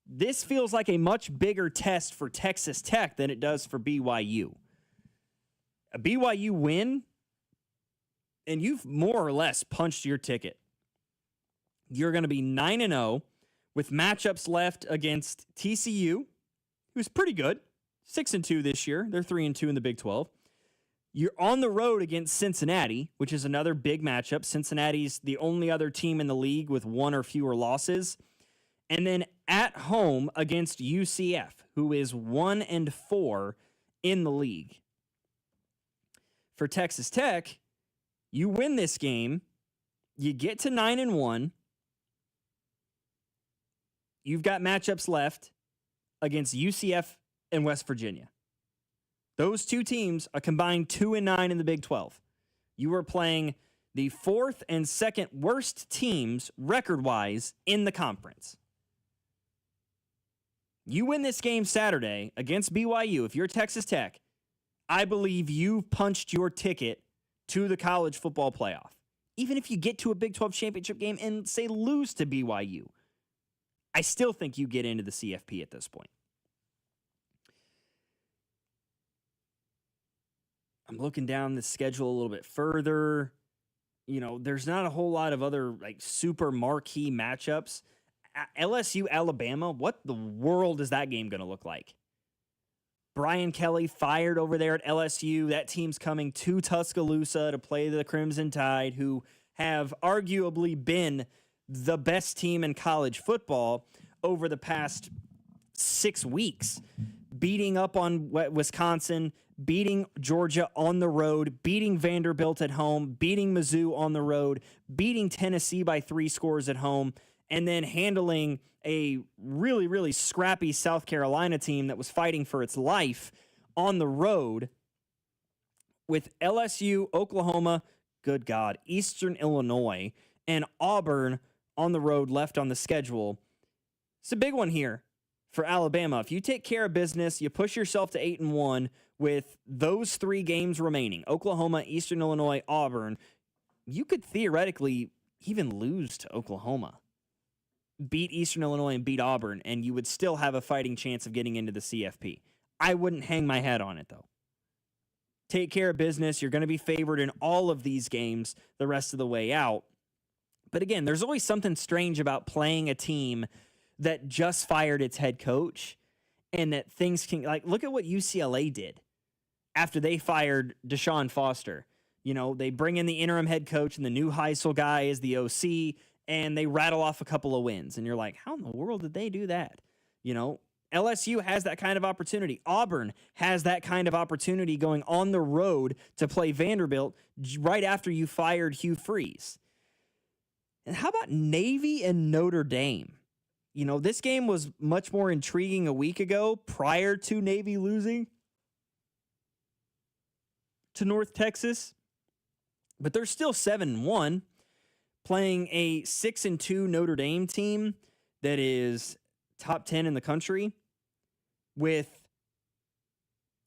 This feels like a much bigger test for Texas Tech than it does for BYU. A BYU win, and you've more or less punched your ticket. You're going to be 9-0 with matchups left against TCU, who's pretty good, 6-2 this year. They're 3-2 in the Big 12. You're on the road against Cincinnati, which is another big matchup. Cincinnati's the only other team in the league with 1 or fewer losses. And then at home against UCF, who is 1-4 in the league. For Texas Tech, you win this game, you get to 9-1. You've got matchups left against UCF and West Virginia. Those 2 teams are combined 2-9 in the Big 12. You are playing the 4th and 2nd worst teams record-wise in the conference. You win this game Saturday against BYU, if you're Texas Tech, I believe you've punched your ticket to the college football playoff. Even if you get to a Big 12 championship game and, say, lose to BYU, I still think you get into the CFP at this point. I'm looking down the schedule a little bit further. There's not a whole lot of other super marquee matchups. LSU, Alabama, what the world is that game going to look like? Brian Kelly fired over there at LSU. That team's coming to Tuscaloosa to play the Crimson Tide, who have arguably been the best team in college football over the past 6 weeks, beating up on Wisconsin, beating Georgia on the road, beating Vanderbilt at home, beating Mizzou on the road, beating Tennessee by 3 scores at home, and then handling a really, really scrappy South Carolina team that was fighting for its life on the road, with LSU, Oklahoma, good God, Eastern Illinois, and Auburn on the road left on the schedule. It's a big one here for Alabama. If you take care of business, you push yourself to 8-1 with those 3 games remaining, Oklahoma, Eastern Illinois, Auburn, you could theoretically even lose to Oklahoma, beat Eastern Illinois and beat Auburn, and you would still have a fighting chance of getting into the CFP. I wouldn't hang my hat on it, though. Take care of business. You're going to be favored in all of these games the rest of the way out. But again, there's always something strange about playing a team that just fired its head coach, and that things can, look at what UCLA did after they fired Deshaun Foster. They bring in the interim head coach and the new Heisel guy is the OC, and they rattle off a couple of wins. And you're like, how in the world did they do that? LSU has that kind of opportunity. Auburn has that kind of opportunity going on the road to play Vanderbilt right after you fired Hugh Freeze. And how about Navy and Notre Dame? This game was much more intriguing a week ago prior to Navy losing to North Texas. But they're still 7-1, playing a 6-2 Notre Dame team that is top 10 in the country, with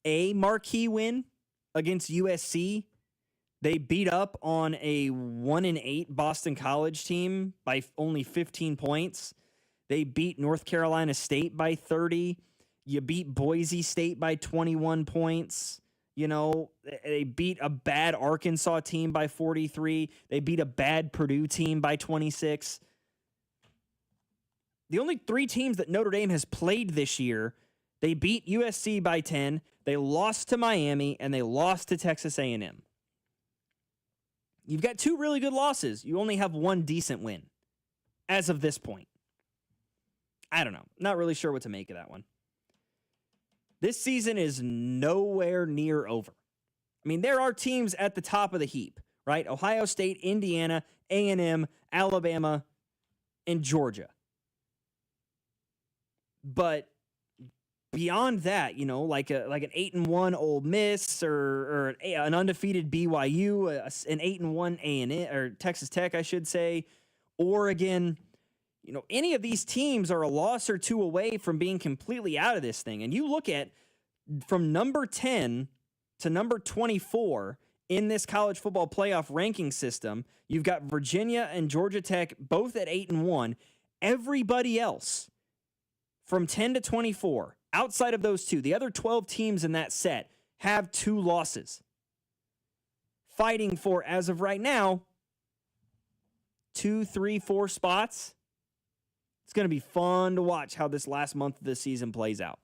a marquee win against USC. They beat up on a 1-8 Boston College team by only 15 points. They beat North Carolina State by 30. You beat Boise State by 21 points. You know, they beat a bad Arkansas team by 43. They beat a bad Purdue team by 26. The only 3 teams that Notre Dame has played this year, they beat USC by 10, they lost to Miami, and they lost to Texas A&M. You've got 2 really good losses. You only have 1 decent win as of this point. I don't know. Not really sure what to make of that one. This season is nowhere near over. I mean, there are teams at the top of the heap, right? Ohio State, Indiana, A&M, Alabama, and Georgia. But beyond that, you know, like an 8-1 Ole Miss or an undefeated BYU, an 8-1 A&M or Texas Tech, I should say, Oregon. You know, any of these teams are a loss or 2 away from being completely out of this thing. And you look at from number 10 to number 24 in this college football playoff ranking system, you've got Virginia and Georgia Tech both at 8-1. Everybody else from 10 to 24, outside of those 2, the other 12 teams in that set have 2 losses. Fighting for, as of right now, 2, 3, 4 spots. It's going to be fun to watch how this last month of the season plays out.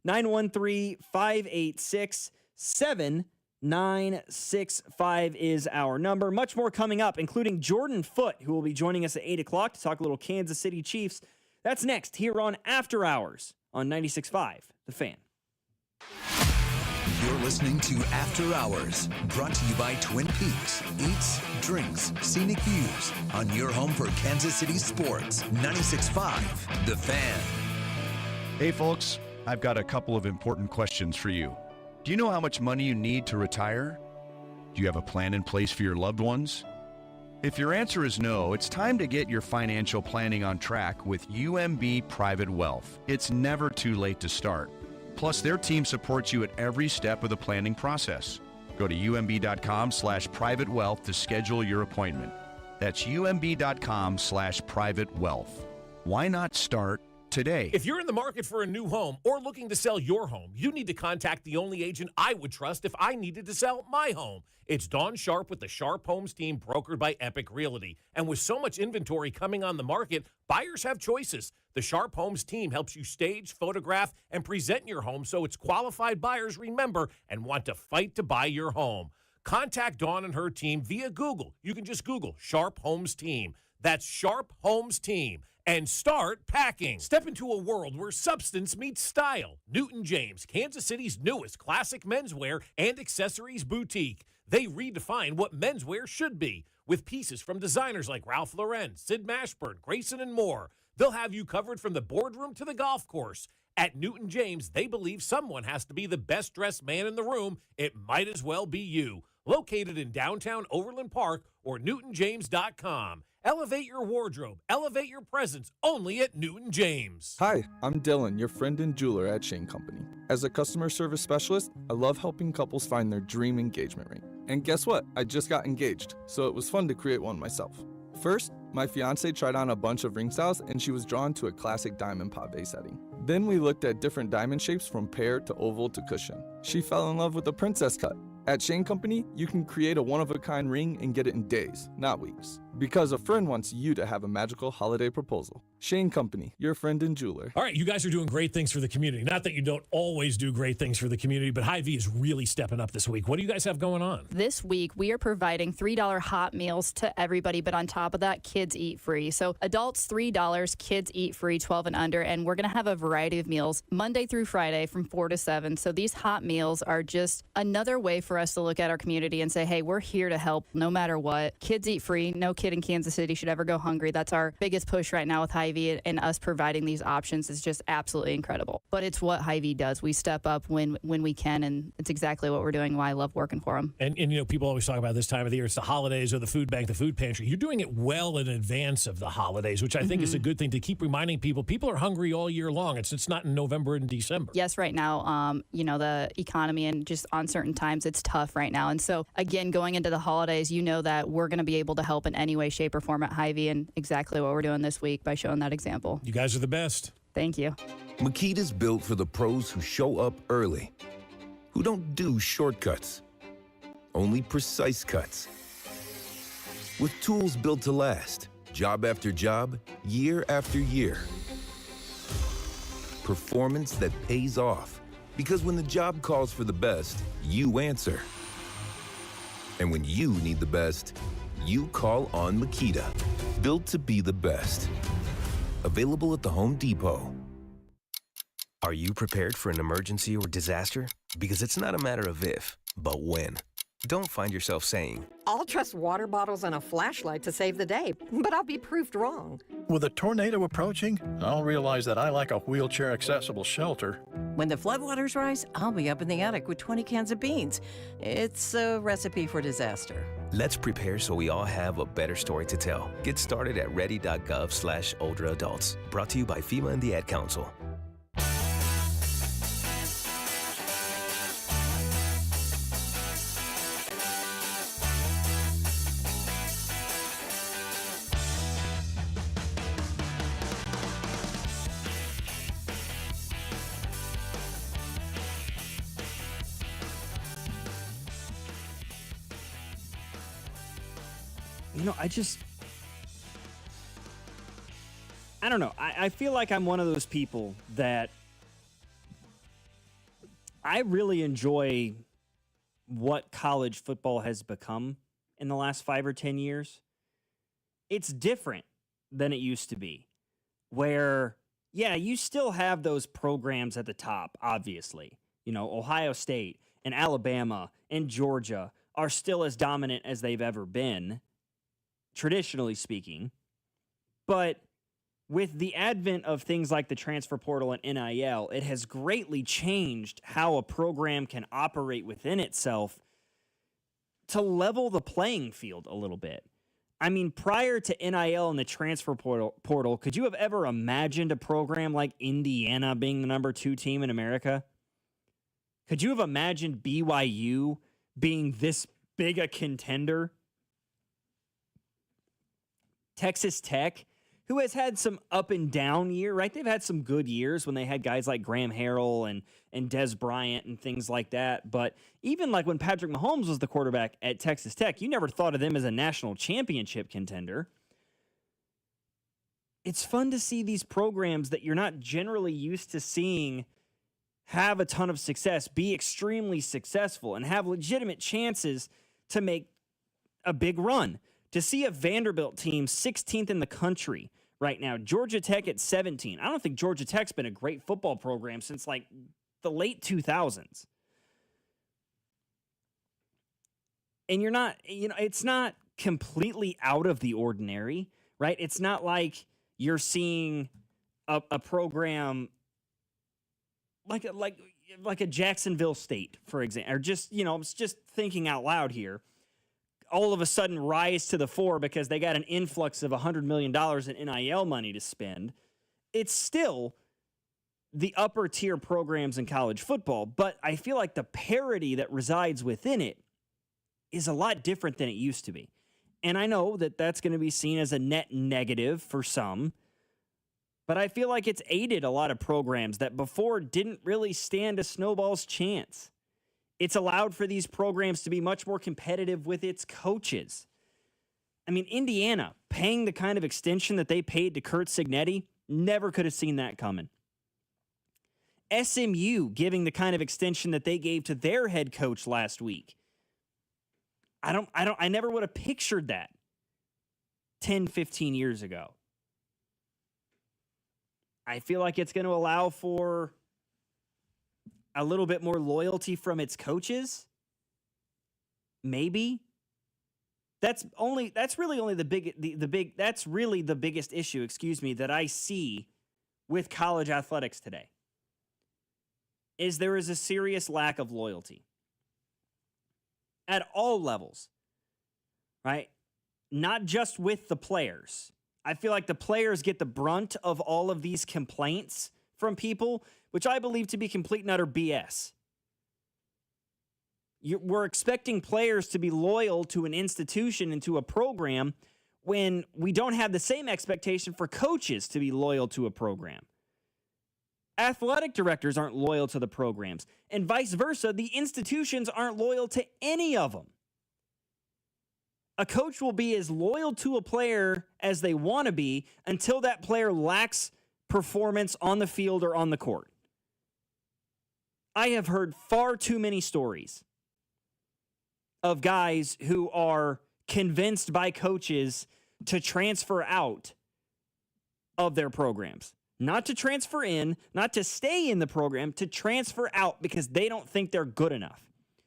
913-586-7965 is our number. Much more coming up, including Jordan Foote, who will be joining us at 8 o'clock to talk a little Kansas City Chiefs. That's next here on After Hours on 96.5 The Fan. You're listening to After Hours, brought to you by Twin Peaks. Eats, drinks, scenic views on your home for Kansas City sports. 96.5 The Fan. Hey folks, I've got a couple of important questions for you. Do you know how much money you need to retire? Do you have a plan in place for your loved ones? If your answer is no, it's time to get your financial planning on track with UMB Private Wealth. It's never too late to start. Plus, their team supports you at every step of the planning process. Go to umb.com/privatewealth to schedule your appointment. That's umb.com/privatewealth. Why not start today? If you're in the market for a new home or looking to sell your home, you need to contact the only agent I would trust if I needed to sell my home. It's Dawn Sharp with the Sharp Homes team, brokered by Epic Realty. And with so much inventory coming on the market, buyers have choices. The Sharp Homes team helps you stage, photograph, and present your home so it's qualified buyers remember and want to fight to buy your home. Contact Dawn and her team via Google. You can just Google Sharp Homes Team. That's Sharp Homes Team. And start packing. Step into a world where substance meets style. Newton James, Kansas City's newest classic menswear and accessories boutique. They redefine what menswear should be, with pieces from designers like Ralph Lauren, Sid Mashburn, Grayson, and more. They'll have you covered from the boardroom to the golf course. At Newton James, they believe someone has to be the best-dressed man in the room. It might as well be you. Located in downtown Overland Park or newtonjames.com. Elevate your wardrobe, elevate your presence, only at Newton James. Hi, I'm Dylan, your friend and jeweler at Shane Company. As a customer service specialist, I love helping couples find their dream engagement ring. And guess what? I just got engaged, so it was fun to create one myself. First, my fiance tried on a bunch of ring styles and she was drawn to a classic diamond pave setting. Then we looked at different diamond shapes from pear to oval to cushion. She fell in love with the princess cut. At Shane Company, you can create a one-of-a-kind ring and get it in days, not weeks. Because a friend wants you to have a magical holiday proposal. Shane Company, your friend and jeweler. All right, you guys are doing great things for the community. Not that you don't always do great things for the community, but Hy-Vee is really stepping up this week. What do you guys have going on? This week, we are providing $3 hot meals to everybody, but on top of that, kids eat free. So adults, $3, kids eat free, 12 and under, and we're going to have a variety of meals Monday through Friday from 4 to 7. So these hot meals are just another way for us to look at our community and say, hey, we're here to help no matter what. Kids eat free. No kid in Kansas City should ever go hungry. That's our biggest push right now with Hy-Vee, and us providing these options is just absolutely incredible. But it's what Hy-Vee does. We step up when we can, and it's exactly what we're doing, why I love working for them. And you know, people always talk about this time of the year, it's the holidays or the food bank, the food pantry. You're doing it well in advance of the holidays, which I think is a good thing to keep reminding people. People are hungry all year long. It's not in November and December. Yes, right now, you know, the economy and just on certain times, it's tough right now. And so, again, going into the holidays, you know that we're going to be able to help in any way, shape, or form at Hy-Vee, and exactly what we're doing this week by showing that example. You guys are the best. Thank you. Makita's built for the pros who show up early, who don't do shortcuts, only precise cuts. With tools built to last, job after job, year after year. Performance that pays off, because when the job calls for the best, you answer. And when you need the best, you call on Makita. Built to be the best. Available at the Home Depot. Are you prepared for an emergency or disaster? Because it's not a matter of if, but when. Don't find yourself saying, I'll trust water bottles and a flashlight to save the day, but I'll be proved wrong. With a tornado approaching, I'll realize that I lack a wheelchair-accessible shelter. When the floodwaters rise, I'll be up in the attic with 20 cans of beans. It's a recipe for disaster. let's prepare so we all have a better story to tell. Get started at ready.gov/older adults. Brought to you by FEMA and the Ad Council. You know, I don't know. I feel like I'm one of those people that I really enjoy what college football has become in the last 5 or 10 years. It's different than it used to be, where, yeah, you still have those programs at the top, obviously. You know, Ohio State and Alabama and Georgia are still as dominant as they've ever been, traditionally speaking. But with the advent of things like the transfer portal and NIL, it has greatly changed how a program can operate within itself to level the playing field a little bit. I mean, prior to NIL and the transfer portal, could you have ever imagined a program like Indiana being the number 2 team in America? Could you have imagined BYU being this big a contender? Texas Tech, who has had some up and down year, right? They've had some good years when they had guys like Graham Harrell and Des Bryant and things like that. But even like when Patrick Mahomes was the quarterback at Texas Tech, you never thought of them as a national championship contender. It's fun to see these programs that you're not generally used to seeing have a ton of success, be extremely successful, and have legitimate chances to make a big run. To see a Vanderbilt team 16th in the country right now, Georgia Tech at 17. I don't think Georgia Tech's been a great football program since like the late 2000s. And you're not, you know, it's not completely out of the ordinary, right? It's not like you're seeing a program like a Jacksonville State, for example, or just, you know, I'm just thinking out loud here, all of a sudden rise to the fore because they got an influx of $100 million in NIL money to spend. It's still the upper tier programs in college football, but I feel like the parity that resides within it is a lot different than it used to be. And I know that that's going to be seen as a net negative for some, but I feel like it's aided a lot of programs that before didn't really stand a snowball's chance. It's allowed for these programs to be much more competitive with its coaches. I mean, Indiana paying the kind of extension that they paid to Kurt Cignetti, never could have seen that coming. SMU giving the kind of extension that they gave to their head coach last week. I never would have pictured that 10, 15 years ago. I feel like it's going to allow for a little bit more loyalty from its coaches. Maybe. That's really the biggest issue, that I see with college athletics today. Is there is a serious lack of loyalty at all levels. Right? Not just with the players. I feel like the players get the brunt of all of these complaints from people, which I believe to be complete and utter BS. We're expecting players to be loyal to an institution and to a program when we don't have the same expectation for coaches to be loyal to a program. Athletic directors aren't loyal to the programs, and vice versa, the institutions aren't loyal to any of them. A coach will be as loyal to a player as they want to be until that player lacks performance on the field or on the court. I have heard far too many stories of guys who are convinced by coaches to transfer out of their programs. Not to transfer in, not to stay in the program, to transfer out because they don't think they're good enough.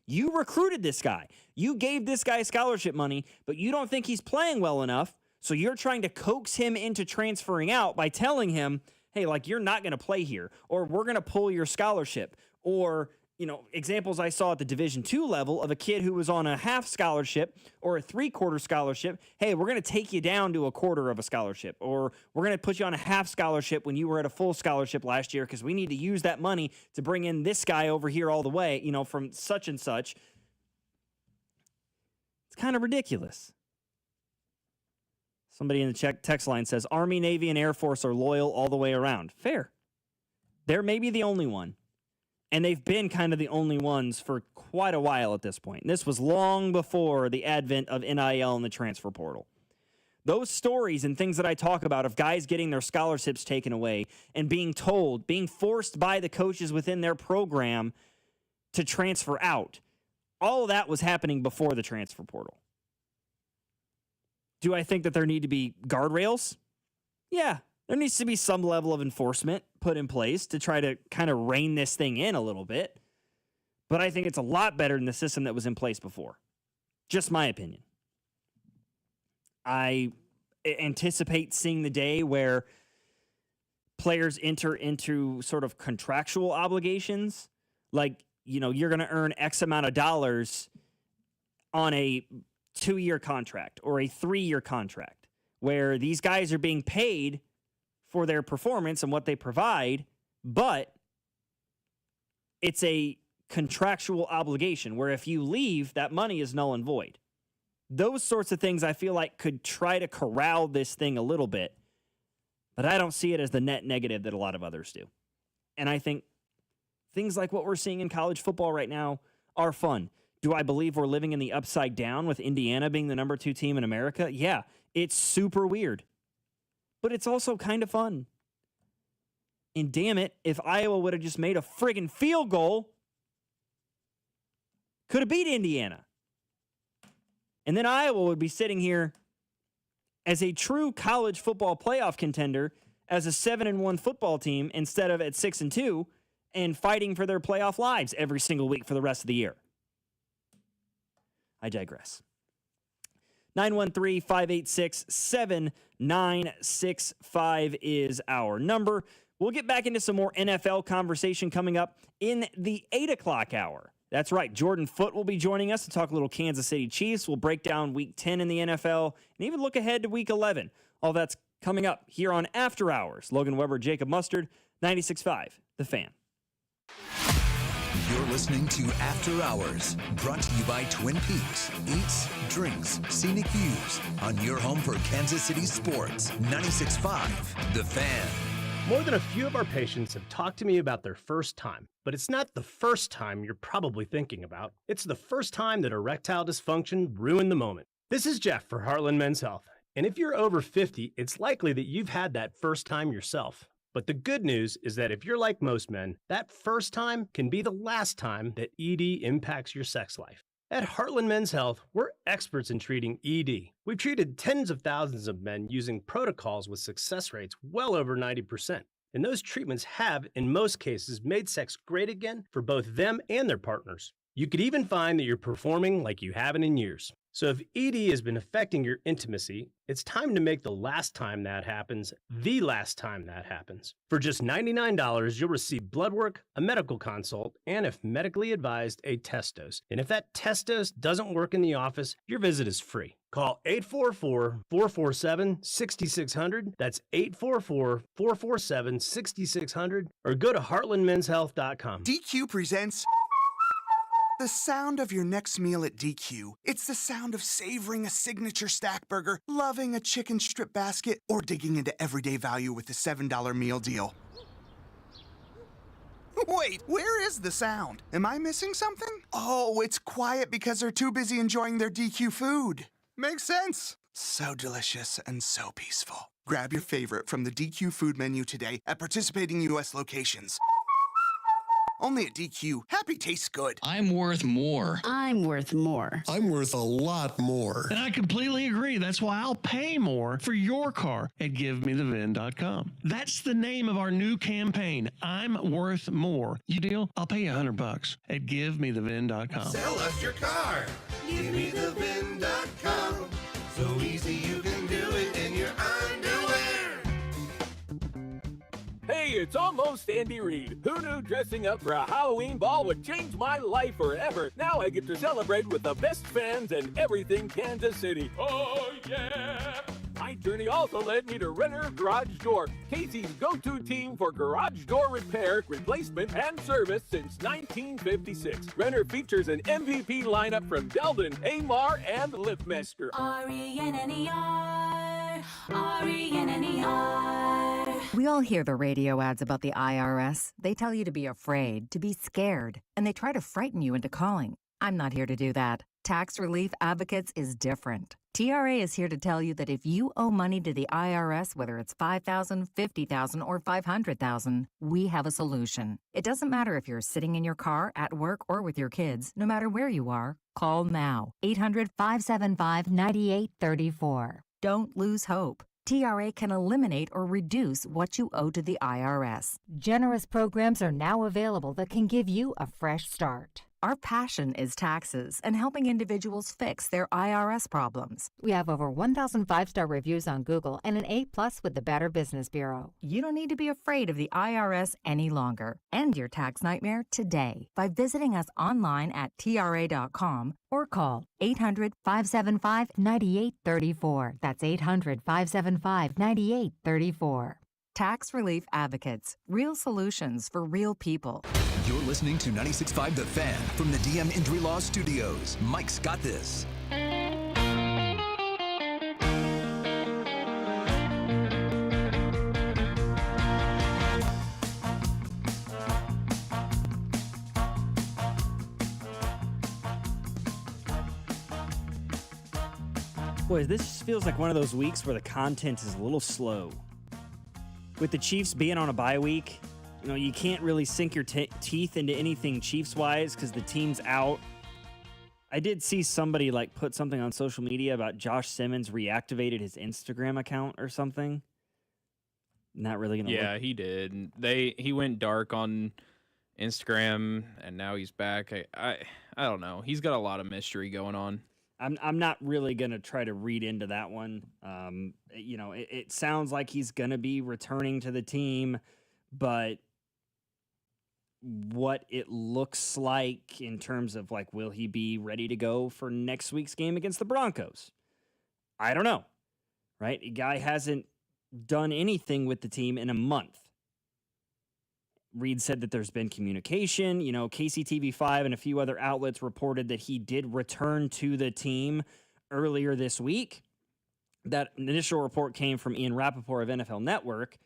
You recruited this guy. You gave this guy scholarship money, but you don't think he's playing well enough, so you're trying to coax him into transferring out by telling him, hey, like, you're not going to play here, or we're going to pull your scholarship, or, you know, examples I saw at the Division II level of a kid who was on a half scholarship or a three-quarter scholarship. Hey, we're going to take you down to a quarter of a scholarship, or we're going to put you on a half scholarship when you were at a full scholarship last year because we need to use that money to bring in this guy over here all the way, you know, from such and such. It's kind of ridiculous. Somebody in the text line says, Army, Navy, and Air Force are loyal all the way around. Fair. They're maybe the only one. And they've been kind of the only ones for quite a while at this point. And this was long before the advent of NIL and the transfer portal. Those stories and things that I talk about of guys getting their scholarships taken away and being told, being forced by the coaches within their program to transfer out, all of that was happening before the transfer portal. Do I think that there need to be guardrails? Yeah, there needs to be some level of enforcement put in place to try to kind of rein this thing in a little bit. But I think it's a lot better than the system that was in place before. Just my opinion. I anticipate seeing the day where players enter into sort of contractual obligations. Like, you know, you're going to earn X amount of dollars on a 2-year contract or a 3-year contract where these guys are being paid for their performance and what they provide, but it's a contractual obligation where if you leave, that money is null and void. Those sorts of things I feel like could try to corral this thing a little bit, but I don't see it as the net negative that a lot of others do. And I think things like what we're seeing in college football right now are fun. Do I believe we're living in the upside down with Indiana being the number 2 team in America? Yeah, it's super weird. But it's also kind of fun. And damn it, if Iowa would have just made a friggin' field goal, could have beat Indiana. And then Iowa would be sitting here as a true college football playoff contender as a 7-1 football team instead of at 6-2 and fighting for their playoff lives every single week for the rest of the year. I digress. 913-586-7965 is our number. We'll get back into some more NFL conversation coming up in the 8 o'clock hour. That's right. Jordan Foote will be joining us to talk a little Kansas City Chiefs. We'll break down Week 10 in the NFL and even look ahead to Week 11. All that's coming up here on After Hours. Logan Weber, Jacob Mustard, 96.5, The Fan. You're listening to After Hours, brought to you by Twin Peaks. Eats, drinks, scenic views on your home for Kansas City sports. 96.5, The Fan. More than a few of our patients have talked to me about their first time, but it's not the first time you're probably thinking about. It's the first time that erectile dysfunction ruined the moment. This is Jeff for Heartland Men's Health, and if you're over 50, it's likely that you've had that first time yourself. But the good news is that if you're like most men, that first time can be the last time that ED impacts your sex life. At Heartland Men's Health, we're experts in treating ED. We've treated tens of thousands of men using protocols with success rates well over 90%. And those treatments have, in most cases, made sex great again for both them and their partners. You could even find that you're performing like you haven't in years. So if ED has been affecting your intimacy, it's time to make the last time that happens the last time that happens. For just $99, you'll receive blood work, a medical consult, and if medically advised, a test dose. And if that test dose doesn't work in the office, your visit is free. Call 844-447-6600. That's 844-447-6600. Or go to heartlandmenshealth.com. DQ presents the sound of your next meal at DQ. It's the sound of savoring a signature stack burger, loving a chicken strip basket, or digging into everyday value with the $7 meal deal. Wait, where is the sound? Am I missing something? Oh, it's quiet because they're too busy enjoying their DQ food. Makes sense. So delicious and so peaceful. Grab your favorite from the DQ food menu today at participating U.S. locations. Only at DQ. Happy tastes good. I'm worth more. I'm worth more. I'm worth a lot more. And I completely agree. That's why I'll pay more for your car at GiveMeTheVin.com. That's the name of our new campaign. I'm worth more. You deal? I'll pay you $100 at GiveMeTheVin.com. Sell us your car. GiveMeTheVin.com. So easy you can do it in your underwear. Hey, it's almost Andy Reid. Who knew dressing up for a Halloween ball would change my life forever? Now I get to celebrate with the best fans and everything Kansas City. Oh, yeah! My journey also led me to Renner Garage Door, Casey's go-to team for garage door repair, replacement, and service since 1956. Renner features an MVP lineup from Delden, Amar, and Liftmaster. R-E-N-N-E-R, R-E-N-N-E-R. We all hear the radio ads about the IRS. They tell you to be afraid, to be scared, and they try to frighten you into calling. I'm not here to do that. Tax Relief Advocates is different. TRA is here to tell you that if you owe money to the IRS, whether it's $5,000, $50,000, or $500,000, we have a solution. It doesn't matter if you're sitting in your car, at work, or with your kids. No matter where you are, call now. 800-575-9834. Don't lose hope. TRA can eliminate or reduce what you owe to the IRS. Generous programs are now available that can give you a fresh start. Our passion is taxes and helping individuals fix their IRS problems. We have over 1,000 5-star reviews on Google and an A+ with the Better Business Bureau. You don't need to be afraid of the IRS any longer. End your tax nightmare today by visiting us online at TRA.com or call 800-575-9834. That's 800-575-9834. Tax Relief Advocates. Real solutions for real people. You're listening to 96.5 The Fan from the DM Injury Law Studios. Mike's got this. Boy, this feels like one of those weeks where the content is a little slow. With the Chiefs being on a bye week, you can't really sink your teeth into anything Chiefs-wise because the team's out. I did see somebody put something on social media about Josh Simmons reactivated his Instagram account or something. Not really gonna. Yeah, he did. He went dark on Instagram, and now he's back. I don't know. He's got a lot of mystery going on. I'm not really gonna try to read into that one. It sounds like he's gonna be returning to the team, but what it looks like in terms of will he be ready to go for next week's game against the Broncos? I don't know, right? A guy hasn't done anything with the team in a month. Reed said that there's been communication. KCTV5 and a few other outlets reported that he did return to the team earlier this week. That initial report came from Ian Rappaport of NFL Network.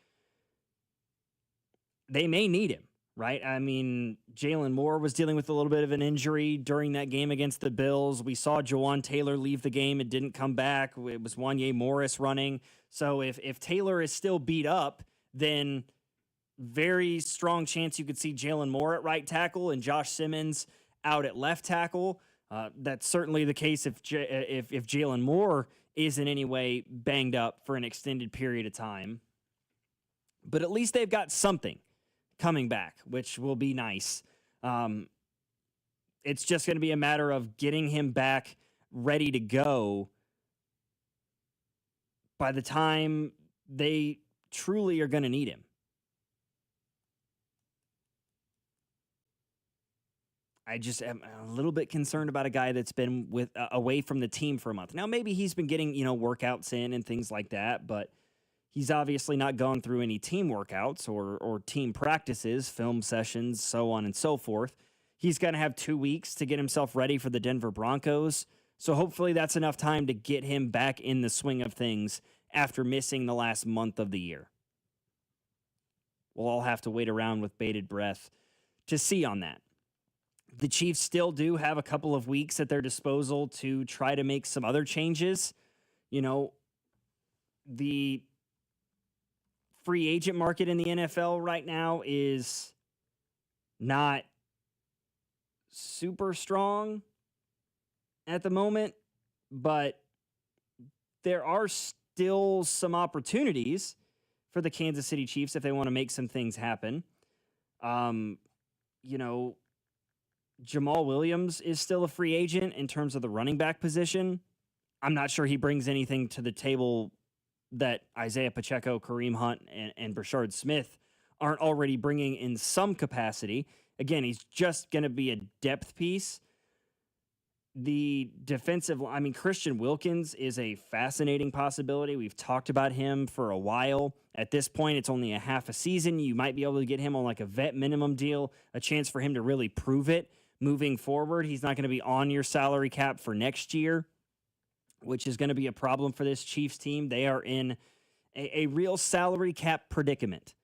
They may need him. Right? I mean, Jalen Moore was dealing with a little bit of an injury during that game against the Bills. We saw Jawan Taylor leave the game and didn't come back. It was Wanye Morris running. So if Taylor is still beat up, then very strong chance you could see Jalen Moore at right tackle and Josh Simmons out at left tackle. That's certainly the case if Jalen Moore is in any way banged up for an extended period of time. But at least they've got something coming back, which will be nice. It's just going to be a matter of getting him back ready to go by the time they truly are going to need him. I just am a little bit concerned about a guy that's been away from the team for a month. Now, maybe he's been getting, workouts in and things like that, but he's obviously not gone through any team workouts or team practices, film sessions, so on and so forth. He's going to have 2 weeks to get himself ready for the Denver Broncos. So hopefully that's enough time to get him back in the swing of things after missing the last month of the year. We'll all have to wait around with bated breath to see on that. The Chiefs still do have a couple of weeks at their disposal to try to make some other changes. You know, the free agent market in the NFL right now is not super strong at the moment, but there are still some opportunities for the Kansas City Chiefs if they want to make some things happen. You know, Jamal Williams is still a free agent in terms of the running back position. I'm not sure he brings anything to the table that Isaiah Pacheco, Kareem Hunt, and Brashard Smith aren't already bringing in some capacity. Again, he's just going to be a depth piece. The defensive, I mean, Christian Wilkins is a fascinating possibility. We've talked about him for a while. At this point, it's only a half a season. You might be able to get him on like a vet minimum deal, a chance for him to really prove it moving forward. He's not going to be on your salary cap for next year, which is going to be a problem for this Chiefs team. They are in a real salary cap predicament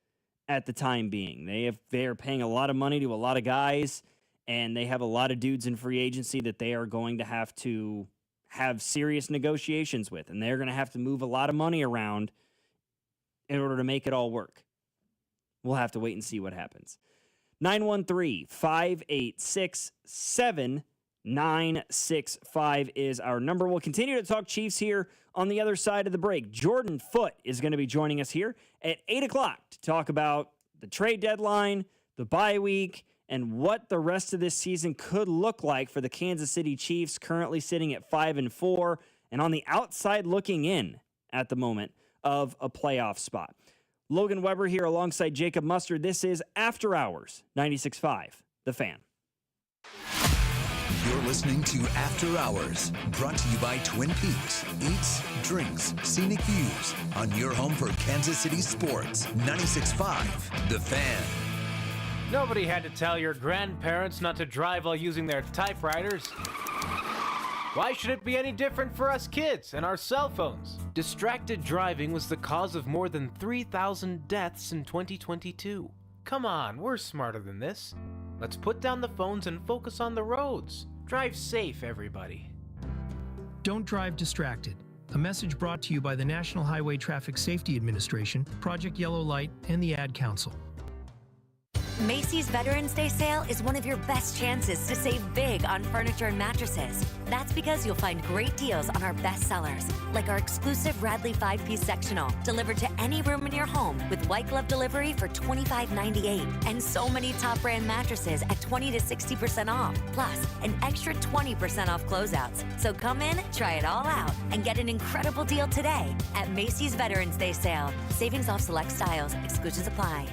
at the time being. They are paying a lot of money to a lot of guys, and they have a lot of dudes in free agency that they are going to have serious negotiations with, and they're going to have to move a lot of money around in order to make it all work. We'll have to wait and see what happens. 913-586-7965 is our number. We'll continue to talk Chiefs here on the other side of the break. Jordan Foote is going to be joining us here at 8 o'clock to talk about the trade deadline, the bye week, and what the rest of this season could look like for the Kansas City Chiefs, currently sitting at 5-4 and on the outside looking in at the moment of a playoff spot. Logan Weber here alongside Jacob Mustard. This is After Hours, 96.5, The Fan. You're listening to After Hours, brought to you by Twin Peaks. Eats, drinks, scenic views on your home for Kansas City sports. 96.5, The Fan. Nobody had to tell your grandparents not to drive while using their typewriters. Why should it be any different for us kids and our cell phones? Distracted driving was the cause of more than 3,000 deaths in 2022. Come on, we're smarter than this. Let's put down the phones and focus on the roads. Drive safe, everybody. Don't drive distracted. A message brought to you by the National Highway Traffic Safety Administration, Project Yellow Light, and the Ad Council. Macy's Veterans Day sale is one of your best chances to save big on furniture and mattresses. That's because you'll find great deals on our best sellers, like our exclusive Radley 5-piece sectional, delivered to any room in your home with white glove delivery for $25.98, and so many top brand mattresses at 20 to 60% off, plus an extra 20% off closeouts. So come in, try it all out, and get an incredible deal today at Macy's Veterans Day sale. Savings off select styles. Exclusions apply.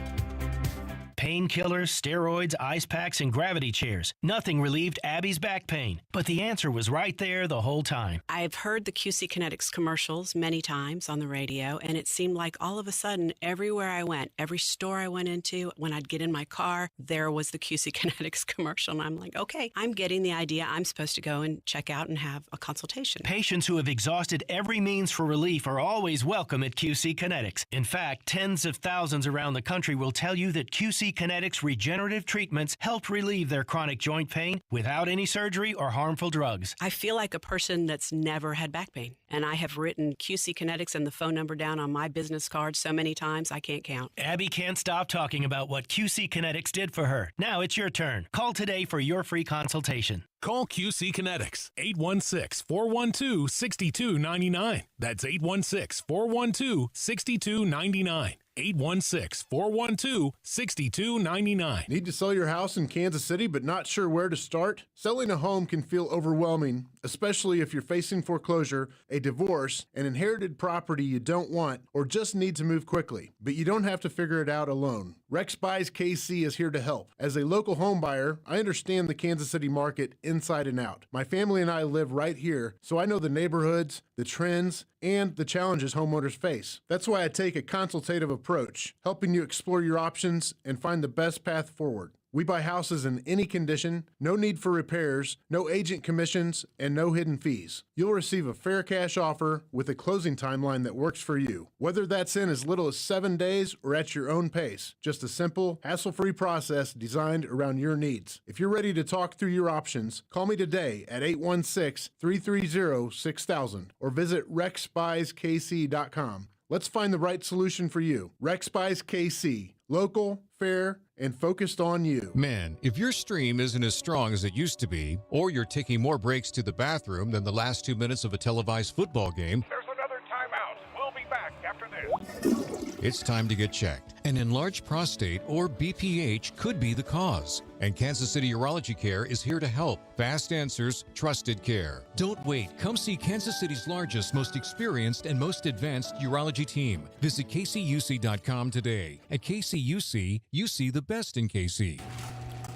Painkillers, steroids, ice packs, and gravity chairs. Nothing relieved Abby's back pain. But the answer was right there the whole time. I've heard the QC Kinetics commercials many times on the radio, and it seemed like all of a sudden, everywhere I went, every store I went into, when I'd get in my car, there was the QC Kinetics commercial. And I'm like, okay, I'm getting the idea. I'm supposed to go and check out and have a consultation. Patients who have exhausted every means for relief are always welcome at QC Kinetics. In fact, tens of thousands around the country will tell you that QC Kinetics regenerative treatments helped relieve their chronic joint pain without any surgery or harmful drugs. I feel like a person that's never had back pain. And I have written QC Kinetics and the phone number down on my business card so many times I can't count. Abby can't stop talking about what QC Kinetics did for her. Now it's your turn. Call today for your free consultation. Call QC Kinetics, 816-412-6299. That's 816-412-6299. 816-412-6299. Need to sell your house in Kansas City but not sure where to start? Selling a home can feel overwhelming, especially if you're facing foreclosure, a divorce, an inherited property you don't want, or just need to move quickly. But you don't have to figure it out alone. Rex Buys KC is here to help. As a local home buyer, I understand the Kansas City market inside and out. My family and I live right here, so I know the neighborhoods, the trends, and the challenges homeowners face. That's why I take a consultative approach, helping you explore your options and find the best path forward. We buy houses in any condition, no need for repairs, no agent commissions, and no hidden fees. You'll receive a fair cash offer with a closing timeline that works for you. Whether that's in as little as 7 days or at your own pace, just a simple, hassle-free process designed around your needs. If you're ready to talk through your options, call me today at 816-330-6000 or visit rexbuyskc.com. Let's find the right solution for you. Rex Buys KC. Local, fair, and focused on you. Man, if your stream isn't as strong as it used to be, or you're taking more breaks to the bathroom than the last 2 minutes of a televised football game, There's another timeout. We'll be back after this. it's time to get checked. An enlarged prostate, or BPH, could be the cause. And Kansas City Urology Care is here to help. Fast answers, trusted care. Don't wait. Come see Kansas City's largest, most experienced, and most advanced urology team. Visit kcuc.com today. At KCUC, you see the best in KC.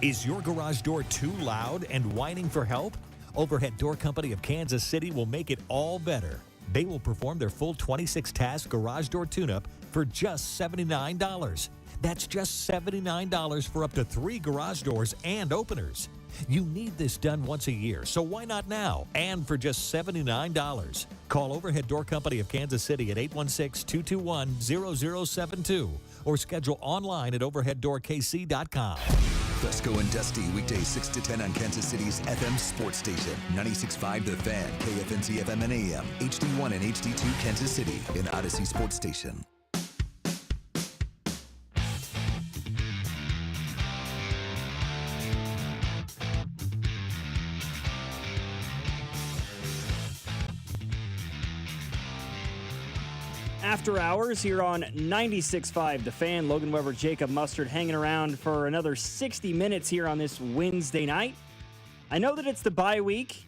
Is your garage door too loud and whining for help? Overhead Door Company of Kansas City will make it all better. They will perform their full 26-task garage door tune-up for just $79. That's just $79 for up to 3 garage doors and openers. You need this done once a year, so why not now? And for just $79. Call Overhead Door Company of Kansas City at 816-221-0072 or schedule online at overheaddoorkc.com. Fresco and Dusty, weekdays 6 to 10 on Kansas City's FM sports station. 96.5 The Fan, KFNC FM and AM, HD1 and HD2 Kansas City, an Odyssey sports station. After hours here on 96.5 The Fan. Logan Weber, Jacob Mustard hanging around for another 60 minutes here on this Wednesday night. I know that it's the bye week.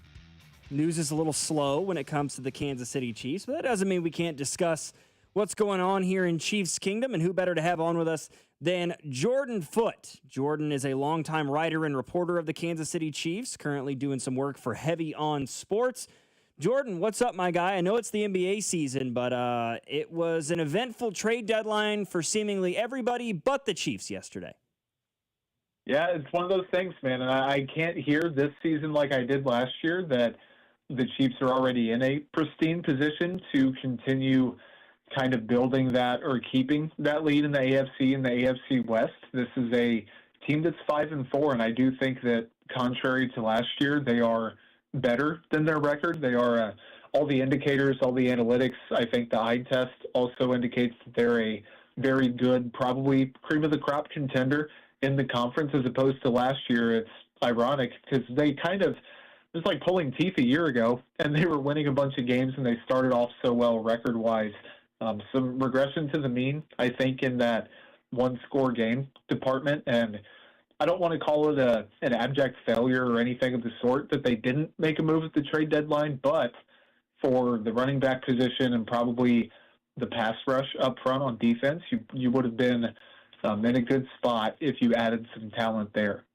News is a little slow when it comes to the Kansas City Chiefs, but that doesn't mean we can't discuss what's going on here in Chiefs Kingdom, and who better to have on with us than Jordan Foote. Jordan is a longtime writer and reporter of the Kansas City Chiefs, currently doing some work for Heavy on Sports. Jordan, what's up, my guy? I know it's the NBA season, but it was an eventful trade deadline for seemingly everybody but the Chiefs yesterday. Yeah, it's one of those things, man, and I can't hear this season like I did last year that the Chiefs are already in a pristine position to continue kind of building that or keeping that lead in the AFC and the AFC West. This is a team that's 5-4, and I do think that contrary to last year, they are better than their record. They are all the indicators, all the analytics. I think the eye test also indicates that they're a very good, probably cream of the crop contender in the conference, as opposed to last year. It's ironic because they kind of, it was like pulling teeth a year ago, and they were winning a bunch of games, and they started off so well record-wise. Some regression to the mean, I think, in that one-score game department, and I don't want to call it an abject failure or anything of the sort that they didn't make a move at the trade deadline, but for the running back position and probably the pass rush up front on defense, you would have been in a good spot if you added some talent there.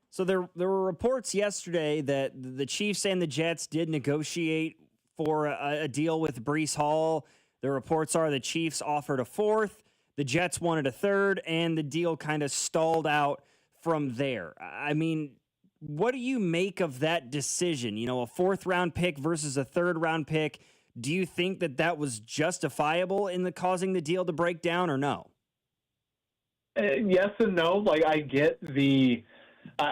So there were reports yesterday that the Chiefs and the Jets did negotiate for a deal with Breece Hall. The reports are the Chiefs offered a fourth, the Jets wanted a third, and the deal kind of stalled out from there. I mean, what do you make of that decision? You know, a 4th-round pick versus a 3rd-round pick. Do you think that that was justifiable in causing the deal to break down, or no? Yes and no. Like, I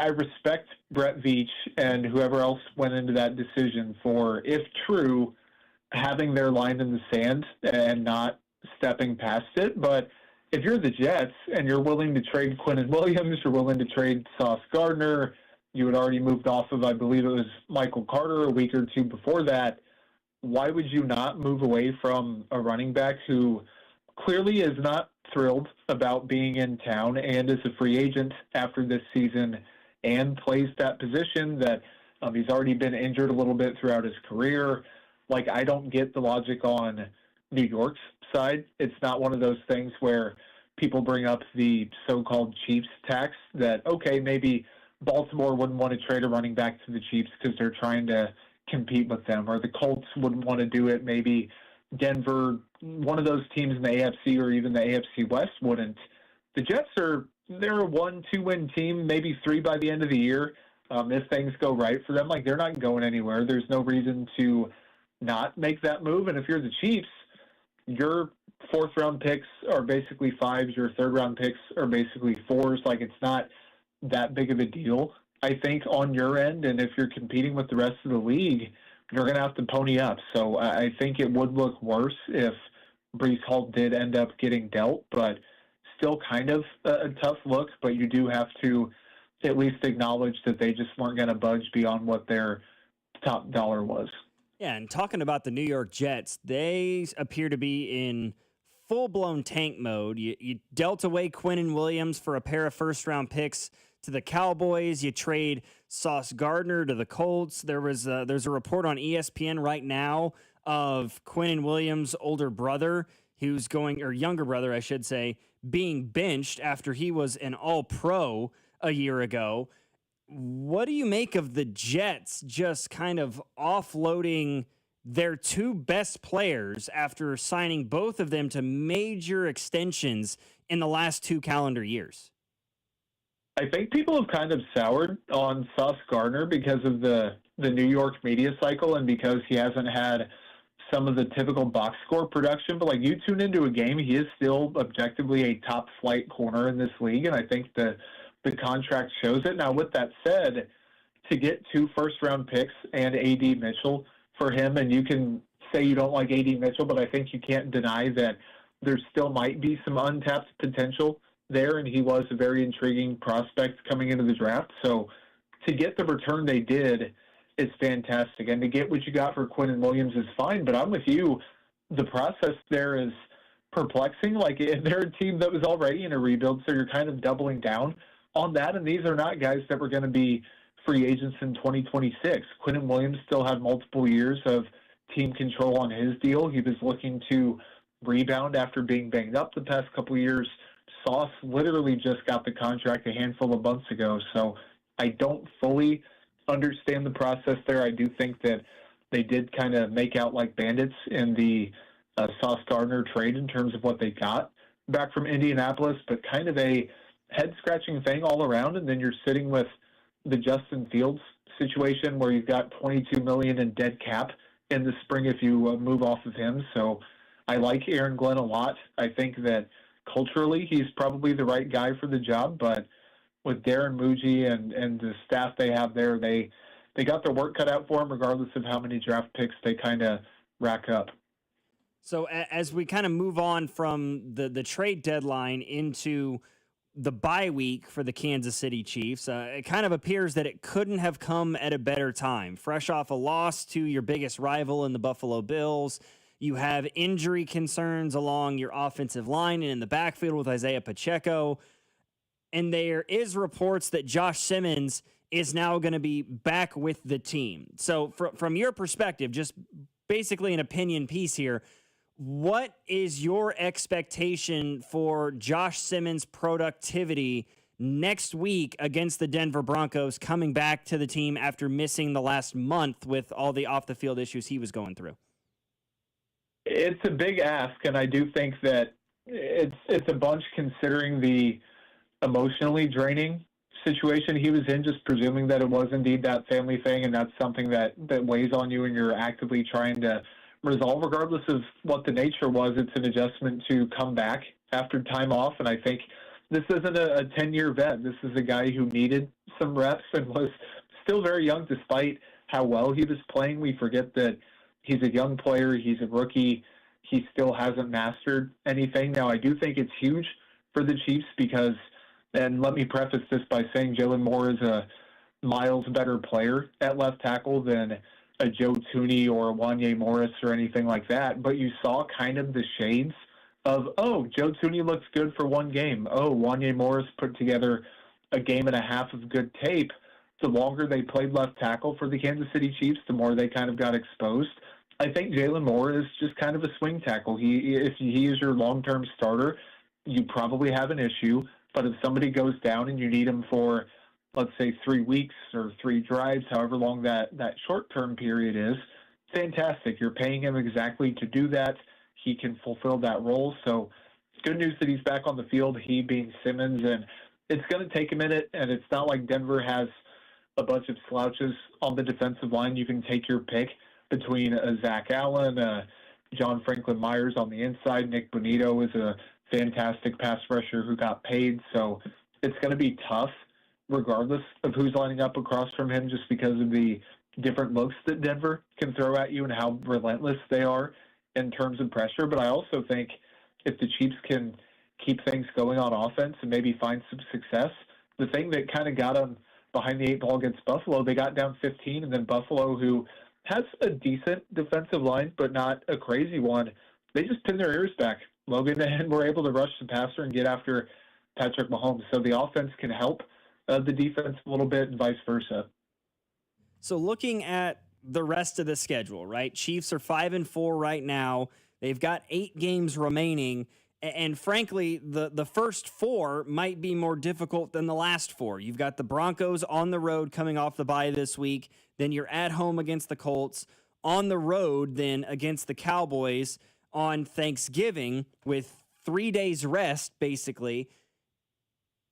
respect Brett Veach and whoever else went into that decision for, if true, having their line in the sand and not stepping past it. But if you're the Jets and you're willing to trade Quinnen Williams, you're willing to trade Sauce Gardner, you had already moved off of, I believe it was Michael Carter a week or two before that, why would you not move away from a running back who clearly is not thrilled about being in town and is a free agent after this season and plays that position that he's already been injured a little bit throughout his career? Like, I don't get the logic on New York's side. It's not one of those things where people bring up the so-called Chiefs tax that, okay, maybe Baltimore wouldn't want to trade a running back to the Chiefs because they're trying to compete with them, or the Colts wouldn't want to do it. Maybe Denver, one of those teams in the AFC or even the AFC West wouldn't. The Jets are they're a 1-2 win team, maybe 3 by the end of the year. If things go right for them, like they're not going anywhere. There's no reason to not make that move. And if you're the Chiefs, your fourth-round picks are basically fives. Your third-round picks are basically fours. Like, it's not that big of a deal, I think, on your end. And if you're competing with the rest of the league, you're going to have to pony up. So I think it would look worse if Breece Hall did end up getting dealt, but still kind of a tough look. But you do have to at least acknowledge that they just weren't going to budge beyond what their top dollar was. Yeah, and talking about the New York Jets, they appear to be in full-blown tank mode. You dealt away Quinnen Williams for a pair of first-round picks to the Cowboys. You trade Sauce Gardner to the Colts. There's a report on ESPN right now of Quinnen Williams' older brother, who's going, or younger brother, I should say, being benched after he was an All-Pro a year ago. What do you make of the Jets just kind of offloading their two best players after signing both of them to major extensions in the last 2 calendar years? I think people have kind of soured on Sauce Gardner because of the New York media cycle and because he hasn't had some of the typical box score production. But, like, you tune into a game, he is still objectively a top-flight corner in this league, and I think the contract shows it. Now, with that said, to get 2 first-round picks and A.D. Mitchell for him, and you can say you don't like A.D. Mitchell, but I think you can't deny that there still might be some untapped potential there, and he was a very intriguing prospect coming into the draft. So to get the return they did is fantastic, and to get what you got for Quinnen Williams is fine, but I'm with you. The process there is perplexing. Like, they're a team that was already in a rebuild, so you're kind of doubling down on that, and these are not guys that were going to be free agents in 2026. Quinnen Williams still had multiple years of team control on his deal. He was looking to rebound after being banged up the past couple years. Sauce literally just got the contract a handful of months ago, so I don't fully understand the process there. I do think that they did kind of make out like bandits in the Sauce Gardner trade in terms of what they got back from Indianapolis, but kind of a head-scratching thing all around, and then you're sitting with the Justin Fields situation where you've got $22 million in dead cap in the spring if you move off of him. So I like Aaron Glenn a lot. I think that culturally he's probably the right guy for the job, but with Darren Muji and the staff they have there, they got their work cut out for him regardless of how many draft picks they kind of rack up. So as we kind of move on from the trade deadline into the bye week for the Kansas City Chiefs, it kind of appears that it couldn't have come at a better time. Fresh off a loss to your biggest rival in the Buffalo Bills, you have injury concerns along your offensive line and in the backfield with Isaiah Pacheco. And there is reports that Josh Simmons is now going to be back with the team. So from your perspective, just basically an opinion piece here, what is your expectation for Josh Simmons' productivity next week against the Denver Broncos, coming back to the team after missing the last month with all the off-the-field issues he was going through? It's a big ask, and I do think that it's a bunch considering the emotionally draining situation he was in, just presuming that it was indeed that family thing, and that's something that weighs on you and you're actively trying to resolve regardless of what the nature was. It's an adjustment to come back after time off, and I think this isn't a 10-year vet. This is a guy who needed some reps and was still very young despite how well he was playing. We forget that he's a young player. He's a rookie. He still hasn't mastered anything. Now, I do think it's huge for the Chiefs because, and let me preface this by saying Jalen Moore is a miles better player at left tackle than a Joe Thuney or a Wanye Morris or anything like that, but you saw kind of the shades of, oh, Joe Thuney looks good for one game. Oh, Wanye Morris put together a game and a half of good tape. The longer they played left tackle for the Kansas City Chiefs, the more they kind of got exposed. I think Jalen Moore is just kind of a swing tackle. If he is your long-term starter, you probably have an issue, but if somebody goes down and you need him for, let's say, 3 weeks or 3 drives, however long that short-term period is, fantastic. You're paying him exactly to do that. He can fulfill that role. So good news that he's back on the field, he being Simmons, and it's going to take a minute, and it's not like Denver has a bunch of slouches on the defensive line. You can take your pick between Zach Allen, John Franklin Myers on the inside. Nick Bonito is a fantastic pass rusher who got paid. So it's going to be tough regardless of who's lining up across from him, just because of the different looks that Denver can throw at you and how relentless they are in terms of pressure. But I also think if the Chiefs can keep things going on offense and maybe find some success, the thing that kind of got them behind the 8 ball against Buffalo, they got down 15, and then Buffalo, who has a decent defensive line but not a crazy one, they just pinned their ears back. Logan and were able to rush the passer and get after Patrick Mahomes. So the offense can help the defense a little bit and vice versa. So looking at the rest of the schedule, right? Chiefs are 5-4 right now. They've got 8 games remaining. And frankly, the first 4 might be more difficult than the last 4. You've got the Broncos on the road coming off the bye this week. Then you're at home against the Colts. On the road then against the Cowboys on Thanksgiving with 3 days rest, basically.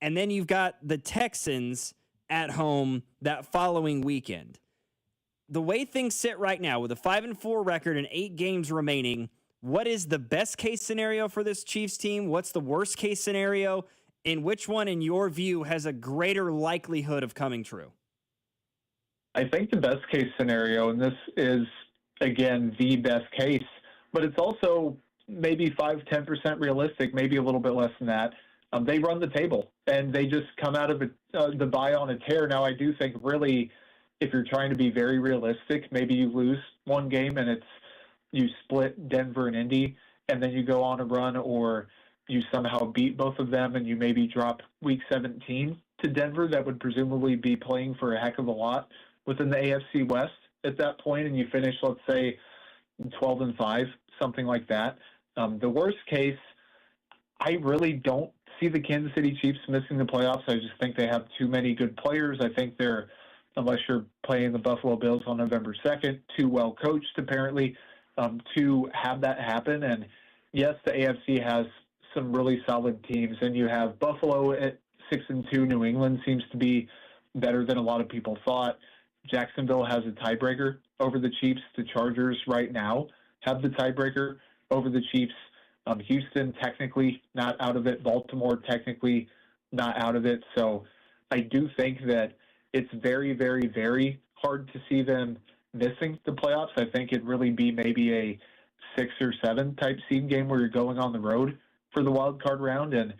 And then you've got the Texans at home that following weekend. The way things sit right now with a 5-4 record and 8 games remaining, what is the best case scenario for this Chiefs team? What's the worst case scenario? And which one, in your view, has a greater likelihood of coming true? I think the best case scenario, and this is, again, the best case, but it's also maybe 5-10% realistic, maybe a little bit less than that. They run the table, and they just come out of the bye on a tear. Now, I do think really, if you're trying to be very realistic, maybe you lose one game and you split Denver and Indy, and then you go on a run, or you somehow beat both of them and you maybe drop week 17 to Denver. That would presumably be playing for a heck of a lot within the AFC West at that point, and you finish, let's say, 12-5, something like that. The worst case, I really don't see the Kansas City Chiefs missing the playoffs. I just think they have too many good players. I think they're, unless you're playing the Buffalo Bills on November 2nd, too well coached, apparently, to have that happen. And yes, the AFC has some really solid teams, and you have Buffalo at 6-2. New England seems to be better than a lot of people thought. Jacksonville has a tiebreaker over the Chiefs. The Chargers right now have the tiebreaker over the Chiefs. Houston technically not out of it. Baltimore technically not out of it. So I do think that it's very, very, very hard to see them missing the playoffs. I think it'd really be maybe a 6 or 7 type seed game where you're going on the road for the wild card round. And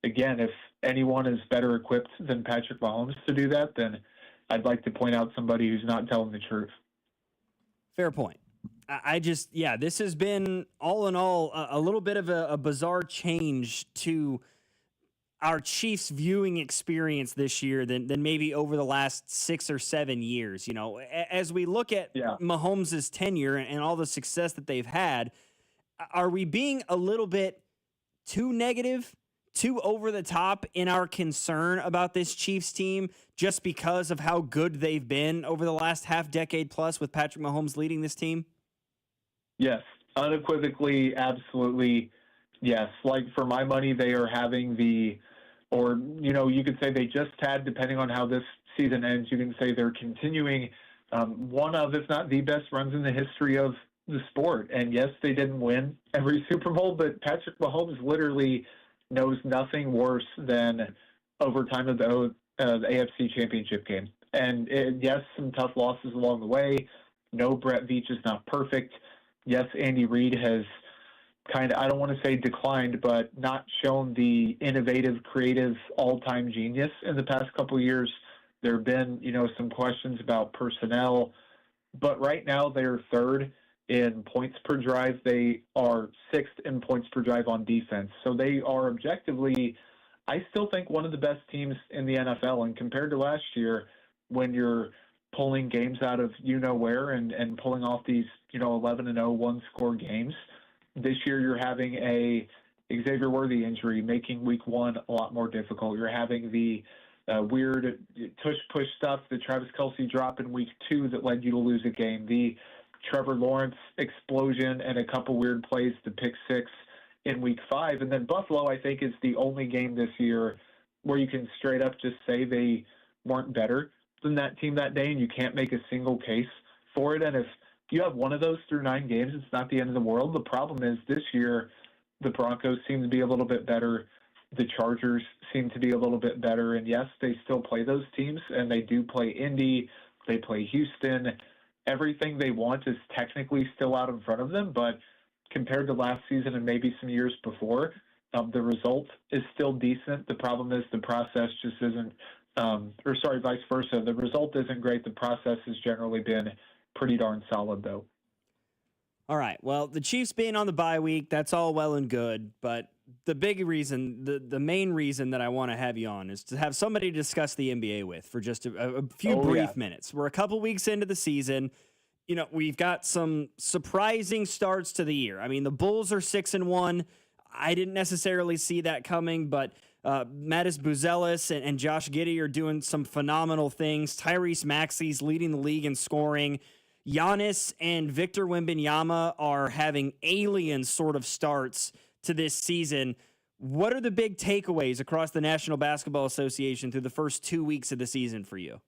again, if anyone is better equipped than Patrick Mahomes to do that, then I'd like to point out somebody who's not telling the truth. Fair point. This has been, all in all, a little bit of a bizarre change to our Chiefs viewing experience this year than maybe over the last 6 or 7 years. You know, as we look at Mahomes' tenure and all the success that they've had, are we being a little bit too negative, too over the top in our concern about this Chiefs team just because of how good they've been over the last half decade plus with Patrick Mahomes leading this team? Yes, unequivocally, absolutely, yes. Like, for my money, they are having you could say they just had, depending on how this season ends, you can say they're continuing one of, if not the best runs in the history of the sport. And yes, they didn't win every Super Bowl, but Patrick Mahomes literally knows nothing worse than overtime of the AFC Championship game. And yes, some tough losses along the way. No, Brett Veach is not perfect. Yes, Andy Reid has kind of, I don't want to say declined, but not shown the innovative, creative, all-time genius in the past couple of years. There have been, some questions about personnel, but right now they're third in points per drive. They are sixth in points per drive on defense. So they are objectively, I still think, one of the best teams in the NFL. And compared to last year, when you're pulling games out of where and pulling off these 11-0 one-score games, this year you're having a Xavier Worthy injury, making week 1 a lot more difficult. You're having the weird tush-push stuff, the Travis Kelce drop in week 2 that led you to lose a game, the Trevor Lawrence explosion and a couple weird plays, the pick 6 in week 5. And then Buffalo, I think, is the only game this year where you can straight up just say they weren't better than that team that day, and you can't make a single case for it. And if you have one of those through 9 games, it's not the end of the world. The problem is this year, the Broncos seem to be a little bit better. The Chargers seem to be a little bit better. And yes, they still play those teams, and they do play Indy. They play Houston. Everything they want is technically still out in front of them, but compared to last season and maybe some years before, the result is still decent. The problem is the process just isn't, vice versa. The result isn't great. The process has generally been pretty darn solid, though. All right. Well, the Chiefs being on the bye week, that's all well and good, but the big reason, the main reason that I want to have you on is to have somebody to discuss the NBA with for just a few brief minutes. We're a couple weeks into the season. You know, we've got some surprising starts to the year. I mean, the Bulls are 6-1. I didn't necessarily see that coming, but Mattis Buzelis and Josh Giddey are doing some phenomenal things. Tyrese Maxey's leading the league in scoring. Giannis and Victor Wembanyama are having alien sort of starts to this season. What are the big takeaways across the National Basketball Association through the first 2 weeks of the season for you?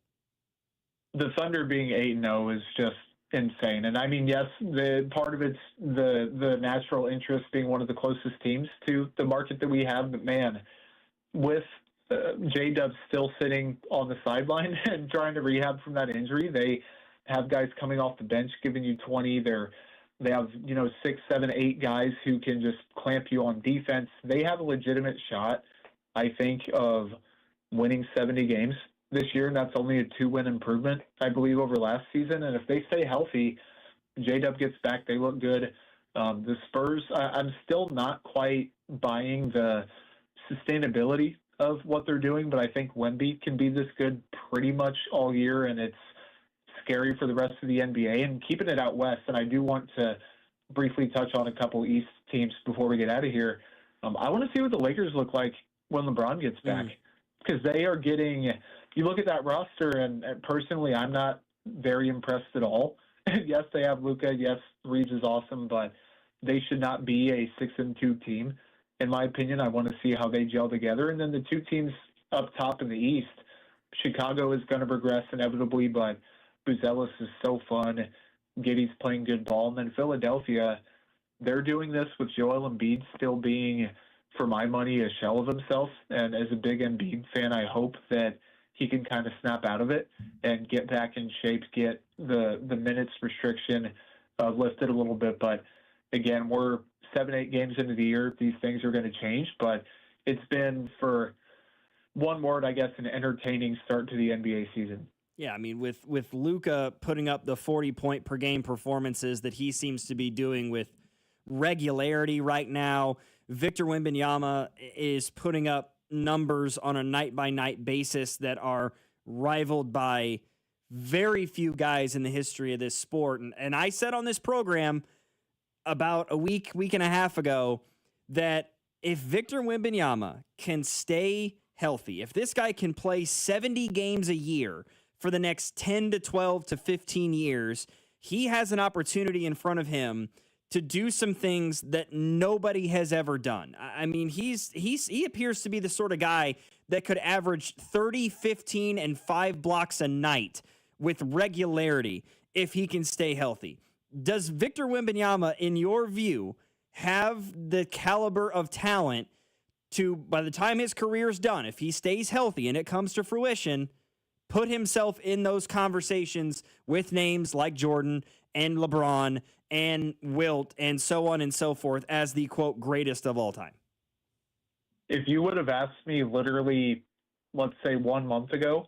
The Thunder being 8-0 is just insane. And I mean, yes, the part of it's the natural interest being one of the closest teams to the market that we have. But man, with J-Dub still sitting on the sideline and trying to rehab from that injury, they have guys coming off the bench giving you 20. They have, 6, 7, 8 guys who can just clamp you on defense. They have a legitimate shot, I think, of winning 70 games this year, and that's only a 2-win improvement, I believe, over last season. And if they stay healthy, J-Dub gets back, they look good. The Spurs, I'm still not quite buying the sustainability of what they're doing, but I think Wemby can be this good pretty much all year, and it's scary for the rest of the NBA. And keeping it out west, and I do want to briefly touch on a couple East teams before we get out of here. I want to see what the Lakers look like when LeBron gets back, because they are getting – you look at that roster, and personally, I'm not very impressed at all. Yes, they have Luka. Yes, Reeves is awesome, but they should not be a 6-2 team. In my opinion, I want to see how they gel together. And then the 2 teams up top in the East, Chicago is going to progress inevitably, but Buzelis is so fun. Giddey's playing good ball. And then Philadelphia, they're doing this with Joel Embiid still being, for my money, a shell of himself. And as a big Embiid fan, I hope that he can kind of snap out of it and get back in shape, get the minutes restriction lifted a little bit. But again, we're 7-8 games into the year. These things are going to change, but it's been, for one word, I guess, an entertaining start to the NBA season. Yeah, I mean, with Luka putting up the 40-point per game performances that he seems to be doing with regularity right now, Victor Wembanyama is putting up numbers on a night-by-night basis that are rivaled by very few guys in the history of this sport. And I said on this program about a week and a half ago that if Victor Wembanyama can stay healthy, if this guy can play 70 games a year for the next 10 to 12 to 15 years, he has an opportunity in front of him to do some things that nobody has ever done. I mean, he appears to be the sort of guy that could average 30, 15, and 5 blocks a night with regularity if he can stay healthy. Does Victor Wembanyama, in your view, have the caliber of talent to, by the time his career is done, if he stays healthy and it comes to fruition, put himself in those conversations with names like Jordan and LeBron and Wilt and so on and so forth as the, quote, greatest of all time? If you would have asked me literally, let's say 1 month ago,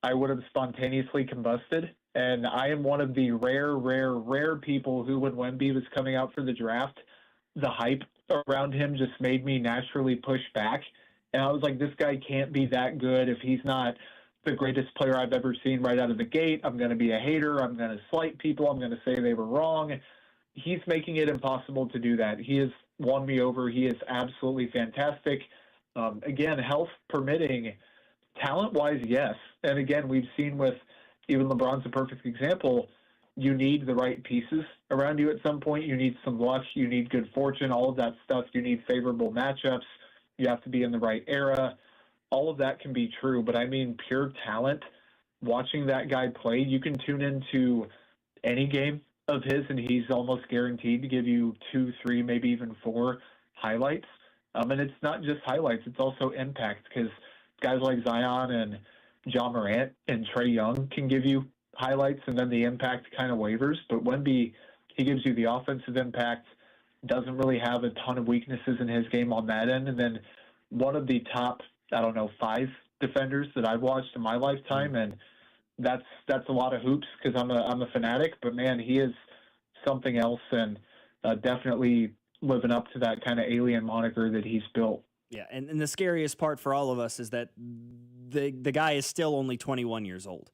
I would have spontaneously combusted. And I am one of the rare people who, when Wemby was coming out for the draft, the hype around him just made me naturally push back. And I was like, this guy can't be that good if he's not the greatest player I've ever seen right out of the gate. I'm going to be a hater. I'm going to slight people. I'm going to say they were wrong. He's making it impossible to do that. He has won me over. He is absolutely fantastic. Again, health permitting, talent-wise, yes. And again, we've seen with even LeBron's a perfect example. You need the right pieces around you at some point. You need some luck. You need good fortune, all of that stuff. You need favorable matchups. You have to be in the right era. all of that can be true, but I mean pure talent. Watching that guy play, you can tune into any game of his, and he's almost guaranteed to give you 2, 3, maybe even 4 highlights. And it's not just highlights; it's also impact, because guys like Zion and John Morant and Trae Young can give you highlights, and then the impact kind of wavers. But Wemby, he gives you the offensive impact, doesn't really have a ton of weaknesses in his game on that end. And then one of the top, 5 defenders that I've watched in my lifetime, and that's a lot of hoops because I'm a fanatic. But man, he is something else, and definitely living up to that kind of alien moniker that he's built. Yeah, and the scariest part for all of us is that the guy is still only 21 years old.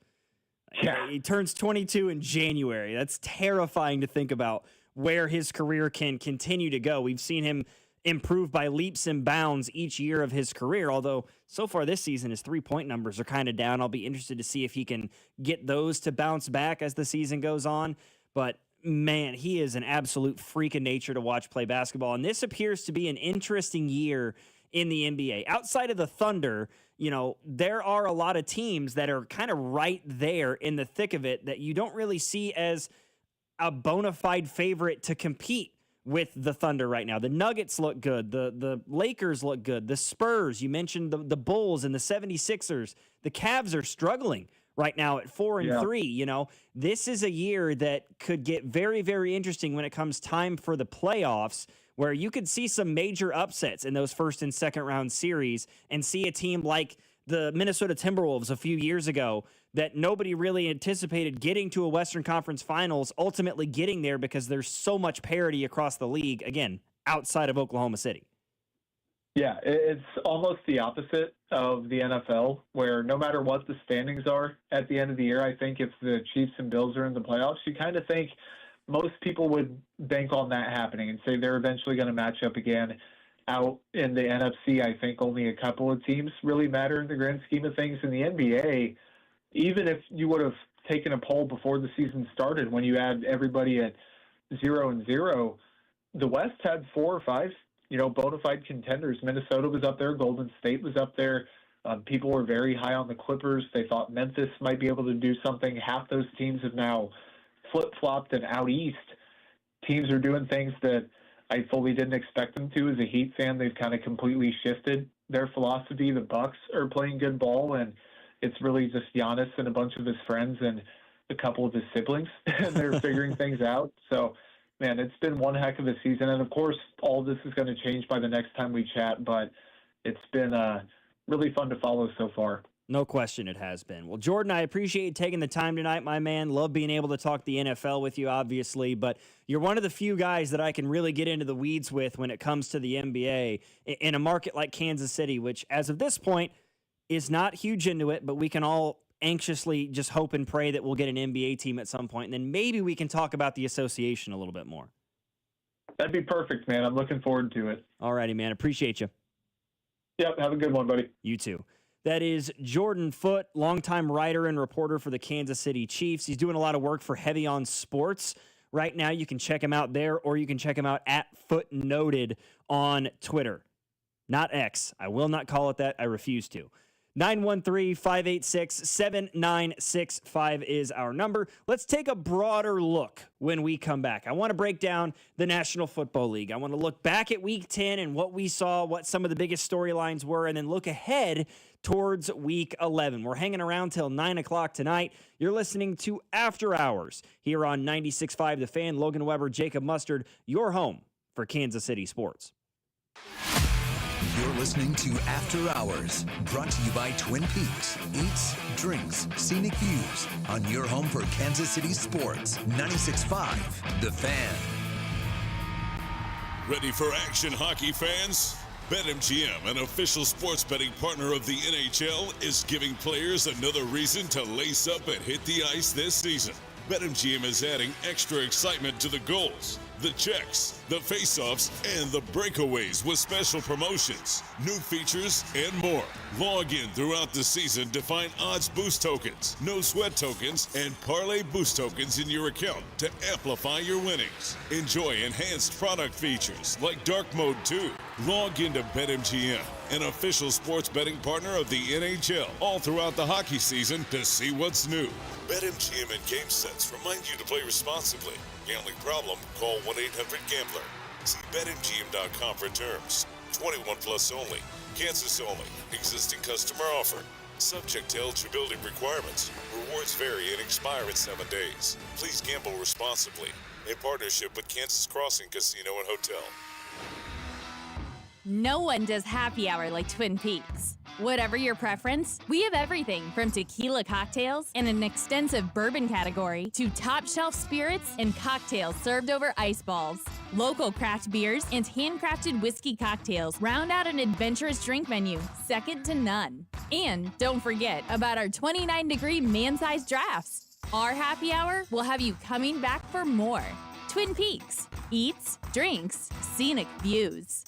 Yeah. He turns 22 in January. That's terrifying to think about where his career can continue to go. We've seen him improve by leaps and bounds each year of his career, although so far this season his three-point numbers are kind of down. I'll be interested to see if he can get those to bounce back as the season goes on. But man, he is an absolute freak of nature to watch play basketball, and this appears to be an interesting year in the NBA. Outside of the Thunder, there are a lot of teams that are kind of right there in the thick of it that you don't really see as a bona fide favorite to compete with the Thunder right now. The Nuggets look good. The Lakers look good. The Spurs, you mentioned the Bulls and the 76ers. The Cavs are struggling right now at 4-3. This is a year that could get very, very interesting when it comes time for the playoffs, where you could see some major upsets in those first and second round series and see a team like the Minnesota Timberwolves a few years ago that nobody really anticipated getting to a Western Conference Finals, ultimately getting there because there's so much parity across the league, again, outside of Oklahoma City. Yeah, it's almost the opposite of the NFL, where no matter what the standings are at the end of the year, I think if the Chiefs and Bills are in the playoffs, you kind of think most people would bank on that happening and say they're eventually going to match up again. Out in the NFC, I think only a couple of teams really matter in the grand scheme of things. In the NBA, even if you would have taken a poll before the season started, when you had everybody at 0-0, the West had 4 or 5, bona fide contenders. Minnesota was up there. Golden State was up there. People were very high on the Clippers. They thought Memphis might be able to do something. Half those teams have now flip-flopped, and out east, teams are doing things that I fully didn't expect them to. As a Heat fan, they've kind of completely shifted their philosophy. The Bucks are playing good ball, and it's really just Giannis and a bunch of his friends and a couple of his siblings, and they're figuring things out. So, man, it's been one heck of a season. And, of course, all this is going to change by the next time we chat, but it's been really fun to follow so far. No question it has been. Well, Jordan, I appreciate you taking the time tonight, my man. Love being able to talk the NFL with you, obviously, but you're one of the few guys that I can really get into the weeds with when it comes to the NBA in a market like Kansas City, which, as of this point, is not huge into it, but we can all anxiously just hope and pray that we'll get an NBA team at some point, and then maybe we can talk about the association a little bit more. That'd be perfect, man. I'm looking forward to it. All righty, man. Appreciate you. Yep, have a good one, buddy. You too. That is Jordan Foote, longtime writer and reporter for the Kansas City Chiefs. He's doing a lot of work for Heavy on Sports right now. You can check him out there, or you can check him out at Footnoted on Twitter. Not X. I will not call it that. I refuse to. 913-586-7965 is our number. Let's take a broader look when we come back. I want to break down the National Football League. I want to look back at Week 10 and what we saw, what some of the biggest storylines were, and then look ahead towards Week 11. We're hanging around till 9 o'clock tonight. You're listening to After Hours here on 96.5 The Fan. Logan Weber, Jacob Mustard, your home for Kansas City sports. You're listening to After Hours, brought to you by Twin Peaks. Eats, drinks, scenic views on your home for Kansas City sports. 96.5 The Fan. Ready for action, hockey fans? BetMGM, an official sports betting partner of the NHL, is giving players another reason to lace up and hit the ice this season. BetMGM is adding extra excitement to the goals, the checks, the face-offs, and the breakaways with special promotions, new features, and more. Log in throughout the season to find odds boost tokens, no sweat tokens, and parlay boost tokens in your account to amplify your winnings. Enjoy enhanced product features like Dark Mode 2, Log into BetMGM, an official sports betting partner of the NHL, all throughout the hockey season to see what's new. BetMGM and GameSense remind you to play responsibly. Gambling problem? Call 1-800-GAMBLER. See BetMGM.com for terms. 21 plus only. Kansas only. Existing customer offer. Subject to eligibility requirements. Rewards vary and expire in 7 days. Please gamble responsibly. In partnership with Kansas Crossing Casino and Hotel. No one does happy hour like Twin Peaks. Whatever your preference, we have everything from tequila cocktails and an extensive bourbon category to top shelf spirits and cocktails served over ice balls. Local craft beers and handcrafted whiskey cocktails round out an adventurous drink menu, second to none. And don't forget about our 29-degree man-sized drafts. Our happy hour will have you coming back for more. Twin Peaks. Eats, drinks, scenic views.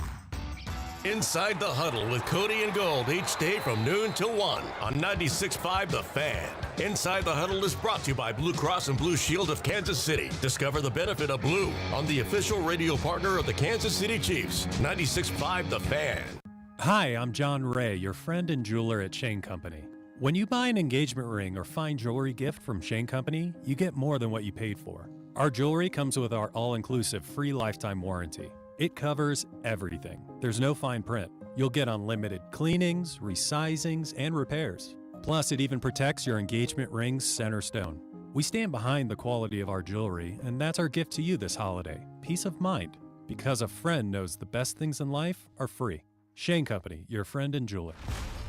Inside the Huddle with Cody and Gold each day from noon till 1 on 96.5 The Fan. Inside the Huddle is brought to you by Blue Cross and Blue Shield of Kansas City. Discover the benefit of blue on the official radio partner of the Kansas City Chiefs. 96.5 The Fan. Hi, I'm John Ray, your friend and jeweler at Shane Company. When you buy an engagement ring or fine jewelry gift from Shane Company, you get more than what you paid for. Our jewelry comes with our all-inclusive free lifetime warranty. It covers everything. There's no fine print. You'll get unlimited cleanings, resizings, and repairs. Plus, it even protects your engagement ring's center stone. We stand behind the quality of our jewelry, and that's our gift to you this holiday. Peace of mind. Because a friend knows the best things in life are free. Shane Company, your friend and jeweler.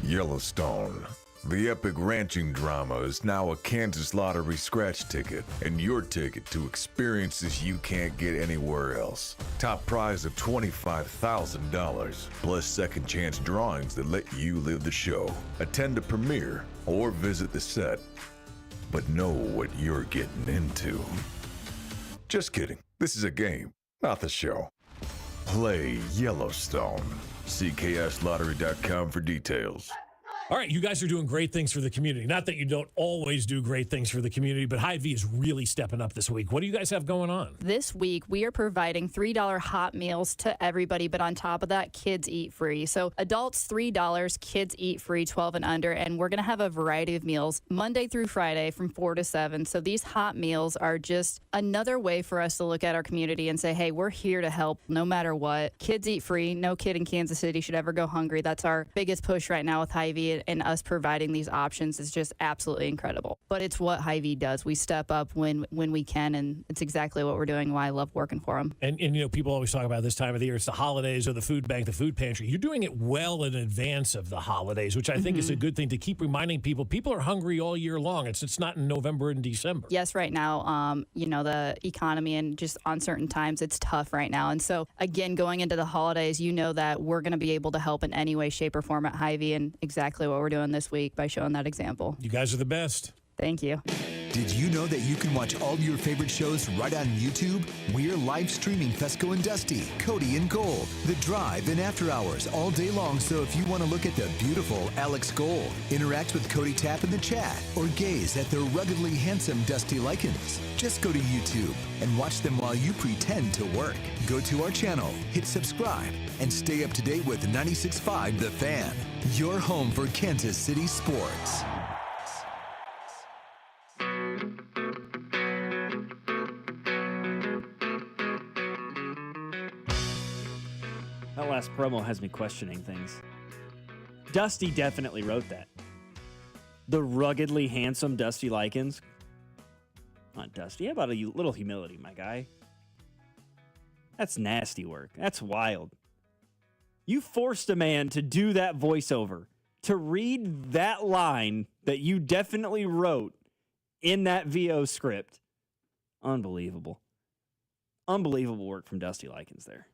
Yellowstone. The epic ranching drama is now a Kansas Lottery scratch ticket and your ticket to experiences you can't get anywhere else. Top prize of $25,000 plus second chance drawings that let you live the show. Attend a premiere or visit the set, but know what you're getting into. Just kidding. This is a game, not the show. Play Yellowstone. See KSLottery.com for details. All right, you guys are doing great things for the community. Not that you don't always do great things for the community, but Hy-Vee is really stepping up this week. What do you guys have going on? This week, we are providing $3 hot meals to everybody, but on top of that, kids eat free. So adults, $3, kids eat free, 12 and under, and we're going to have a variety of meals Monday through Friday from 4 to 7. So these hot meals are just another way for us to look at our community and say, hey, we're here to help no matter what. Kids eat free. No kid in Kansas City should ever go hungry. That's our biggest push right now with Hy-Vee. And us providing these options is just absolutely incredible. But it's what Hy-Vee does. We step up when we can, and it's exactly what we're doing, why I love working for them. And you know, people always talk about this time of the year, it's the holidays or the food bank, the food pantry. You're doing it well in advance of the holidays, which I think is a good thing to keep reminding people. People are hungry all year long. It's not in November and December. Yes, right now, you know, the economy and just on certain times, it's tough right now. And so, again, going into the holidays, you know that we're going to be able to help in any way, shape, or form at Hy-Vee, and exactly what we're doing this week by showing that example. You guys are the best. Thank you. Did you know that you can watch all your favorite shows right on YouTube? We're live streaming Fesco and Dusty, Cody and Gold, The Drive, and After Hours all day long. So if you want to look at the beautiful Alex Gold, interact with Cody Tapp in the chat, or gaze at the ruggedly handsome Dusty Likens, just go to YouTube and watch them while you pretend to work. Go to our channel, hit subscribe, and stay up to date with 96.5 The Fan, your home for Kansas City sports. That last promo has me questioning things. Dusty definitely wrote that. The ruggedly handsome Dusty Likens. Come on, Dusty. How about a little humility, my guy? That's nasty work. That's wild. You forced a man to do that voiceover, to read that line that you definitely wrote in that VO script. Unbelievable. Unbelievable work from Dusty Likens there.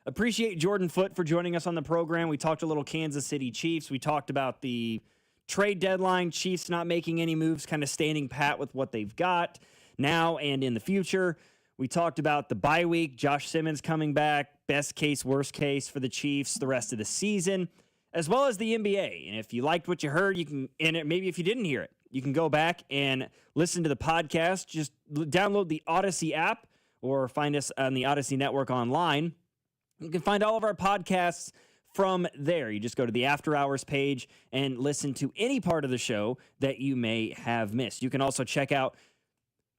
Appreciate Jordan Foote for joining us on the program. We talked a little Kansas City Chiefs. We talked about the trade deadline, Chiefs not making any moves, kind of standing pat with what they've got now and in the future. We talked about the bye week, Josh Simmons coming back, best case, worst case for the Chiefs the rest of the season, as well as the NBA. And if you liked what you heard, you can, and maybe if you didn't hear it, you can go back and listen to the podcast. Just download the Odyssey app or find us on the Odyssey Network online. You can find all of our podcasts from there. You just go to the After Hours page and listen to any part of the show that you may have missed. You can also check out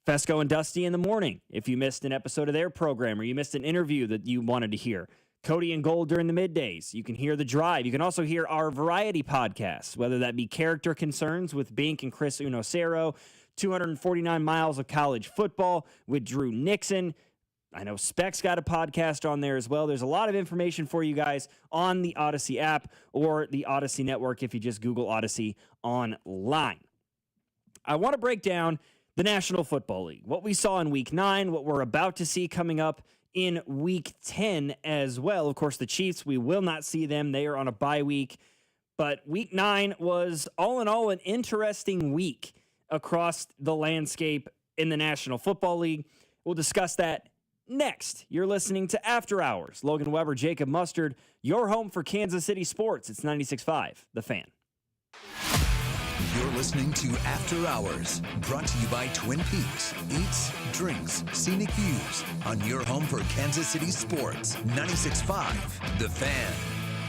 Fesco and Dusty in the Morning if you missed an episode of their program or you missed an interview that you wanted to hear. Cody and Gold during the middays. You can hear The Drive. You can also hear our variety podcasts, whether that be Character Concerns with Bink and Chris Unocero, 249 Miles of College Football with Drew Nixon. I know Specs got a podcast on there as well. There's a lot of information for you guys on the Odyssey app or the Odyssey Network if you just Google Odyssey online. I want to break down the National Football League, what we saw in Week 9, what we're about to see coming up in Week 10 as well. Of course, the Chiefs, we will not see them. They are on a bye week. But Week 9 was, all in all, an interesting week across the landscape in the National Football League. We'll discuss that next. You're listening to After Hours. Logan Weber, Jacob Mustard, your home for Kansas City sports. It's 96.5, The Fan. You're listening to After Hours, brought to you by Twin Peaks. Eats, drinks, scenic views on your home for Kansas City sports. 96.5, The Fan.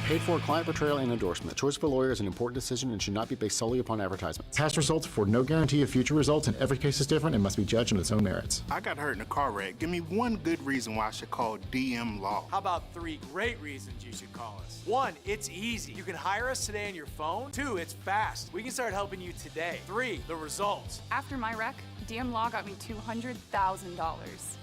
Paid for client portrayal and endorsement. Choice of a lawyer is an important decision and should not be based solely upon advertisement. Past results afford no guarantee of future results, and every case is different and must be judged on its own merits. I got hurt in a car wreck. Give me one good reason why I should call DM Law. How about 3 great reasons you should call us? 1, it's easy. You can hire us today on your phone. 2, it's fast. We can start helping you today. 3, the results. After my wreck, DM Law got me $200,000.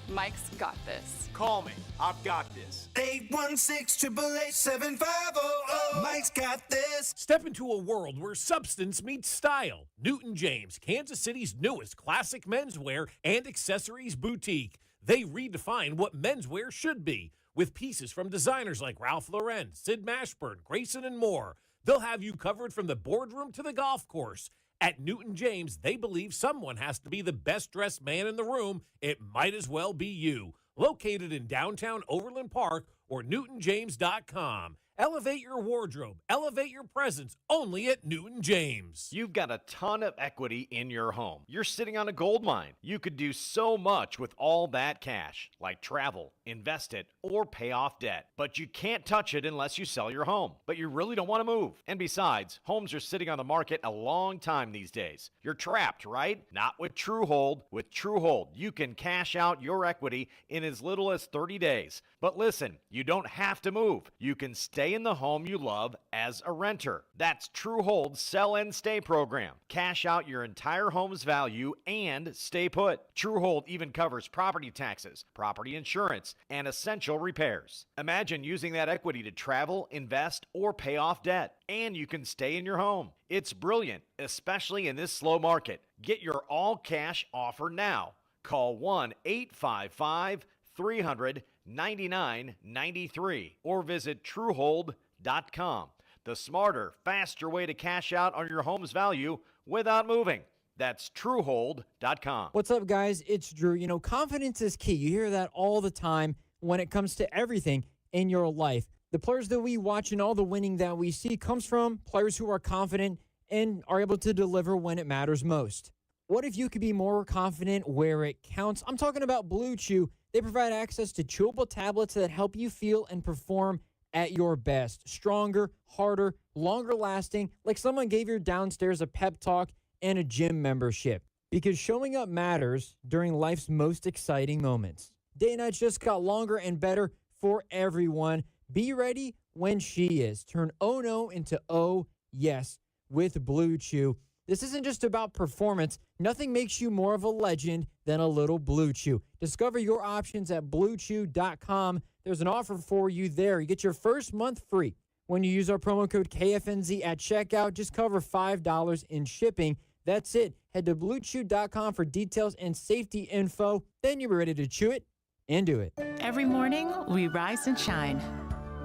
Mike's got this. Call me. I've got this. 816-888-7500. Mike's got this. Step into a world where substance meets style. Newton James, Kansas City's newest classic menswear and accessories boutique. They redefine what menswear should be, with pieces from designers like Ralph Lauren, Sid Mashburn, Grayson, and more. They'll have you covered from the boardroom to the golf course. At Newton James, they believe someone has to be the best-dressed man in the room. It might as well be you. Located in downtown Overland Park or newtonjames.com. Elevate your wardrobe. Elevate your presence only at Newton James. You've got a ton of equity in your home. You're sitting on a gold mine. You could do so much with all that cash, like travel, invest it, or pay off debt. But you can't touch it unless you sell your home. But you really don't want to move. And besides, homes are sitting on the market a long time these days. You're trapped, right? Not with TrueHold. With TrueHold, you can cash out your equity in as little as 30 days. But listen, you don't have to move. You can stay in the home you love as a renter. That's TrueHold's Sell and Stay program. Cash out your entire home's value and stay put. TrueHold even covers property taxes, property insurance, and essential repairs. Imagine using that equity to travel, invest, or pay off debt. And you can stay in your home. It's brilliant, especially in this slow market. Get your all-cash offer now. Call 1-855-300-9993 or visit TrueHold.com. The smarter, faster way to cash out on your home's value without moving. That's TrueHold.com. What's up, guys? It's Drew. You know, confidence is key. You hear that all the time when it comes to everything in your life. The players that we watch and all the winning that we see comes from players who are confident and are able to deliver when it matters most. What if you could be more confident where it counts? I'm talking about Blue Chew. They provide access to chewable tablets that help you feel and perform at your best. Stronger, harder, longer lasting, like someone gave your downstairs a pep talk and a gym membership. Because showing up matters during life's most exciting moments. Day nights just got longer and better for everyone. Be ready when she is. Turn oh no into oh yes with Blue Chew. This isn't just about performance. Nothing makes you more of a legend than a little Blue Chew. Discover your options at BlueChew.com. There's an offer for you there. You get your first month free when you use our promo code KFNZ at checkout. Just cover $5 in shipping. That's it. Head to BlueChew.com for details and safety info. Then you'll be ready to chew it and do it. Every morning, we rise and shine,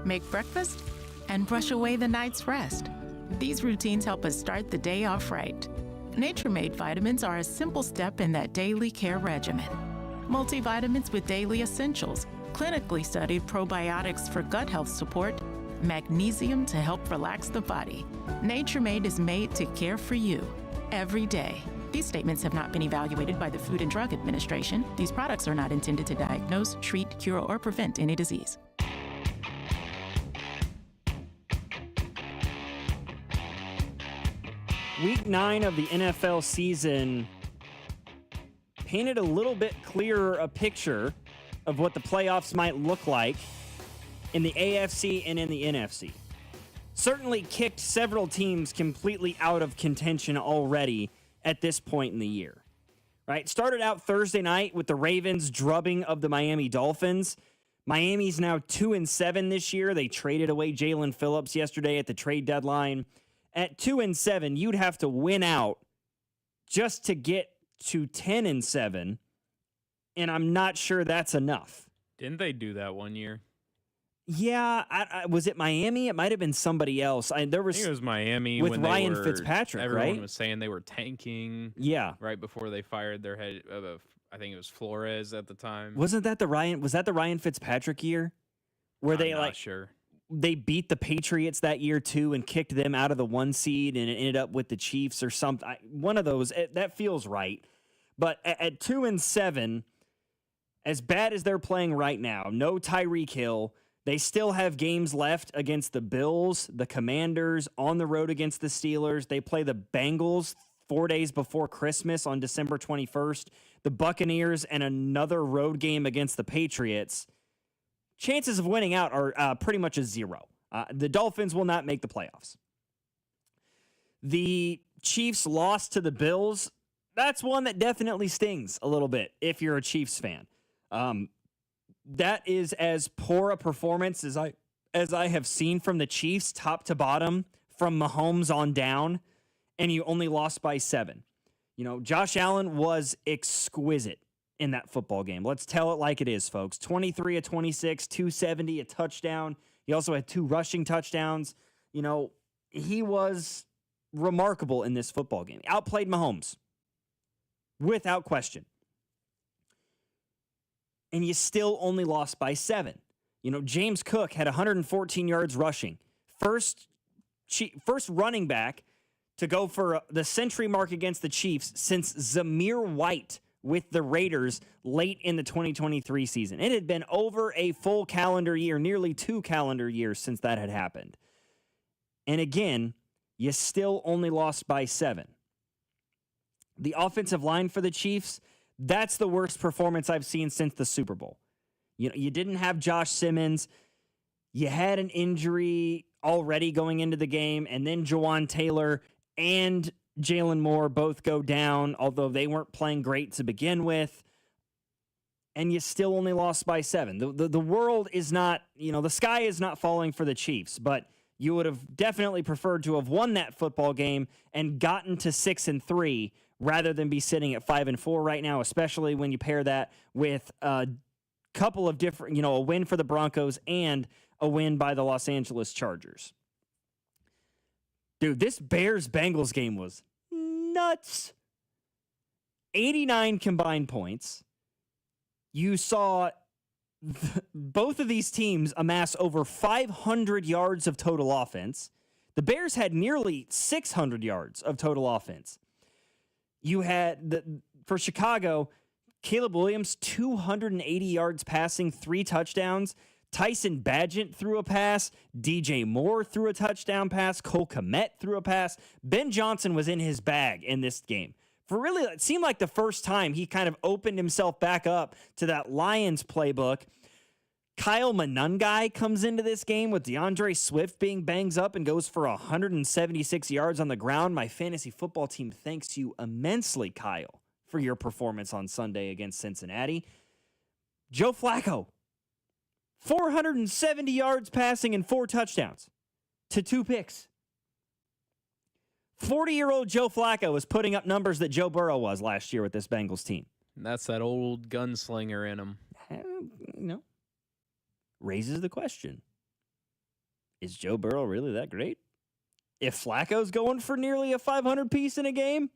make breakfast, and brush away the night's rest. These routines help us start the day off right. Nature-Made vitamins are a simple step in that daily care regimen. Multivitamins with daily essentials, clinically studied probiotics for gut health support, magnesium to help relax the body. Nature-Made is made to care for you every day. These statements have not been evaluated by the Food and Drug Administration. These products are not intended to diagnose, treat, cure, or prevent any disease. Week 9 of the NFL season painted a little bit clearer a picture of what the playoffs might look like in the AFC and in the NFC. Certainly kicked several teams completely out of contention already at this point in the year. Right? Started out Thursday night with the Ravens drubbing of the Miami Dolphins. Miami's now 2-7 this year. They traded away Jalen Phillips yesterday at the trade deadline. At 2-7, you'd have to win out just to get to 10-7, and I'm not sure that's enough. Didn't they do that one year? Yeah, was it Miami? It might have been somebody else. I think it was Miami with when Ryan Fitzpatrick. Everyone right? was saying they were tanking. Yeah, right before they fired their head. I think it was Flores at the time. Wasn't that the Ryan? Was that the Ryan Fitzpatrick year? Where I'm not sure. They beat the Patriots that year too and kicked them out of the 1 seed, and it ended up with the Chiefs or something. One of those. That feels right. But at 2-7, as bad as they're playing right now, no Tyreek Hill. They still have games left against the Bills, the Commanders, on the road against the Steelers. They play the Bengals 4 days before Christmas on December 21st, the Buccaneers, and another road game against the Patriots. Chances of winning out are pretty much a zero. The Dolphins will not make the playoffs. The Chiefs lost to the Bills. That's one that definitely stings a little bit if you're a Chiefs fan. That is as poor a performance as I have seen from the Chiefs, top to bottom, from Mahomes on down, and you only lost by 7. You know, Josh Allen was exquisite in that football game. Let's tell it like it is, folks. 23 of 26, 270, a touchdown. He also had 2 rushing touchdowns. You know, he was remarkable in this football game. Outplayed Mahomes, without question. And you still only lost by 7. You know, James Cook had 114 yards rushing. First running back to go for the century mark against the Chiefs since Zamir White with the Raiders late in the 2023 season. It had been over a full calendar year, nearly 2 calendar years since that had happened. And again, you still only lost by 7. The offensive line for the Chiefs, that's the worst performance I've seen since the Super Bowl. You know, you didn't have Josh Simmons. You had an injury already going into the game, and then Jawan Taylor and Jalen Moore both go down, although they weren't playing great to begin with. And you still only lost by 7. The world is not, you know, the sky is not falling for the Chiefs, but you would have definitely preferred to have won that football game and gotten to 6-3 rather than be sitting at 5-4 right now, especially when you pair that with a couple of different, you know, a win for the Broncos and a win by the Los Angeles Chargers. Dude, this Bears-Bengals game was nuts. 89 combined points. You saw both of these teams amass over 500 yards of total offense. The Bears had nearly 600 yards of total offense. You had, for Chicago, Caleb Williams, 280 yards passing, 3 touchdowns. Tyson Bagent threw a pass. DJ Moore threw a touchdown pass. Cole Kmet threw a pass. Ben Johnson was in his bag in this game. For really, it seemed like the first time he kind of opened himself back up to that Lions playbook. Kyle Monangai comes into this game with DeAndre Swift being banged up and goes for 176 yards on the ground. My fantasy football team thanks you immensely, Kyle, for your performance on Sunday against Cincinnati. Joe Flacco, 470 yards passing and 4 touchdowns to 2 picks. 40-year-old Joe Flacco was putting up numbers that Joe Burrow was last year with this Bengals team. That's that old gunslinger in him. You know, raises the question. Is Joe Burrow really that great? If Flacco's going for nearly a 500 piece in a game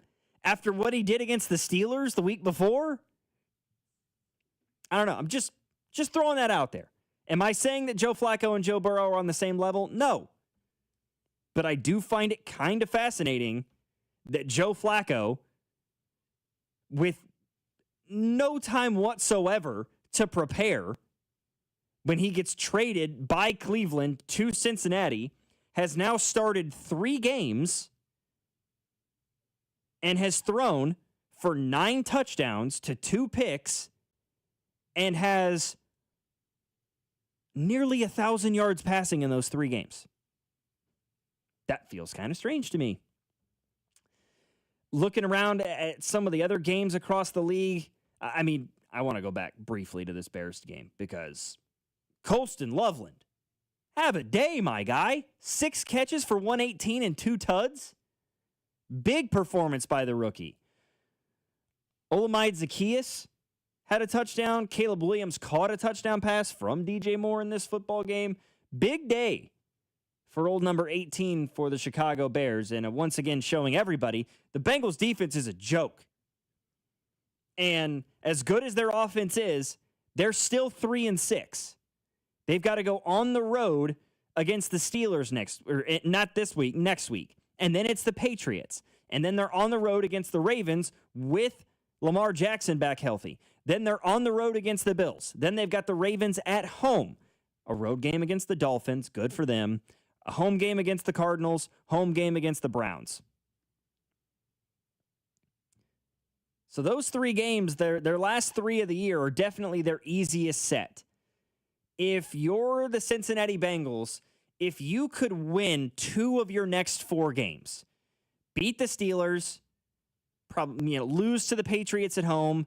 after what he did against the Steelers the week before? I don't know. I'm just throwing that out there. Am I saying that Joe Flacco and Joe Burrow are on the same level? No. But I do find it kind of fascinating that Joe Flacco, with no time whatsoever to prepare, when he gets traded by Cleveland to Cincinnati, has now started 3 games and has thrown for 9 touchdowns to 2 picks and has nearly 1,000 yards passing in those 3 games. That feels kind of strange to me. Looking around at some of the other games across the league, I mean, I want to go back briefly to this Bears game because Colston Loveland, have a day, my guy. 6 catches for 118 and 2 tuds. Big performance by the rookie. Olamide Zacchaeus had a touchdown. Caleb Williams caught a touchdown pass from DJ Moore in this football game. Big day for old number 18 for the Chicago Bears. And once again showing everybody the Bengals defense is a joke. And as good as their offense is, they're still 3-6. They've got to go on the road against the Steelers next week. And then it's the Patriots. And then they're on the road against the Ravens with Lamar Jackson back healthy. Then they're on the road against the Bills. Then they've got the Ravens at home. A road game against the Dolphins, good for them. A home game against the Cardinals, home game against the Browns. So those 3 games, their last 3 of the year are definitely their easiest set. If you're the Cincinnati Bengals, if you could win 2 of your next 4 games, beat the Steelers, lose to the Patriots at home,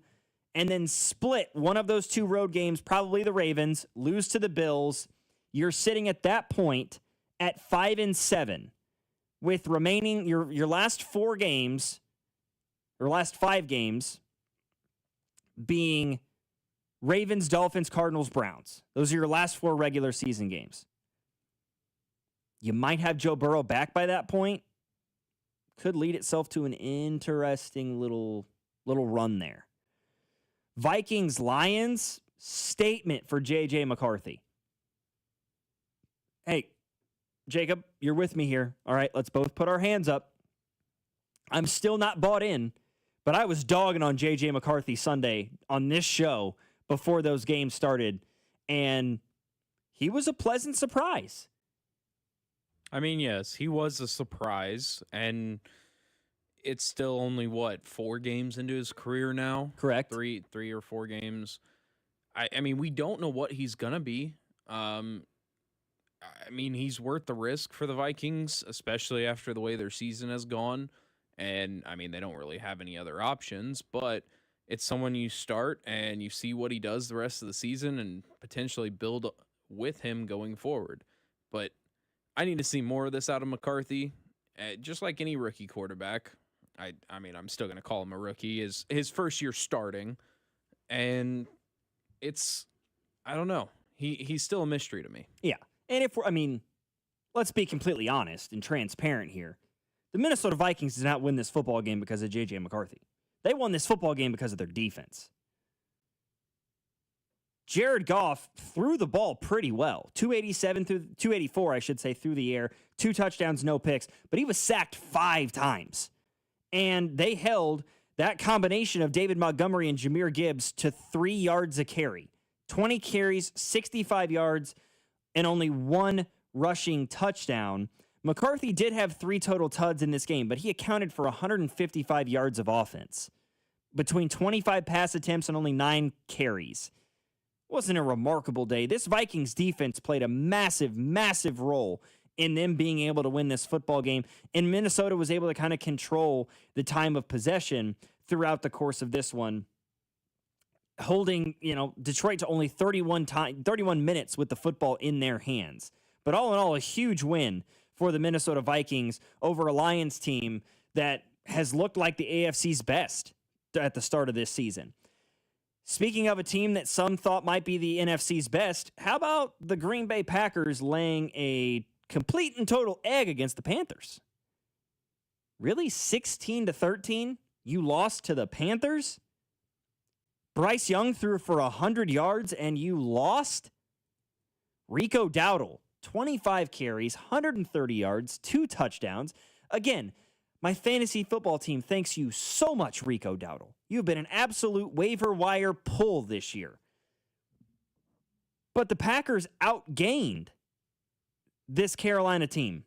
and then split one of those 2 road games, probably the Ravens, lose to the Bills, you're sitting at that point at 5-7 with remaining your last 4 games, or last 5 games being Ravens, Dolphins, Cardinals, Browns. Those are your last 4 regular season games. You might have Joe Burrow back by that point. Could lead itself to an interesting little run there. Vikings, Lions, statement for J.J. McCarthy. Hey, Jacob, you're with me here. All right, let's both put our hands up. I'm still not bought in, but I was dogging on J.J. McCarthy Sunday on this show before those games started, and he was a pleasant surprise. I mean, yes, he was a surprise, and it's still only, 4 games into his career now? Correct. 3 or 4 games. I mean, we don't know what he's going to be. I mean, he's worth the risk for the Vikings, especially after the way their season has gone. And, I mean, they don't really have any other options, but it's someone you start and you see what he does the rest of the season and potentially build with him going forward. But I need to see more of this out of McCarthy. Just like any rookie quarterback, I mean, I'm still going to call him a rookie. His first year starting, and I don't know. He's still a mystery to me. Yeah, and let's be completely honest and transparent here. The Minnesota Vikings did not win this football game because of J.J. McCarthy. They won this football game because of their defense. Jared Goff threw the ball pretty well. 284, I should say, through the air. 2 touchdowns, no picks. But he was sacked 5 times. And they held that combination of David Montgomery and Jahmyr Gibbs to 3 yards a carry. 20 carries, 65 yards, and only 1 rushing touchdown. McCarthy did have 3 total tuds in this game, but he accounted for 155 yards of offense between 25 pass attempts and only 9 carries. Wasn't a remarkable day. This Vikings defense played a massive, massive role in them being able to win this football game, and Minnesota was able to kind of control the time of possession throughout the course of this one, holding, Detroit to only 31 minutes with the football in their hands. But all in all, a huge win for the Minnesota Vikings over a Lions team that has looked like the AFC's best at the start of this season. Speaking of a team that some thought might be the NFC's best, how about the Green Bay Packers laying a complete and total egg against the Panthers? Really? 16-13? You lost to the Panthers? Bryce Young threw for 100 yards and you lost? Rico Dowdle, 25 carries, 130 yards, 2 touchdowns. Again, my fantasy football team thanks you so much, Rico Dowdle. You've been an absolute waiver wire pull this year. But the Packers outgained this Carolina team.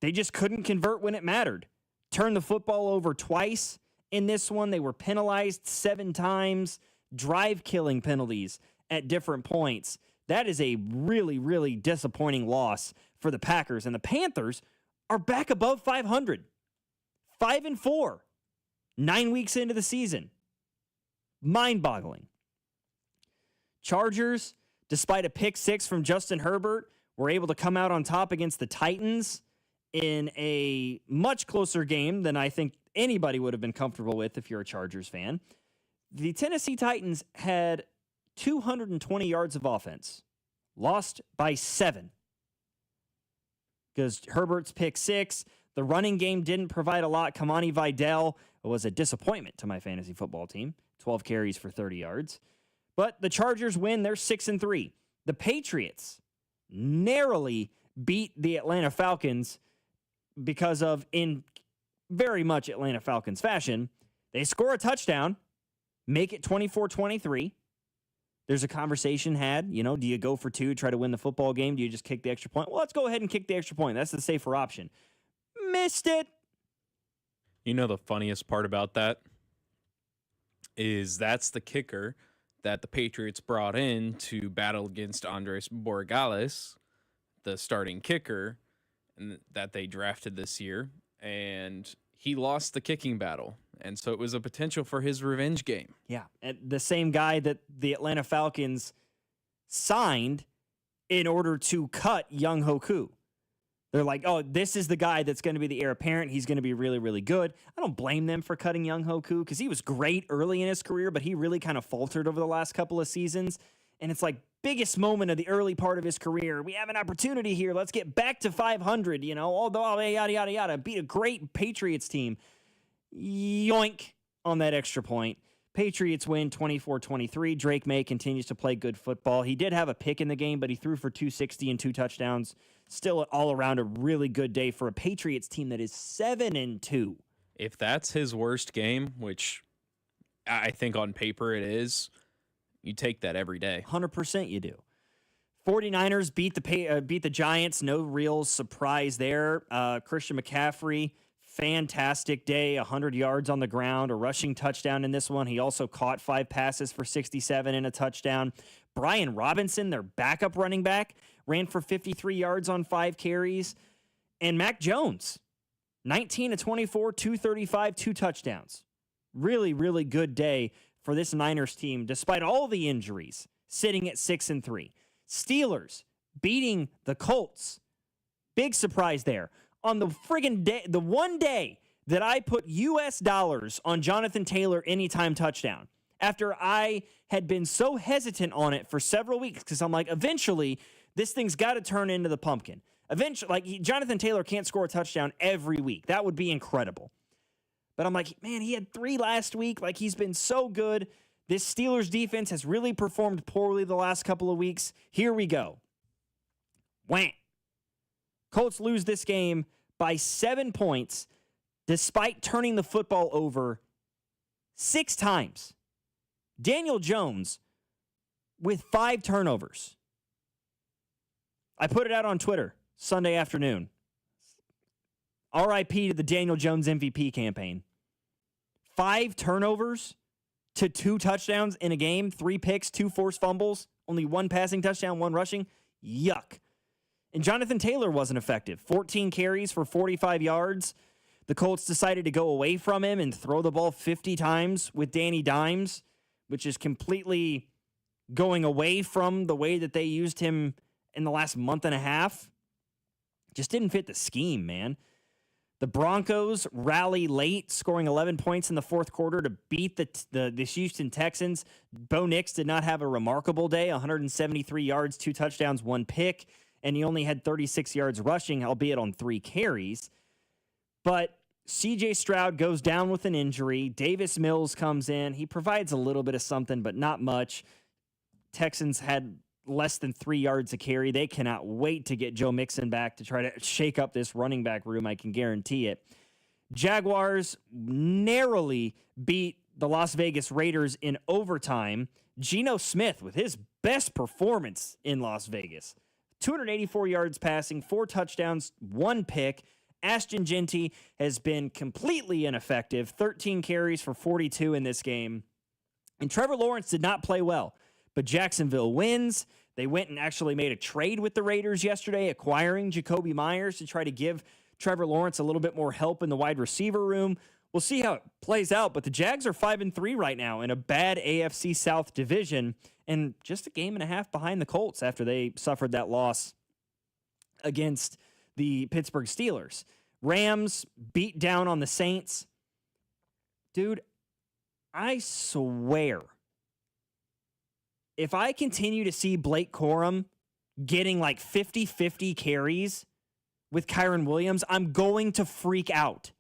They just couldn't convert when it mattered. turned the football over twice in this one. They were penalized 7 times, drive-killing penalties at different points. That is a really, really disappointing loss for the Packers. And the Panthers are back above 500. 5-4. 9 weeks into the season. Mind-boggling. Chargers, despite a pick 6 from Justin Herbert, were able to come out on top against the Titans in a much closer game than I think anybody would have been comfortable with if you're a Chargers fan. The Tennessee Titans had 220 yards of offense. Lost by 7. Because Herbert's pick 6, the running game didn't provide a lot. Kamani Vidal was a disappointment to my fantasy football team. 12 carries for 30 yards. But the Chargers win. They're 6-3. The Patriots narrowly beat the Atlanta Falcons because of, in very much Atlanta Falcons fashion, they score a touchdown, make it 24-23. There's a conversation had, do you go for 2, try to win the football game? Do you just kick the extra point? Well, let's go ahead and kick the extra point. That's the safer option. Missed it. You know the funniest part about that is that's the kicker that the Patriots brought in to battle against Andres Borregales, the starting kicker and that they drafted this year, and he lost the kicking battle. And so it was a potential for his revenge game. Yeah, and the same guy that the Atlanta Falcons signed in order to cut Young Hoku. They're like, oh, this is the guy that's going to be the heir apparent. He's going to be really, really good. I don't blame them for cutting Young Hoku because he was great early in his career, but he really kind of faltered over the last couple of seasons. And it's like, biggest moment of the early part of his career. We have an opportunity here. Let's get back to 500, although yada, yada, yada. Beat a great Patriots team. Yoink on that extra point. Patriots win 24-23. Drake May continues to play good football. He did have a pick in the game, but he threw for 260 and 2 touchdowns. Still all around a really good day for a Patriots team that is 7-2. If that's his worst game, which I think on paper it is, you take that every day. 100% you do. 49ers beat the Giants. No real surprise there. Christian McCaffrey, fantastic day. 100 yards on the ground, a rushing touchdown in this one. He also caught 5 passes for 67 and a touchdown. Brian Robinson, their backup running back, ran for 53 yards on 5 carries. And Mac Jones, 19-24, 235, 2 touchdowns. Really, really good day for this Niners team, despite all the injuries, sitting at 6-3. Steelers beating the Colts. Big surprise there. On the friggin' day, the one day that I put US dollars on Jonathan Taylor anytime touchdown, after I had been so hesitant on it for several weeks, because I'm like, eventually, this thing's got to turn into the pumpkin. Eventually, Jonathan Taylor can't score a touchdown every week. That would be incredible. But I'm like, man, he had 3 last week. Like, he's been so good. This Steelers defense has really performed poorly the last couple of weeks. Here we go. Wham. Colts lose this game by 7 points, despite turning the football over 6 times. Daniel Jones with 5 turnovers. I put it out on Twitter Sunday afternoon. RIP to the Daniel Jones MVP campaign. 5 turnovers to 2 touchdowns in a game, 3 picks, 2 forced fumbles, only 1 passing touchdown, 1 rushing. Yuck. And Jonathan Taylor wasn't effective. 14 carries for 45 yards. The Colts decided to go away from him and throw the ball 50 times with Danny Dimes, which is completely going away from the way that they used him in the last month and a half. Just didn't fit the scheme, man. The Broncos rally late, scoring 11 points in the fourth quarter to beat the Houston Texans. Bo Nix did not have a remarkable day, 173 yards, 2 touchdowns, 1 pick, and he only had 36 yards rushing, albeit on 3 carries. But C.J. Stroud goes down with an injury. Davis Mills comes in. He provides a little bit of something, but not much. Texans had less than 3 yards a carry. They cannot wait to get Joe Mixon back to try to shake up this running back room. I can guarantee it. Jaguars narrowly beat the Las Vegas Raiders in overtime. Geno Smith with his best performance in Las Vegas. 284 yards passing, 4 touchdowns, 1 pick, Ashton Genty has been completely ineffective, 13 carries for 42 in this game. And Trevor Lawrence did not play well, but Jacksonville wins. They went and actually made a trade with the Raiders yesterday, acquiring Jacoby Myers to try to give Trevor Lawrence a little bit more help in the wide receiver room. We'll see how it plays out, but the Jags are 5-3 right now in a bad AFC South division and just a game and a half behind the Colts after they suffered that loss against the Pittsburgh Steelers. Rams beat down on the Saints. Dude, I swear, if I continue to see Blake Corum getting like 50-50 carries with Kyron Williams, I'm going to freak out.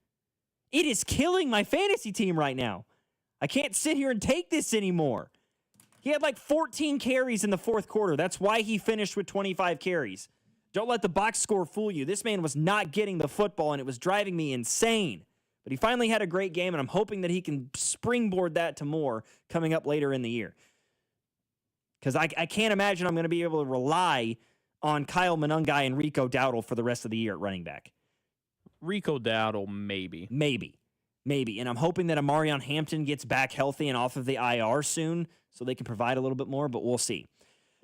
It is killing my fantasy team right now. I can't sit here and take this anymore. He had like 14 carries in the fourth quarter. That's why he finished with 25 carries. Don't let the box score fool you. This man was not getting the football, and it was driving me insane. But he finally had a great game, and I'm hoping that he can springboard that to more coming up later in the year. Because I can't imagine I'm going to be able to rely on Kyle Monungai and Rico Dowdle for the rest of the year at running back. Rico Dowdle, maybe. Maybe. And I'm hoping that Amarion Hampton gets back healthy and off of the IR soon so they can provide a little bit more, but we'll see.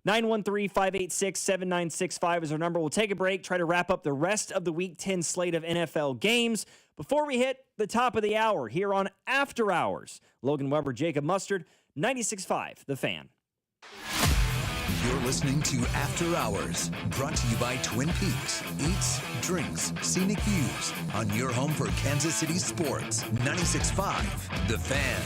913-586-7965 is our number. We'll take a break, try to wrap up the rest of the Week 10 slate of NFL games before we hit the top of the hour here on After Hours. Logan Weber, Jacob Mustard, 96.5, The Fan. You're listening to After Hours, brought to you by Twin Peaks. Eats, drinks, scenic views on your home for Kansas City sports. 96.5, The Fan.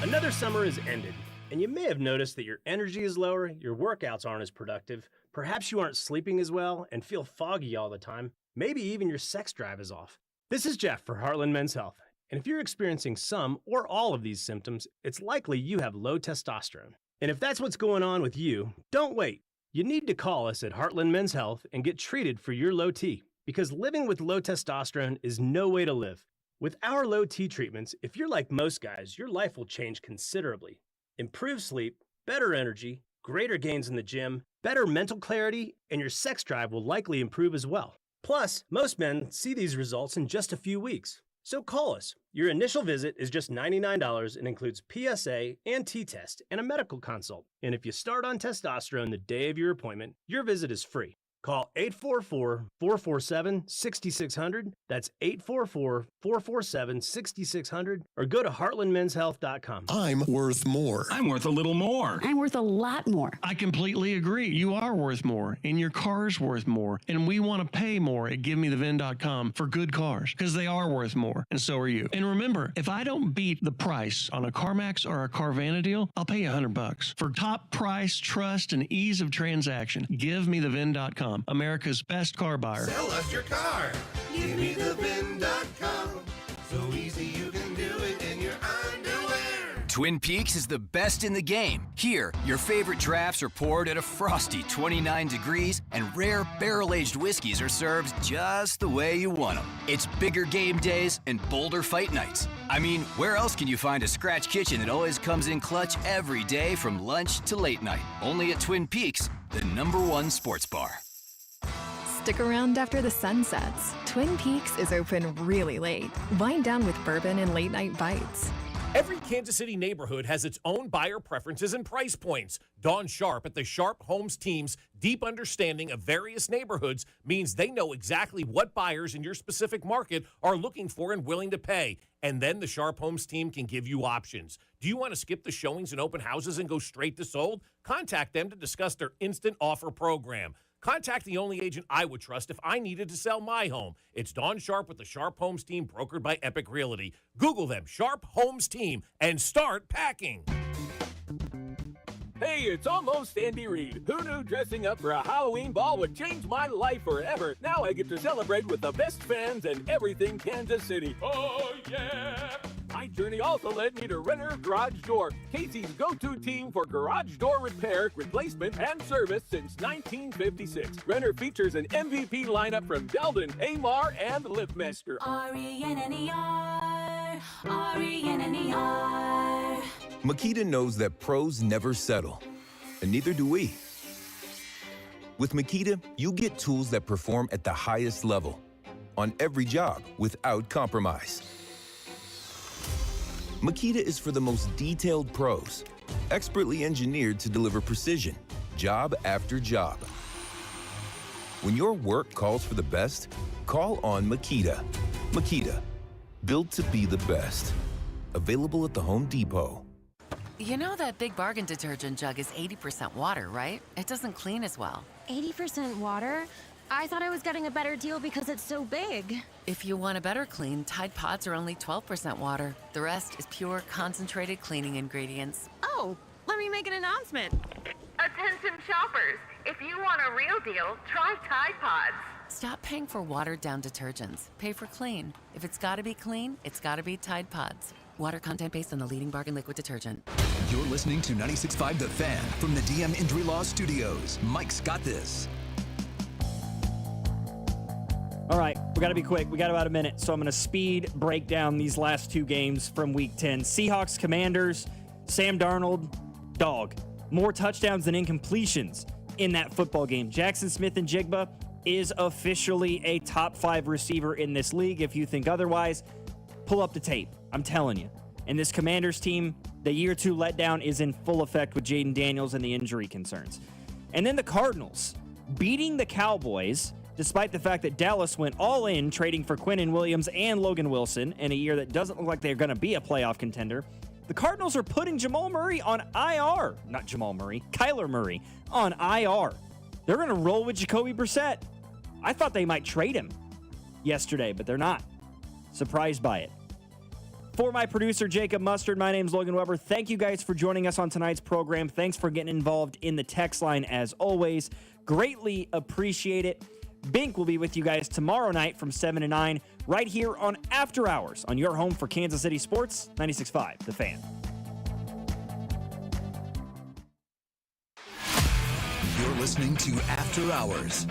Another summer has ended, and you may have noticed that your energy is lower, your workouts aren't as productive, perhaps you aren't sleeping as well and feel foggy all the time, maybe even your sex drive is off. This is Jeff for Heartland Men's Health, and if you're experiencing some or all of these symptoms, it's likely you have low testosterone. And if that's what's going on with you, don't wait. You need to call us at Heartland Men's Health and get treated for your low T, because living with low testosterone is no way to live. With our low T treatments, if you're like most guys, your life will change considerably. Improved sleep, better energy, greater gains in the gym, better mental clarity, and your sex drive will likely improve as well. Plus, most men see these results in just a few weeks. So call us. Your initial visit is just $99 and includes PSA and T-test and a medical consult. And if you start on testosterone the day of your appointment, your visit is free. Call 844-447-6600. That's 844-447-6600. Or go to heartlandmenshealth.com. I'm worth more. I'm worth a little more. I'm worth a lot more. I completely agree. You are worth more, and your car's worth more. And we want to pay more at GiveMeTheVin.com for good cars, because they are worth more, and so are you. And remember, if I don't beat the price on a CarMax or a Carvana deal, I'll pay you $100. For top price, trust, and ease of transaction, GiveMeTheVin.com. America's best car buyer. Sell us your car. GiveMeTheVin.com. So easy you can do it in your underwear. Twin Peaks is the best in the game. Here, your favorite drafts are poured at a frosty 29 degrees, and rare barrel-aged whiskeys are served just the way you want them. It's bigger game days and bolder fight nights. I mean, where else can you find a scratch kitchen that always comes in clutch every day from lunch to late night? Only at Twin Peaks, the #1 sports bar. Stick around after the sun sets. Twin Peaks is open really late. Wind down with bourbon and late night bites. Every Kansas City neighborhood has its own buyer preferences and price points. Dawn Sharp at the Sharp Homes team's deep understanding of various neighborhoods means they know exactly what buyers in your specific market are looking for and willing to pay. And then the Sharp Homes team can give you options. Do you want to skip the showings and open houses and go straight to sold? Contact them to discuss their instant offer program. Contact the only agent I would trust if I needed to sell my home. It's Dawn Sharp with the Sharp Homes team, brokered by Epic Realty. Google them, Sharp Homes team, and start packing. Hey, it's almost Andy Reid. Who knew dressing up for a Halloween ball would change my life forever? Now I get to celebrate with the best fans and everything Kansas City. Oh, yeah! My journey also led me to Renner Garage Door, Casey's go-to team for garage door repair, replacement, and service since 1956. Renner features an MVP lineup from Delden, Amar, and Liftmaster. R-E-N-N-E-R, R-E-N-N-E-R. Makita knows that pros never settle, and neither do we. With Makita, you get tools that perform at the highest level. on every job without compromise. Makita is for the most detailed pros, expertly engineered to deliver precision, job after job. When your work calls for the best, call on Makita. Makita, built to be the best. Available at the Home Depot. You know that Big Bargain detergent jug is 80% water, right? It doesn't clean as well. 80% water? I thought I was getting a better deal because it's so big. If you want a better clean, Tide Pods are only 12% water. The rest is pure, concentrated cleaning ingredients. Oh, let me make an announcement. Attention shoppers, if you want a real deal, try Tide Pods. Stop paying for watered-down detergents. Pay for clean. If it's gotta be clean, it's gotta be Tide Pods. Water content based on the leading bargain liquid detergent. You're listening to 96.5 The Fan from the DM Injury Law Studios. Mike's got this. All right, we got to be quick. We got about a minute, so I'm going to speed break down these last two games from Week 10. Seahawks, Commanders, Sam Darnold, dog. More touchdowns than incompletions in that football game. Jackson Smith-Njigba is officially a top 5 receiver in this league. If you think otherwise, pull up the tape. I'm telling you. And this Commanders team, the year 2 letdown is in full effect with Jaden Daniels and the injury concerns. And then the Cardinals beating the Cowboys, despite the fact that Dallas went all in, trading for Quinnen Williams and Logan Wilson in a year that doesn't look like they're going to be a playoff contender. The Cardinals are putting Jamal Murray on IR. Not Jamal Murray, Kyler Murray on IR. They're going to roll with Jacoby Brissett. I thought they might trade him yesterday, but they're not. Surprised by it. For my producer, Jacob Mustard, my name's Logan Weber. Thank you guys for joining us on tonight's program. Thanks for getting involved in the text line as always. Greatly appreciate it. Bink will be with you guys tomorrow night from 7 to 9 right here on After Hours on your home for Kansas City Sports, 96.5 The Fan. You're listening to After Hours.